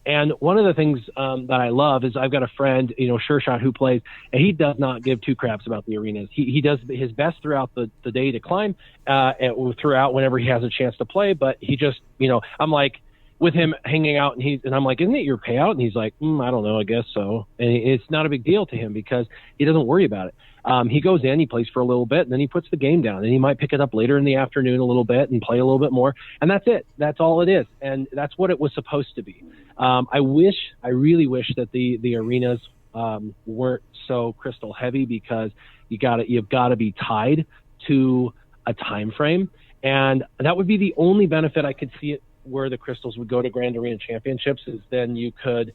[SPEAKER 3] And one of the things that I love is I've got a friend, you know, SureShot, who plays, and he does not give two craps about the arenas. He does his best throughout the day to climb, and throughout whenever he has a chance to play. But he just, you know, I'm like with him hanging out, and I'm like, isn't it your payout? And he's like, I don't know, I guess so. And it's not a big deal to him because he doesn't worry about it. He goes in, he plays for a little bit, and then he puts the game down. And he might pick it up later in the afternoon a little bit and play a little bit more. And that's it. That's all it is. And that's what it was supposed to be. I really wish that the arenas weren't so crystal heavy, because you've got to be tied to a time frame. And that would be the only benefit I could see it where the crystals would go to Grand Arena Championships, is then you could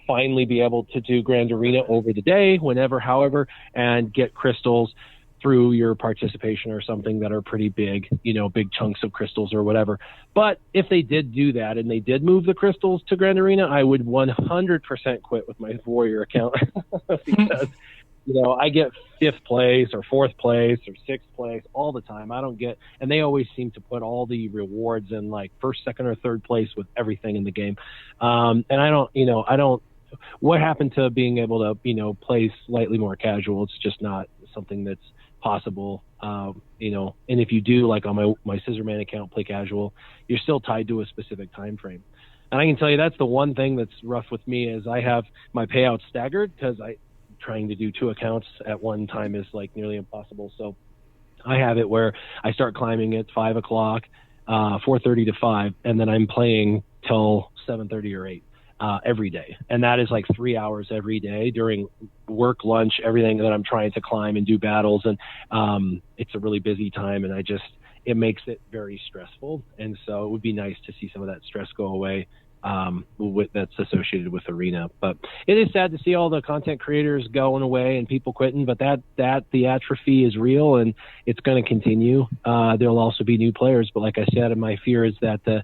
[SPEAKER 3] finally be able to do Grand Arena over the day, whenever, however, and get crystals through your participation or something that are pretty big, big chunks of crystals or whatever. But if they did do that and they did move the crystals to Grand Arena, I would 100% quit with my Warrior account because, I get 5th place or 4th place or 6th place all the time. And they always seem to put all the rewards in like 1st, 2nd, or 3rd place with everything in the game. And what happened to being able to, play slightly more casual? It's just not something that's possible. And if you do, like on my Scissorman account, play casual, you're still tied to a specific time frame. And I can tell you that's the one thing that's rough with me is I have my payouts staggered because trying to do 2 accounts at one time is like nearly impossible. So I have it where I start climbing at 5 o'clock, 4:30 to 5, and then I'm playing till 7:30 or 8 every day. And that is like 3 hours every day during work, lunch, everything that I'm trying to climb and do battles. And it's a really busy time, and it makes it very stressful. And so it would be nice to see some of that stress go away that's associated with Arena. But it is sad to see all the content creators going away and people quitting, but the atrophy is real and it's going to continue. There'll also be new players, but like I said, my fear is that the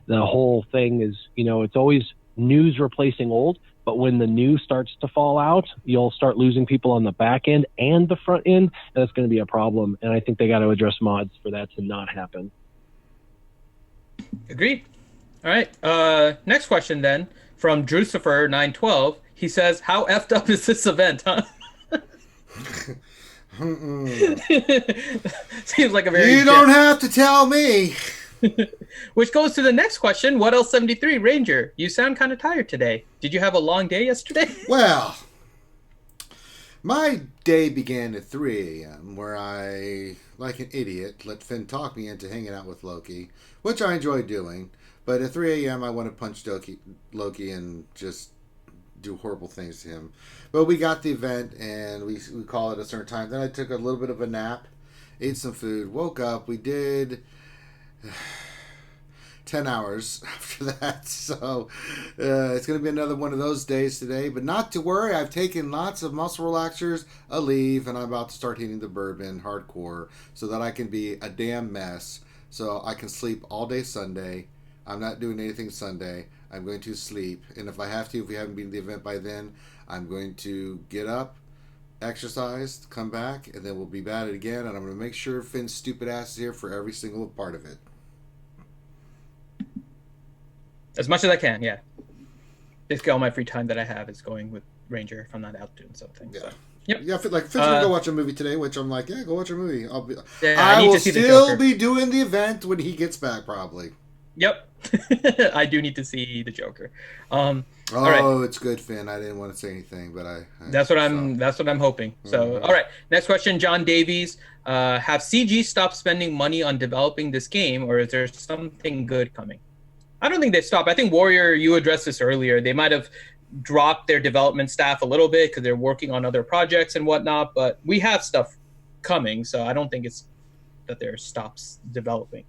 [SPEAKER 3] whole thing is, it's always news replacing old, but when the new starts to fall out, you'll start losing people on the back end and the front end, and that's going to be a problem. And I think they got to address mods for that to not happen.
[SPEAKER 2] Agreed. All right. Next question then from Drucifer912. He says, "How effed up is this event, huh?" Seems like a very.
[SPEAKER 1] You don't have to tell me.
[SPEAKER 2] Which goes to the next question. What else 73 Ranger? You sound kind of tired today. Did you have a long day yesterday?
[SPEAKER 1] Well, my day began at 3 a.m. where I, like an idiot, let Finn talk me into hanging out with Loki, which I enjoy doing. But at 3 a.m., I want to punch Loki and just do horrible things to him. But we got the event, and we call it a certain time. Then I took a little bit of a nap, ate some food, woke up. We did 10 hours after that. So it's going to be another one of those days today. But not to worry. I've taken lots of muscle relaxers, a leave, and I'm about to start hitting the bourbon hardcore so that I can be a damn mess. So I can sleep all day Sunday. I'm not doing anything Sunday. I'm going to sleep. And if I have to, if we haven't been to the event by then, I'm going to get up, exercise, come back, and then we'll be at it again. And I'm going to make sure Finn's stupid ass is here for every single part of it.
[SPEAKER 2] As much as I can, yeah. Basically, all my free time that I have is going with Ranger if I'm not out doing something.
[SPEAKER 1] Yeah.
[SPEAKER 2] So. Yep.
[SPEAKER 1] Yeah, like Finn's gonna go watch a movie today, which I'm like, yeah, go watch a movie.
[SPEAKER 2] I
[SPEAKER 1] will still be doing the event when he gets back, probably.
[SPEAKER 2] Yep. I do need to see the Joker.
[SPEAKER 1] All right. It's good, Finn. I didn't want to say anything, but
[SPEAKER 2] that's what I'm hoping. So, all right. Next question, John Davies. Have CG stopped spending money on developing this game, or is there something good coming? I don't think they stopped. I think Warrior, you addressed this earlier. They might have dropped their development staff a little bit because they're working on other projects and whatnot, but we have stuff coming, so I don't think it's that they're stops developing.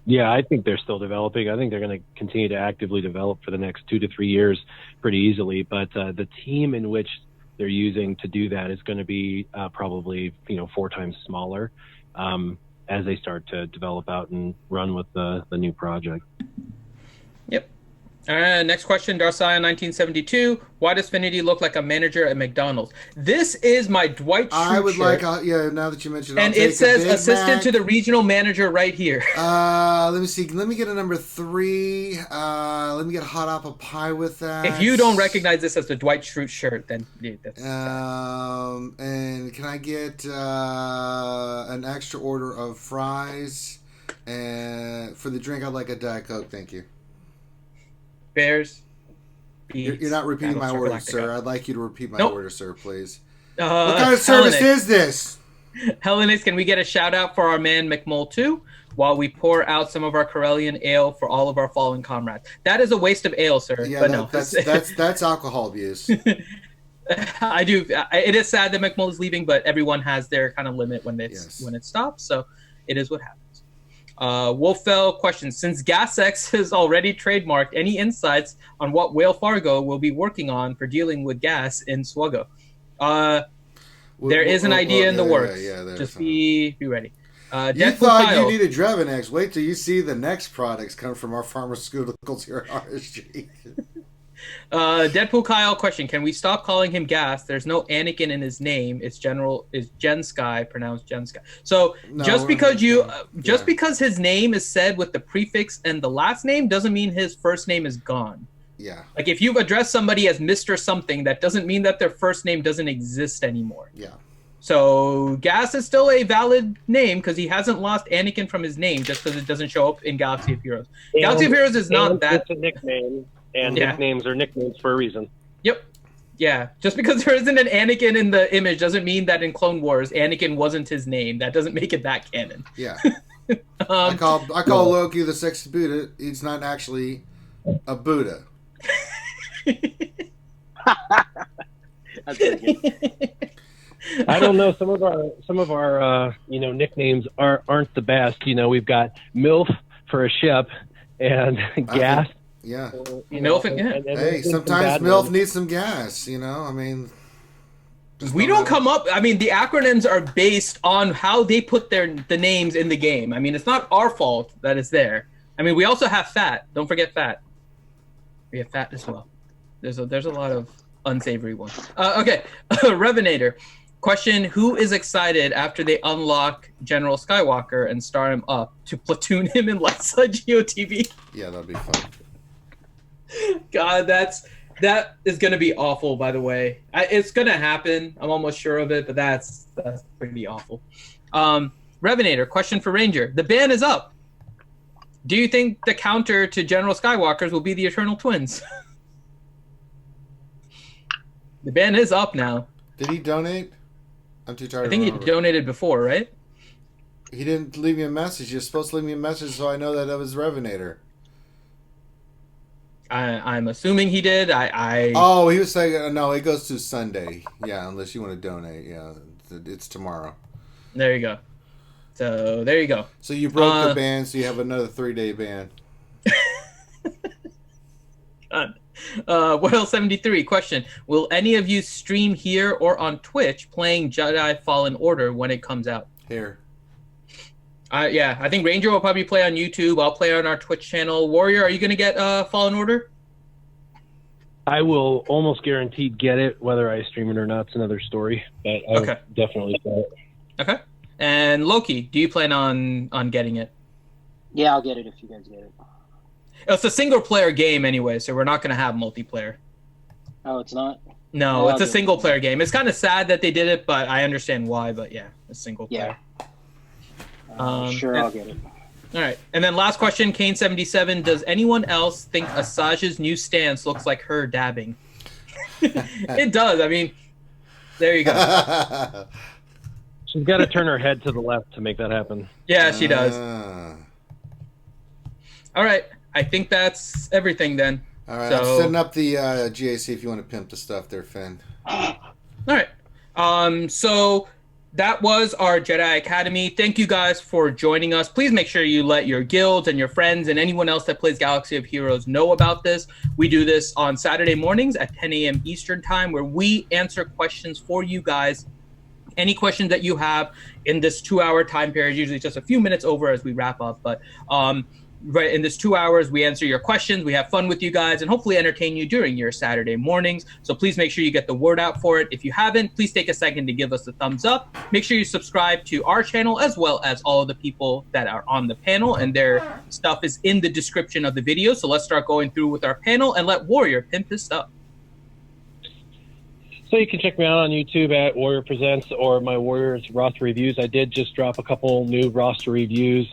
[SPEAKER 3] Yeah, I think they're still developing. I think they're going to continue to actively develop for the next 2 to 3 years pretty easily. But the team in which they're using to do that is going to be probably 4 times smaller as they start to develop out and run with the new project.
[SPEAKER 2] Yep. Next question, Darcion1972. Why does Finity look like a manager at McDonald's? This is my Dwight Schrute
[SPEAKER 1] I would
[SPEAKER 2] shirt.
[SPEAKER 1] now that you mentioned it,
[SPEAKER 2] and it says assistant to the regional manager right here.
[SPEAKER 1] Let me see. Let me get a number 3. Let me get a hot apple pie with that.
[SPEAKER 2] If you don't recognize this as the Dwight Schrute shirt, then that's
[SPEAKER 1] and can I get an extra order of fries? And for the drink, I'd like a Diet Coke. Thank you.
[SPEAKER 2] Bears.
[SPEAKER 1] You're not repeating my order, sir. I'd like you to repeat my order, sir, please.
[SPEAKER 2] What
[SPEAKER 1] kind of service is this?
[SPEAKER 2] Hellenix, can we get a shout out for our man McMull too? While we pour out some of our Corellian ale for all of our fallen comrades. That is a waste of ale, sir.
[SPEAKER 1] Yeah,
[SPEAKER 2] but no.
[SPEAKER 1] that's alcohol abuse.
[SPEAKER 2] I do. It is sad that McMull is leaving, but everyone has their kind of limit when it stops. So it is what happens. Wolfell questions, since GasX is already trademarked, any insights on what Whale Fargo will be working on for dealing with gas in SWGOH? There is an idea in the works.
[SPEAKER 1] Yeah,
[SPEAKER 2] just be ready.
[SPEAKER 1] You
[SPEAKER 2] Deadpool
[SPEAKER 1] thought
[SPEAKER 2] Kyle,
[SPEAKER 1] you needed Drevinex. Wait till you see the next products come from our pharmaceuticals here at RSG.
[SPEAKER 2] Deadpool Kyle question: can we stop calling him Gas? There's no Anakin in his name. It's Gen Sky, pronounced Gen Sky. So
[SPEAKER 1] No,
[SPEAKER 2] just
[SPEAKER 1] we're
[SPEAKER 2] because
[SPEAKER 1] not-
[SPEAKER 2] because his name is said with the prefix and the last name doesn't mean his first name is gone.
[SPEAKER 1] Yeah,
[SPEAKER 2] Like if you've addressed somebody as Mr. something, that doesn't mean that their first name doesn't exist anymore.
[SPEAKER 1] yeah.
[SPEAKER 2] So Gas is still a valid name because he hasn't lost Anakin from his name just because it doesn't show up in Galaxy of Heroes. Galaxy of Heroes is not that.
[SPEAKER 3] It's a nickname, and
[SPEAKER 2] Yeah.
[SPEAKER 3] nicknames are nicknames for a reason.
[SPEAKER 2] Yep. Yeah. Just because there isn't an Anakin in the image doesn't mean that in Clone Wars Anakin wasn't his name. That doesn't make it that canon.
[SPEAKER 1] Yeah. I call Loki the sexy Buddha. He's not actually a Buddha.
[SPEAKER 4] That's pretty good.
[SPEAKER 3] I don't know. Some of our nicknames aren't the best. We've got MILF for a ship and gas.
[SPEAKER 1] Yeah.
[SPEAKER 2] MILF, yeah.
[SPEAKER 3] and
[SPEAKER 1] Hey,
[SPEAKER 3] some
[SPEAKER 1] sometimes
[SPEAKER 3] bad
[SPEAKER 1] MILF
[SPEAKER 3] ones.
[SPEAKER 1] needs some gas. I mean,
[SPEAKER 2] We don't come up. I mean, the acronyms are based on how they put the names in the game. I mean, it's not our fault that it's there. I mean, we also have Fat. Don't forget Fat. We have Fat as well. There's a lot of unsavory ones. Okay, Revenator. Question: who is excited after they unlock General Skywalker and star him up to platoon him in Lightside GOTV?
[SPEAKER 1] yeah, that'd be fun.
[SPEAKER 2] God, that is gonna be awful. By the way, it's gonna happen. I'm almost sure of it, but that's pretty awful. Revenator. Question for Ranger: the ban is up. Do you think the counter to General Skywalker's will be the Eternal Twins? The ban is up now.
[SPEAKER 1] Did he donate? I'm too tired.
[SPEAKER 2] I think he donated before, right?
[SPEAKER 1] He didn't leave me a message. You're supposed to leave me a message so I know that was Revenator.
[SPEAKER 2] I'm assuming he did.
[SPEAKER 1] Oh, he was saying no. It goes to Sunday. Yeah, unless you want to donate. Yeah, it's tomorrow.
[SPEAKER 2] There you go. So there you go.
[SPEAKER 1] So you broke the ban, so you have another 3-day ban.
[SPEAKER 2] Well73 question: will any of you stream here or on Twitch playing Jedi Fallen Order when it comes out?
[SPEAKER 1] Here.
[SPEAKER 2] Yeah, I think Ranger will probably play on YouTube. I'll play on our Twitch channel. Warrior, are you gonna get Fallen Order?
[SPEAKER 3] I will almost guaranteed get it. Whether I stream it or not, it's another story. But I
[SPEAKER 2] Okay.
[SPEAKER 3] definitely play it.
[SPEAKER 2] Okay. And Loki, do you plan on getting it?
[SPEAKER 4] Yeah, I'll get it if you guys get it.
[SPEAKER 2] It's a single player game anyway, so we're not gonna have multiplayer.
[SPEAKER 4] Oh, it's not?
[SPEAKER 2] No,
[SPEAKER 4] Oh,
[SPEAKER 2] it's a
[SPEAKER 4] okay.
[SPEAKER 2] single player game. It's kind of sad that they did it, but I understand why. But yeah, it's single player.
[SPEAKER 4] Sure,
[SPEAKER 2] and-
[SPEAKER 4] I'll get it.
[SPEAKER 2] All right, and then last question, Kane77. Does anyone else think Asajj's new stance looks like her dabbing? It does. I mean, there you go.
[SPEAKER 3] She's got to turn her head to the left to make that happen.
[SPEAKER 2] Yeah, she does. All right, I think that's everything then.
[SPEAKER 1] All right,
[SPEAKER 2] So-
[SPEAKER 1] I'm setting up the GAC if you want to pimp the stuff there, Finn.
[SPEAKER 2] All right. So that was our Jedi Academy. Thank you guys for joining us. Please make sure you let your guilds and your friends and anyone else that plays Galaxy of Heroes know about this. We do this on Saturday mornings at 10 a.m. Eastern time, where we answer questions for you guys. Any questions that you have in this 2-hour time period, usually just a few minutes over as we wrap up, but right in this 2 hours, we answer your questions, we have fun with you guys, and hopefully entertain you during your Saturday mornings. So please make sure you get the word out for it. If you haven't, please take a second to give us a thumbs up. Make sure you subscribe to our channel, as well as all of the people that are on the panel, and their stuff is in the description of the video. So let's start going through with our panel and let Warrior pimp his stuff.
[SPEAKER 3] So you can check me out on YouTube at Warrior Presents or my Warriors roster reviews. I did just drop a couple new roster reviews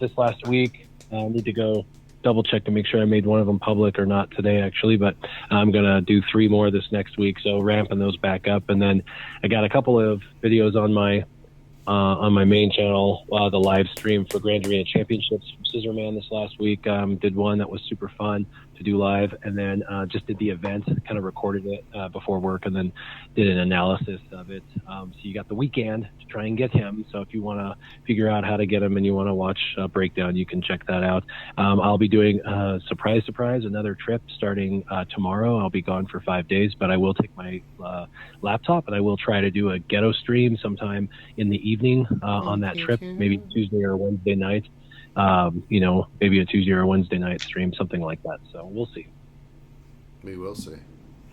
[SPEAKER 3] this last week. I need to go double check to make sure I made one of them public or not today, actually, but I'm going to do 3 more this next week, so ramping those back up. And then I got a couple of videos on my on my main channel the live stream for Grand Arena Championships from Scissorman this last week. Did one that was super fun to do live, and then just did the event, kind of recorded it before work, and then did an analysis of it. So you got the weekend to try and get him. So if you want to figure out how to get him and you want to watch a breakdown, you can check that out. I'll be doing surprise, another trip starting tomorrow. I'll be gone for 5 days, but I will take my laptop and I will try to do a ghetto stream sometime in the evening on that trip, maybe Tuesday or Wednesday night. Maybe a Tuesday or Wednesday night stream, something like that. So we'll see.
[SPEAKER 1] We will see.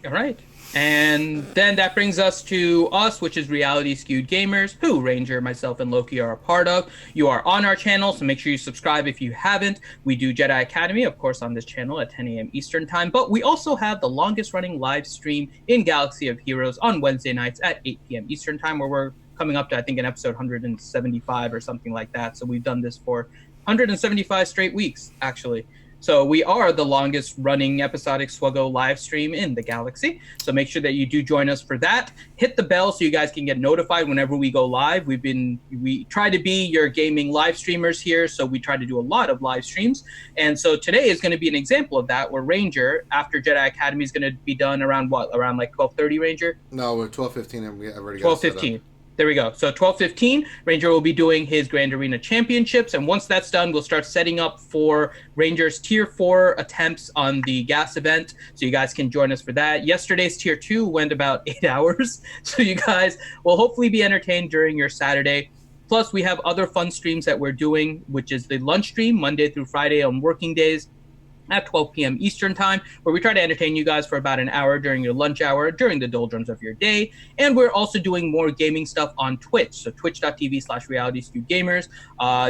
[SPEAKER 2] All right. And then that brings us to us, which is Reality Skewed Gamers, who Ranger, myself, and Loki are a part of. You are on our channel, so make sure you subscribe if you haven't. We do Jedi Academy, of course, on this channel at 10 a.m. Eastern Time, but we also have the longest running live stream in Galaxy of Heroes on Wednesday nights at 8 p.m. Eastern Time, where we're coming up to, I think, an episode 175 or something like that. So we've done this for 175 straight weeks, actually. So we are the longest running episodic SWGOH live stream in the galaxy. So make sure that you do join us for that. Hit the bell so you guys can get notified whenever we go live. We try to be your gaming live streamers here, so we try to do a lot of live streams. And so today is going to be an example of that, where Ranger, after Jedi Academy, is going to be done around what? Around like 12:30, Ranger?
[SPEAKER 1] No, we're 12:15 and we already got
[SPEAKER 2] 12:15. There we go. So 12:15, Ranger will be doing his Grand Arena Championships, and once that's done, we'll start setting up for Ranger's Tier 4 attempts on the gas event, so you guys can join us for that. Yesterday's Tier 2 went about 8 hours, so you guys will hopefully be entertained during your Saturday. Plus, we have other fun streams that we're doing, which is the lunch stream, Monday through Friday on working days, at 12 p.m. Eastern Time, where we try to entertain you guys for about an hour during your lunch hour, during the doldrums of your day. And we're also doing more gaming stuff on Twitch, so twitch.tv/realityskewedgamers.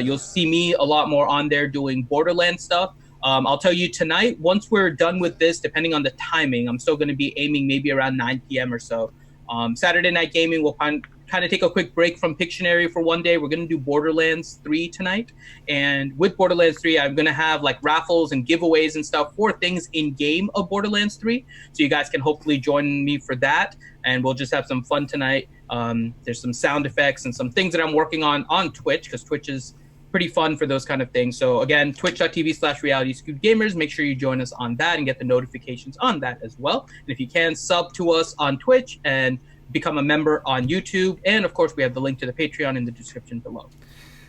[SPEAKER 2] You'll see me a lot more on there doing Borderlands stuff. I'll tell you tonight, once we're done with this, depending on the timing, I'm still going to be aiming maybe around 9 p.m. or so. Saturday Night Gaming will kind of take a quick break from Pictionary for one day. We're going to do Borderlands 3 tonight. And with Borderlands 3, I'm going to have like raffles and giveaways and stuff for things in game of Borderlands 3. So you guys can hopefully join me for that. And we'll just have some fun tonight. There's some sound effects and some things that I'm working on Twitch, because Twitch is pretty fun for those kind of things. So again, twitch.tv/realityskewedgamers. Make sure you join us on that and get the notifications on that as well. And if you can, sub to us on Twitch and become a member on YouTube. And of course, we have the link to the Patreon in the description below.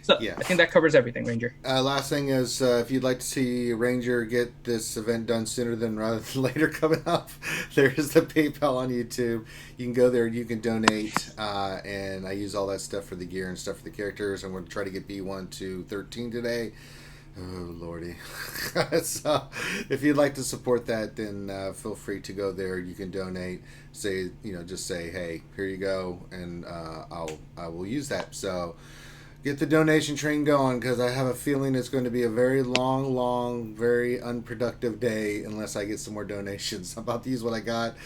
[SPEAKER 2] So yeah. I think that covers everything, Ranger.
[SPEAKER 1] Last thing is, if you'd like to see Ranger get this event done sooner than rather than later coming up, there's the PayPal on YouTube. You can go there, you can donate, and I use all that stuff for the gear and stuff for the characters. I'm going to try to get B1 to 13 today. Oh, Lordy. So if you'd like to support that, then feel free to go there. You can donate. Just say, hey, here you go, and I will use that. So get the donation train going, because I have a feeling it's going to be a very long, very unproductive day unless I get some more donations. I'm about to use what I got.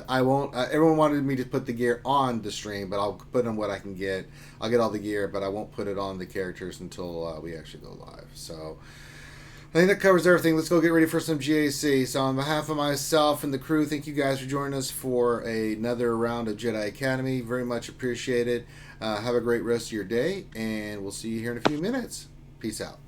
[SPEAKER 1] I won't. Everyone wanted me to put the gear on the stream, but I'll put on what I can get. I'll get all the gear, but I won't put it on the characters until we actually go live. So I think that covers everything. Let's go get ready for some GAC. So on behalf of myself and the crew, thank you guys for joining us for another round of Jedi Academy. Very much appreciate it. Have a great rest of your day, and we'll see you here in a few minutes. Peace out.